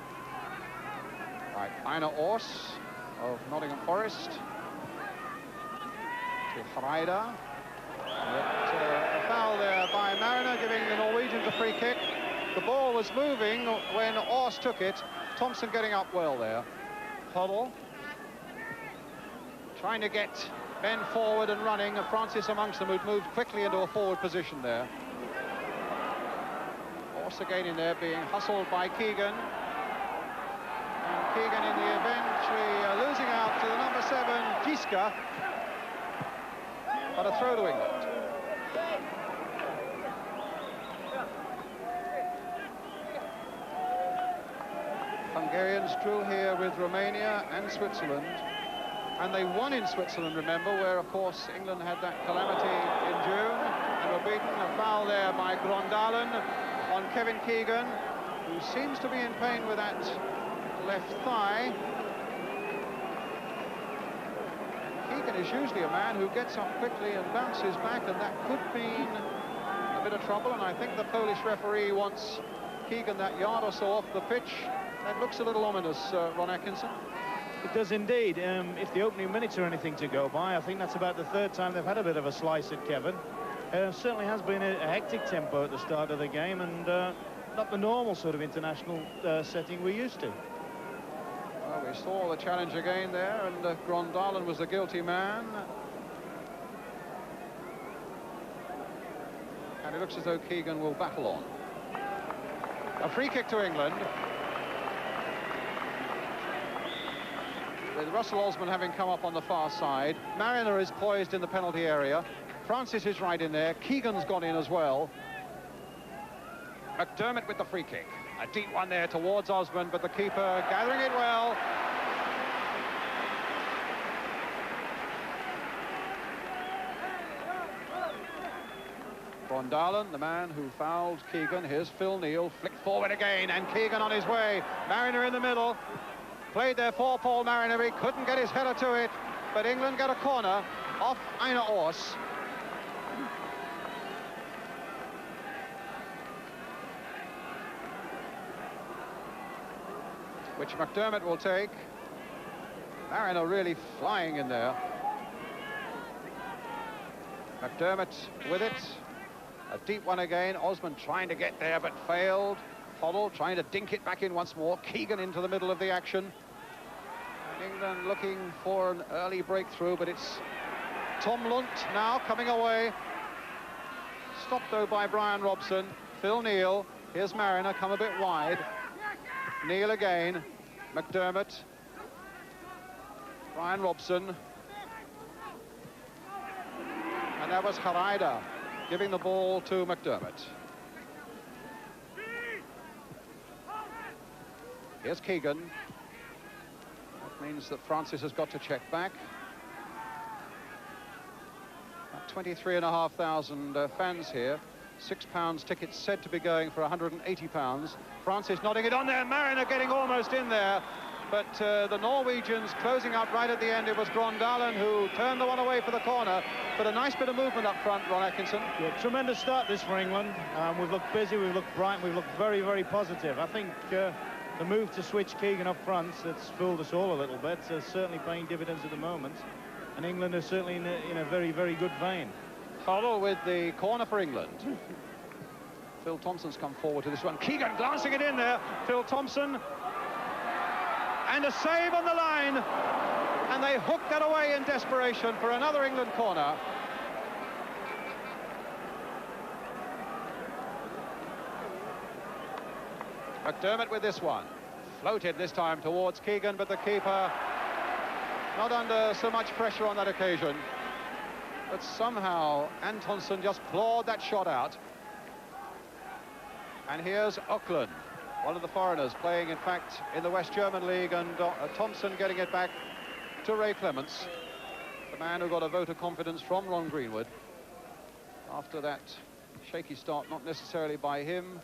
S2: Right, Einar Ors of Nottingham Forest to Hreider. A foul there by Mariner, giving the Norwegians a free kick. The ball was moving when Ors took it. Thompson getting up well there. Hoddle trying to get men forward and running. Francis amongst them, who'd moved quickly into a forward position there. Ors again in there, being hustled by Keegan. And Keegan in the eventually losing out to the number 7, Giska. But a throw to England. Hungarians drew here with Romania and Switzerland. And they won in Switzerland, remember, where, of course, England had that calamity in June and were beaten. A foul there by Grondalen on Kevin Keegan, who seems to be in pain with that left thigh. Keegan is usually a man who gets up quickly and bounces back, and that could mean a bit of trouble. And I think the Polish referee wants Keegan that yard or so off the pitch. That looks a little ominous, Ron Atkinson.
S6: It does indeed. If the opening minutes are anything to go by, I think that's about the 3rd time they've had a bit of a slice at Kevin. Certainly has been a hectic tempo at the start of the game, and not the normal sort of international setting we're used to.
S2: Well, we saw the challenge again there, and Grondalen was the guilty man. And it looks as though Keegan will battle on. A free kick to England. With Russell Osman having come up on the far side. Mariner is poised in the penalty area. Francis is right in there. Keegan's gone in as well. McDermott with the free kick. A deep one there towards Osman, but the keeper gathering it well. Grondalen, the man who fouled Keegan. Here's Phil Neal, flicked forward again, and Keegan on his way. Mariner in the middle. Played there for Paul Mariner. He couldn't get his header to it, but England got a corner off Einar Ors. Which McDermott will take. Mariner really flying in there. McDermott with it. A deep one again. Osman trying to get there but failed. Hoddle trying to dink it back in once more. Keegan into the middle of the action. And England looking for an early breakthrough, but it's Tom Lunt now coming away. Stopped though by Bryan Robson. Phil Neal. Here's Mariner, come a bit wide. Neal again. McDermott. Bryan Robson. And that was Haraida giving the ball to McDermott. Here's Keegan. That means that Francis has got to check back. 23,500 fans here. £6 tickets said to be going for £180. Francis nodding it on there. Mariner getting almost in there. But the Norwegians closing up right at the end. It was Grondalen who turned the one away for the corner. But a nice bit of movement up front, Ron Atkinson.
S6: Yeah, tremendous start this for England. We've looked busy, we've looked bright, we've looked very, very positive. I think the move to switch Keegan up front, that's fooled us all a little bit. Certainly paying dividends at the moment. And England is certainly in a very, very good vein.
S2: Hoddle with the corner for England. Phil Thompson's come forward to this one. Keegan glancing it in there. Phil Thompson. And a save on the line. And they hooked that away in desperation for another England corner. McDermott with this one. Floated this time towards Keegan, but the keeper not under so much pressure on that occasion. But somehow Antonsen just clawed that shot out. And here's Auckland, one of the foreigners playing, in fact, in the West German League, and Thompson getting it back to Ray Clements, the man who got a vote of confidence from Ron Greenwood after that shaky start, not necessarily by him,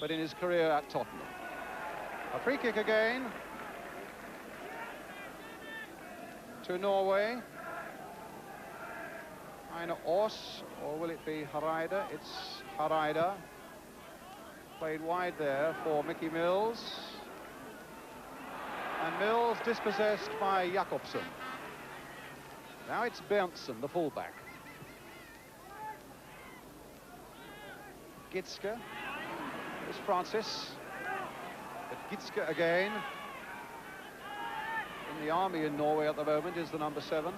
S2: but in his career at Tottenham. A free kick again to Norway. Einar Ors, or will it be Haraida? It's Haraida. Played wide there for Mickey Mills. And Mills dispossessed by Jakobsen. Now it's Berntsen, the fullback. Gitske. There's Francis. But Gitske again. In the army in Norway at the moment is the number 7.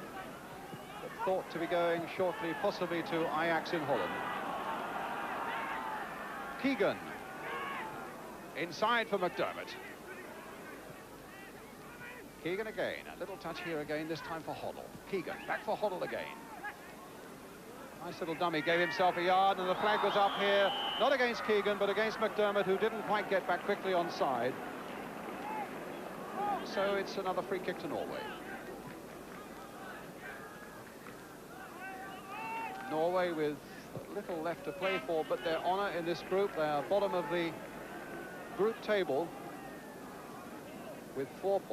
S2: But thought to be going shortly, possibly to Ajax in Holland. Keegan. Inside for McDermott. Keegan again. A little touch here again, this time for Hoddle. Keegan, back for Hoddle again. Nice little dummy, gave himself a yard, and the flag was up here. Not against Keegan, but against McDermott, who didn't quite get back quickly onside. So it's another free kick to Norway. Norway with little left to play for, but their honour in this group. They are bottom of the group table with 4 points.